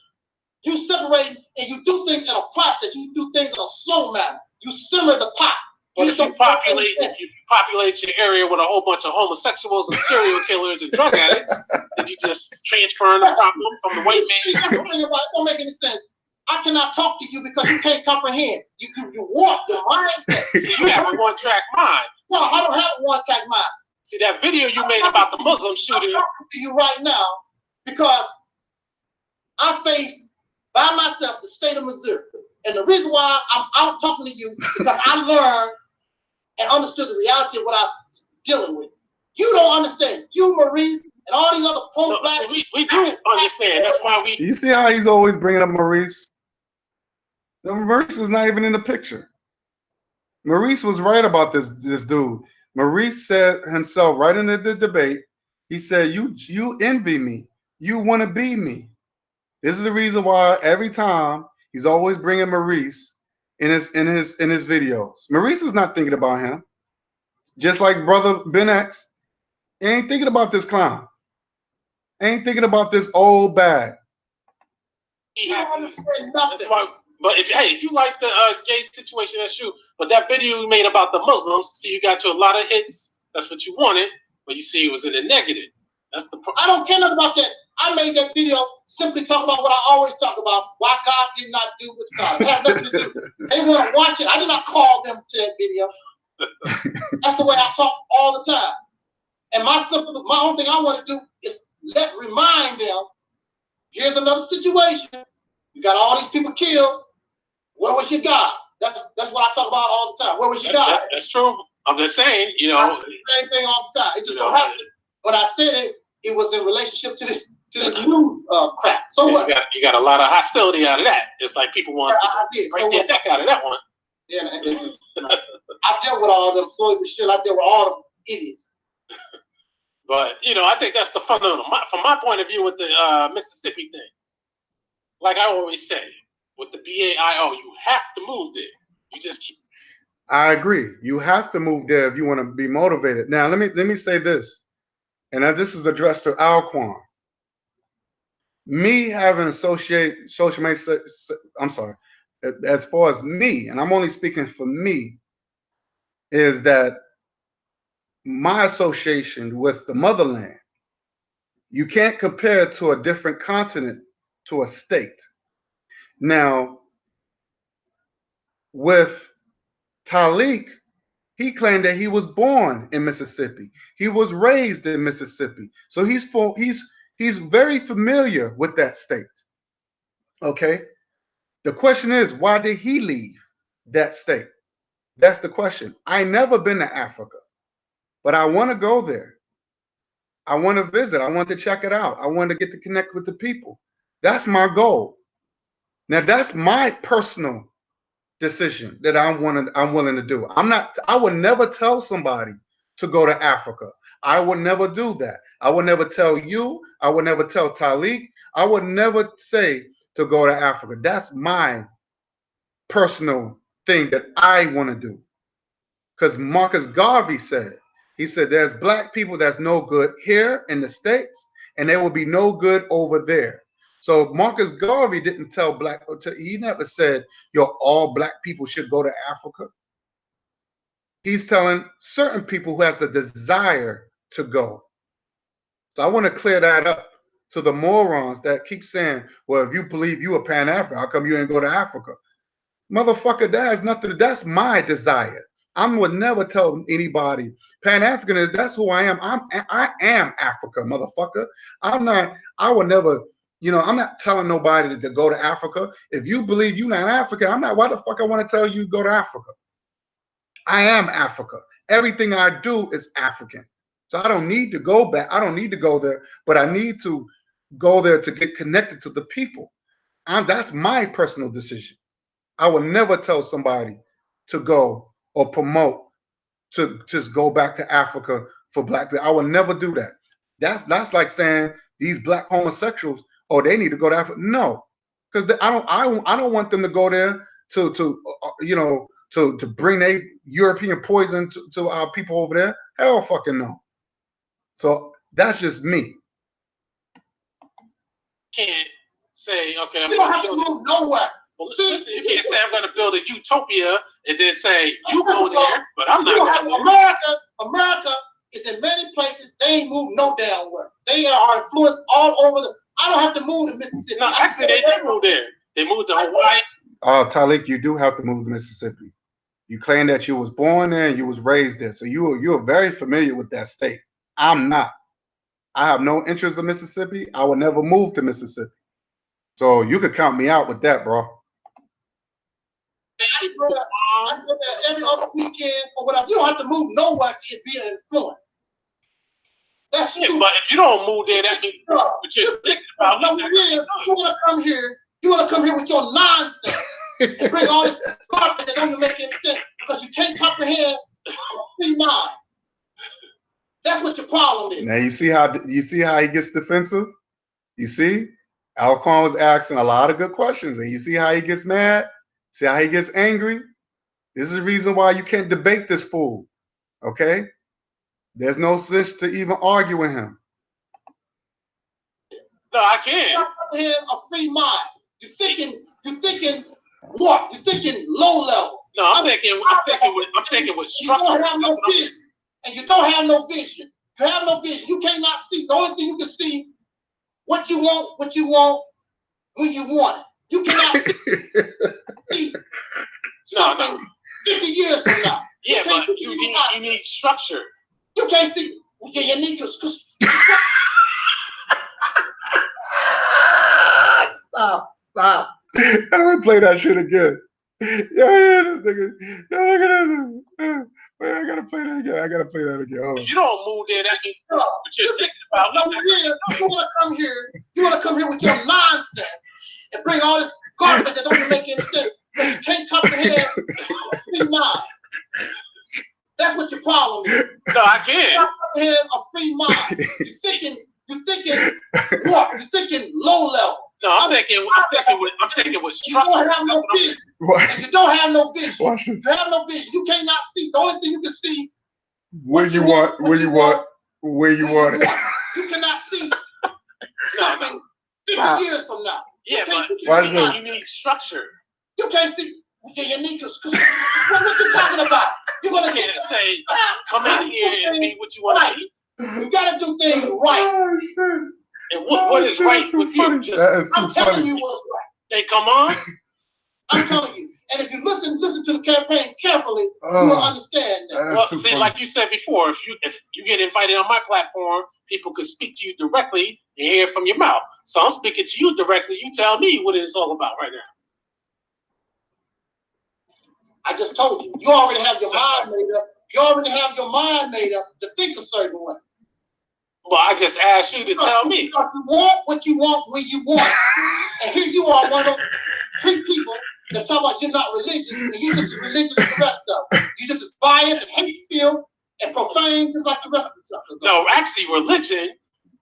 You separate and you do things in a process. You do things in a slow manner. You simmer the pot. But if you populate your area with a whole bunch of homosexuals and serial killers and drug addicts, then you just transferring the problem from the white man. It don't make any sense. I cannot talk to you because you can't comprehend. You warp your mindset. See, you have a one-track mind. No, I don't have a one-track mind. See, that video you made about the Muslim shooting. I'm talking to you right now because I face by myself the state of Missouri. And the reason why I'm out talking to you is because I learned and understood the reality of what I was dealing with. You don't understand. You, Maurice, and all these other poor black we do understand. That's why we. You see how he's always bringing up Maurice? No, Maurice is not even in the picture. Maurice was right about this dude. Maurice said himself right in the debate, he said, you envy me. You want to be me. This is the reason why every time he's always bringing Maurice in his videos. Maurice is not thinking about him. Just like brother Ben X, he ain't thinking about this clown. Ain't thinking about this old bag. That's why. But if you like the gay situation, that's true. But that video you made about the Muslims, see, you got you a lot of hits. That's what you wanted, but you see, it was in the negative. That's the problem. I don't care nothing about that. I made that video simply talk about what I always talk about: why God did not do what God. It had nothing to do. They want to watch it. I did not call them to that video. That's the way I talk all the time. And my only thing I want to do is remind them: here's another situation. You got all these people killed. Where was your God? That's what I talk about all the time. Where was your God? That's true. I'm just saying, you know. Same thing all the time. It just so happened. When I said it, it was in relationship to this new crap. So what? You got a lot of hostility out of that. It's like people want to break their neck out of that one. Yeah, I dealt with all them slowly but surely. I dealt with all them idiots. But you know, I think that's the fundamental. From my point of view, with the Mississippi thing, like I always say, with the BAIO, you have to move there. You just keep. I agree. You have to move there if you want to be motivated. Now, let me say this, and this is addressed to Alquan. Me having social media, I'm sorry, as far as me, and I'm only speaking for me, is that my association with the motherland, you can't compare it to a different continent, to a state. Now, with Talik, He claimed that he was born in Mississippi. He was raised in Mississippi. So he's very familiar with that state. Okay? The question is, why did he leave that state? That's the question. I ain't never been to Africa, but I want to go there. I want to visit. I want to check it out. I want to get to connect with the people. That's my goal. Now, that's my personal decision that I'm willing to do. I would never tell somebody to go to Africa. I would never do that. I would never tell you. I would never tell Talik. I would never say to go to Africa. That's my personal thing that I want to do. Because Marcus Garvey said, he said, there's black people that's no good here in the States, and there will be no good over there. So Marcus Garvey didn't tell he never said, all black people should go to Africa. He's telling certain people who has the desire to go. So I want to clear that up to the morons that keep saying, well, if you believe you are Pan-African, how come you ain't go to Africa? Motherfucker, that has nothing, that's my desire. I would never tell anybody, Pan-African is, that's who I am. I am Africa, motherfucker. I would never, I'm not telling nobody to go to Africa. If you believe you're not African, why the fuck I want to tell you go to Africa? I am Africa. Everything I do is African. So I don't need to go back. I don't need to go there, but I need to go there to get connected to the people. That's my personal decision. I would never tell somebody to go or promote to just go back to Africa for black people. I would never do that. That's like saying these black homosexuals, oh, they need to go to Africa. No, because I don't want them to go there to bring their European poison to our people over there. Hell fucking no. So that's just me. Can't say, okay, I'm You don't have to move nowhere. Well, listen, you can't say I'm going to build a utopia and then say you go there, but I'm not going to. America is in many places. They ain't moved no damn where. They are influenced all over I don't have to move to Mississippi. No, actually, they did move there. They moved to Hawaii. Talik, you do have to move to Mississippi. You claim that you was born there and you was raised there, so you're very familiar with that state. I'm not. I have no interest in Mississippi. I would never move to Mississippi. So you could count me out with that, bro. I go there every other weekend or whatever. You don't have to move nowhere to be an influence. That's stupid. But if you don't move there, that means what you're thinking about. You want to come here. You want to come here with your nonsense and bring all this garbage that don't make any sense because you can't comprehend free mind. That's what your problem is. Now you see how he gets defensive. You see, Alquan was asking a lot of good questions, and you see how he gets mad. See how he gets angry? This is the reason why you can't debate this fool. Okay? There's no sense to even argue with him. No, I can't. You have a free mind. You're thinking what? You're thinking low level. No, I'm thinking with structure. You don't have no vision. And you don't have no vision. You have no vision. You cannot see. The only thing you can see, what you want, when you want it. You cannot see something 50 years from now. Yeah, but you need structure. You can't see. You need to Stop. I'm gonna play that shit again. Yeah, this nigga. Yeah, look at this. Wait, I gotta play that again. Hold on. If you don't move there, that means what you're thinking about. You want to come here with your nonsense and bring all this garbage that don't make any sense because you can't comprehend free mind. That's what your problem is. No, I can't. You can't comprehend a free mind. You're thinking what? You're thinking low level. No, I'm thinking with structure. You don't have no vision. And you don't have no vision. You have no vision. You cannot see. The only thing you can see where you want it. You cannot see something 50 years from now. Yeah, but you need structure. You can't see. You need to. What you talking about? You're gonna get to say, come in here and be what you want to be. You gotta do things right. And what is right with you? I'm telling you what's right. They come on. I'm telling you. And if you listen to the campaign carefully, you will understand that. Well, see, like you said before, if you get invited on my platform, people could speak to you directly and hear from your mouth. So I'm speaking to you directly. You tell me what it's all about right now. I just told you. You already have your mind made up. You already have your mind made up to think a certain way. Well, I just asked you to tell me. You want what you want when you want it. And here you are, one of those three people that talk about you're not religious, and you're just as religious as the rest of them. You're just as biased and hate-filled and profane just like the rest of the stuff. No, actually, religion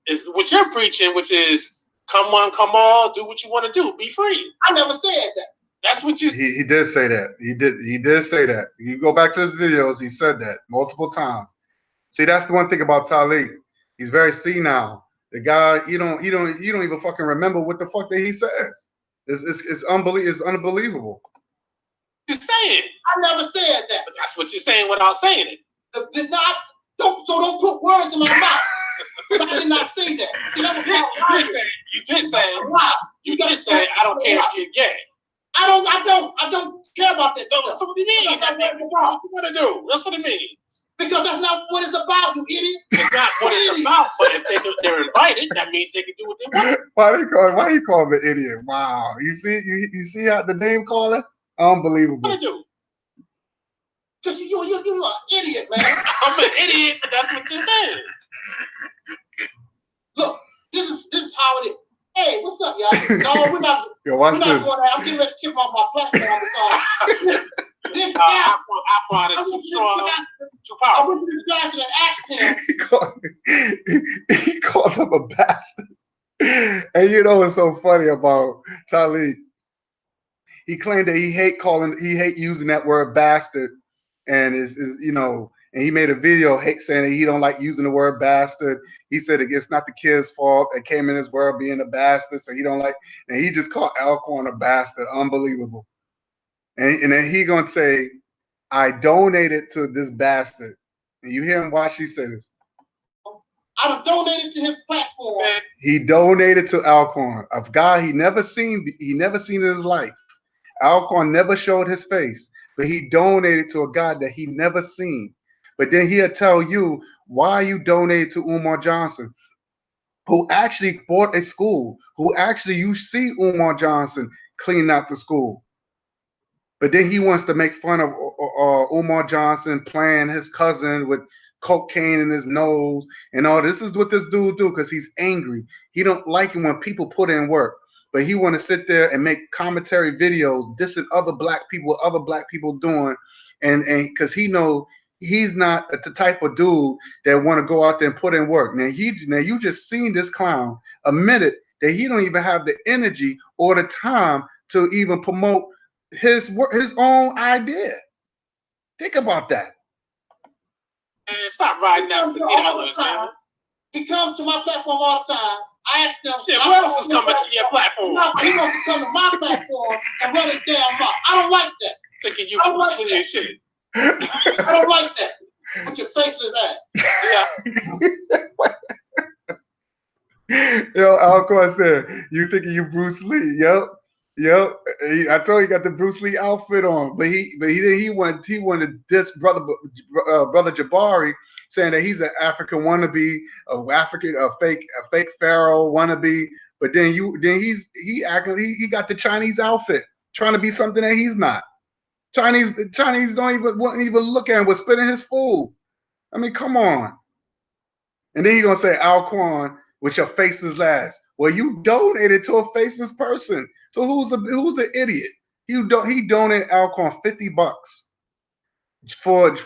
is what you're preaching, which is come on, come on, do what you want to do, be free. I never said that. That's what you. He did say that. He did say that. You go back to his videos. He said that multiple times. See, that's the one thing about Talib. He's very senile. The guy, you don't even fucking remember what the fuck that he says. It's unbelievable. You're saying. I never said that. But that's what you're saying without saying it. Don't put words in my mouth. I did not say that. See, that's you did say I don't care if you're gay. I don't care about that stuff. So what do you mean? That's what you want to do. That's what it means. Because that's not what it's about, you idiot. It's not what it's about, but if they're invited, that means they can do what they want. Why you call him an idiot? Wow. You see how the name calling? Unbelievable. What do you do? Because you're an idiot, man. I'm an idiot, but that's what you're saying. Look, this is how it is. Hey, what's up, y'all? No, we're not. We're not going there. I'm getting ready to kick off my platform because this guy. iPod is too strong, too powerful. I went to this guy and asked him. He called him a bastard. And you know what's so funny about Talib? He claimed that he hate using that word bastard, and and he made a video saying that he don't like using the word bastard. He said it's not the kid's fault. They came in this world being a bastard, so he don't like. And he just called Alcorn a bastard. Unbelievable. And then he gonna say, "I donated to this bastard." And you hear him watch. He says, "I donated to his platform." He donated to Alcorn, a guy he never seen in his life. Alcorn never showed his face, but he donated to a guy that he never seen. But then he'll tell you why you donated to Umar Johnson, who actually bought a school, who actually you see Umar Johnson clean out the school. But then he wants to make fun of Umar Johnson playing his cousin with cocaine in his nose and all. This is what this dude do because he's angry. He don't like it when people put in work. But he want to sit there and make commentary videos dissing other black people doing, and because he know he's not the type of dude that want to go out there and put in work. Now you just seen this clown admitted that he don't even have the energy or the time to even promote his own idea. Think about that. Man, stop riding out for $8, He comes to my platform all the time. I asked them. Shit, who else is coming to your platform? He wants to come to my platform and run his damn mouth. I don't like that. Thinking you can like that shit. I don't like that. With your faceless ass. Yeah. Yo, Alcorn said, "You thinking you Bruce Lee?" Yep. I told you, he got the Bruce Lee outfit on, but he wanted this brother Jabari, saying that he's an African wannabe, a fake pharaoh wannabe. But then he got the Chinese outfit, trying to be something that he's not. Chinese wouldn't even look at him, was spitting his food. I mean, come on. And then he gonna say, Alcorn, with your faceless ass. Well, you donated to a faceless person. So who's the idiot? He donated Alcorn $50 for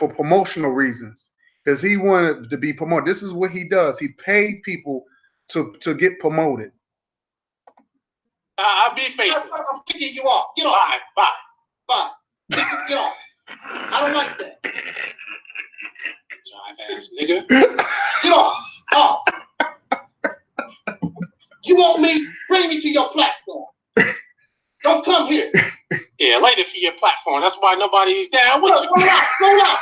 promotional reasons. Because he wanted to be promoted. This is what he does. He paid people to get promoted. I'll be faceless. I'm kicking you off. Get off. Bye. Get off. I don't like that. Drive ass nigga. Get off. You want me? Bring me to your platform. Don't come here. Yeah, later for your platform. That's why nobody's down with you. Go out.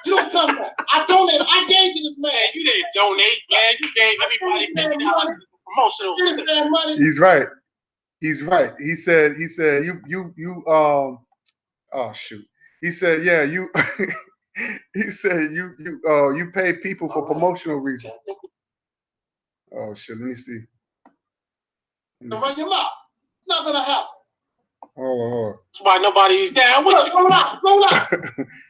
You don't come back. I donated. I gave you this man. You didn't donate, man. You gave everybody $50 for promotional. Money. He's right. He's right. He said you oh shoot. He said, yeah, you he said you pay people for promotional reasons. Oh shit, let me see. Run your mouth. It's not gonna happen. Oh, That's why nobody's down with you. Roll out.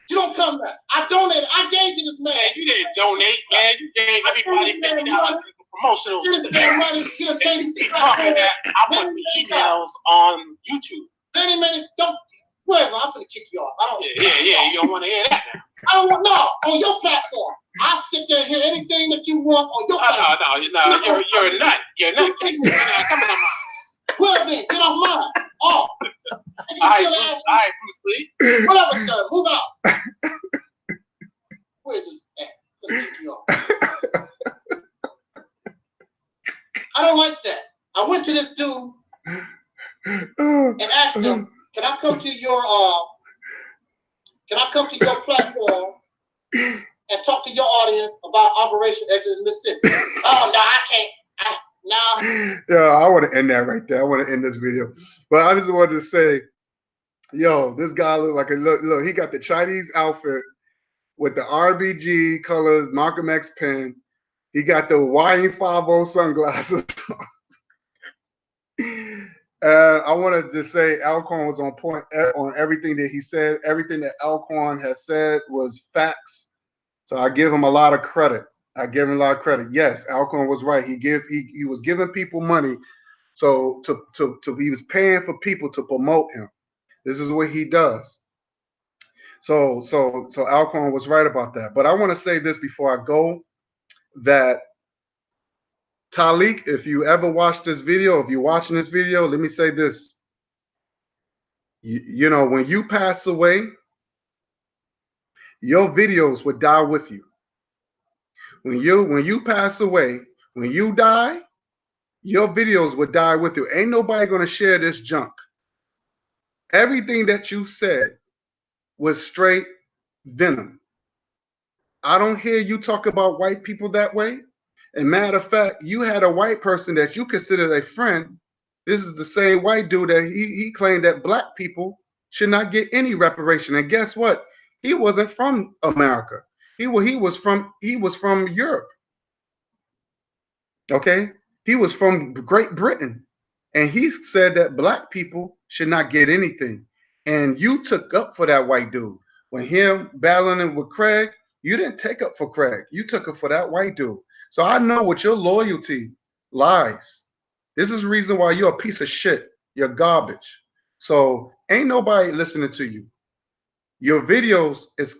You don't come back. I donated. I gave you this man. Man, you didn't donate, man. You gave everybody $50 for promotional. Get the damn money. Get a thing. Keep talking that. I put the emails on YouTube. Minute, don't. Whatever. I'm gonna kick you off. I don't. Yeah. You don't want to hear that now. I don't want on your platform. I'll sit there and hear anything that you want on your platform. No. You're a nut. You're a nut. You're not coming on mine. Well then, get off mine. Off. All right, Bruce Lee. Whatever, sir. Move out. Where's this at? I'm gonna kick you off. I don't like that. I went to this dude and asked him, can I come to your platform and talk to your audience about Operation Exodus Mississippi? Oh no, I can't. yeah, I want to end that right there. I want to end this video, but I just wanted to say, yo, this guy look like look. He got the Chinese outfit with the RBG colors, Malcolm X pen. He got the YE50 sunglasses. And I wanted to say Alcorn was on point on everything that he said. Everything that Alcorn has said was facts. So I give him a lot of credit. Yes, Alcorn was right. He was giving people money. So he was paying for people to promote him. This is what he does. So Alcorn was right about that. But I want to say this before I go, that Talik, if you ever watch this video, if you're watching this video, let me say this. You know, when you pass away, your videos would die with you. When you pass away, when you die, your videos would die with you. Ain't nobody gonna share this junk. Everything that you said was straight venom. I don't hear you talk about white people that way. And matter of fact, you had a white person that you considered a friend. This is the same white dude that he claimed that black people should not get any reparation. And guess what? He wasn't from America. He was from Europe. Okay? He was from Great Britain. And he said that black people should not get anything. And you took up for that white dude. When him battling with Craig, you didn't take up for Craig. You took up for that white dude. So I know what your loyalty lies. This is the reason why you're a piece of shit. You're garbage. So ain't nobody listening to you. Your videos is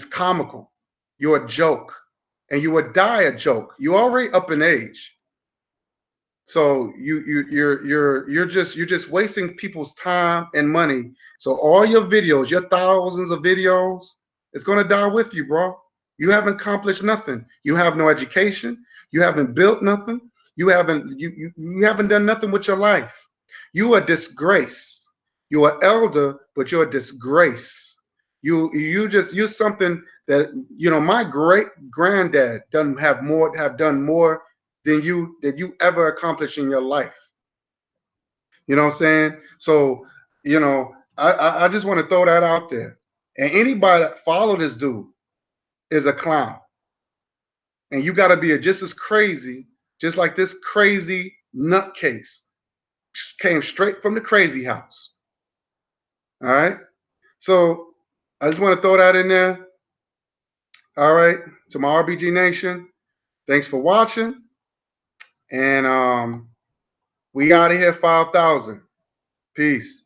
comical. You're a joke. And you would die a joke. You're already up in age. So you're just wasting people's time and money. So all your videos, your thousands of videos, it's gonna die with you, bro. You haven't accomplished nothing. You have no education. You haven't built nothing. You haven't done nothing with your life. You are a disgrace. You're an elder, but you're a disgrace. You're something that, you know, my great granddad have done more than you ever accomplished in your life. You know what I'm saying? So, you know, I just want to throw that out there. And anybody that follow this dude is a clown. And you got to be just as crazy, just like this crazy nutcase came straight from the crazy house. All right? So I just want to throw that in there. All right? To my RBG Nation, thanks for watching. And we out of here 5,000. Peace.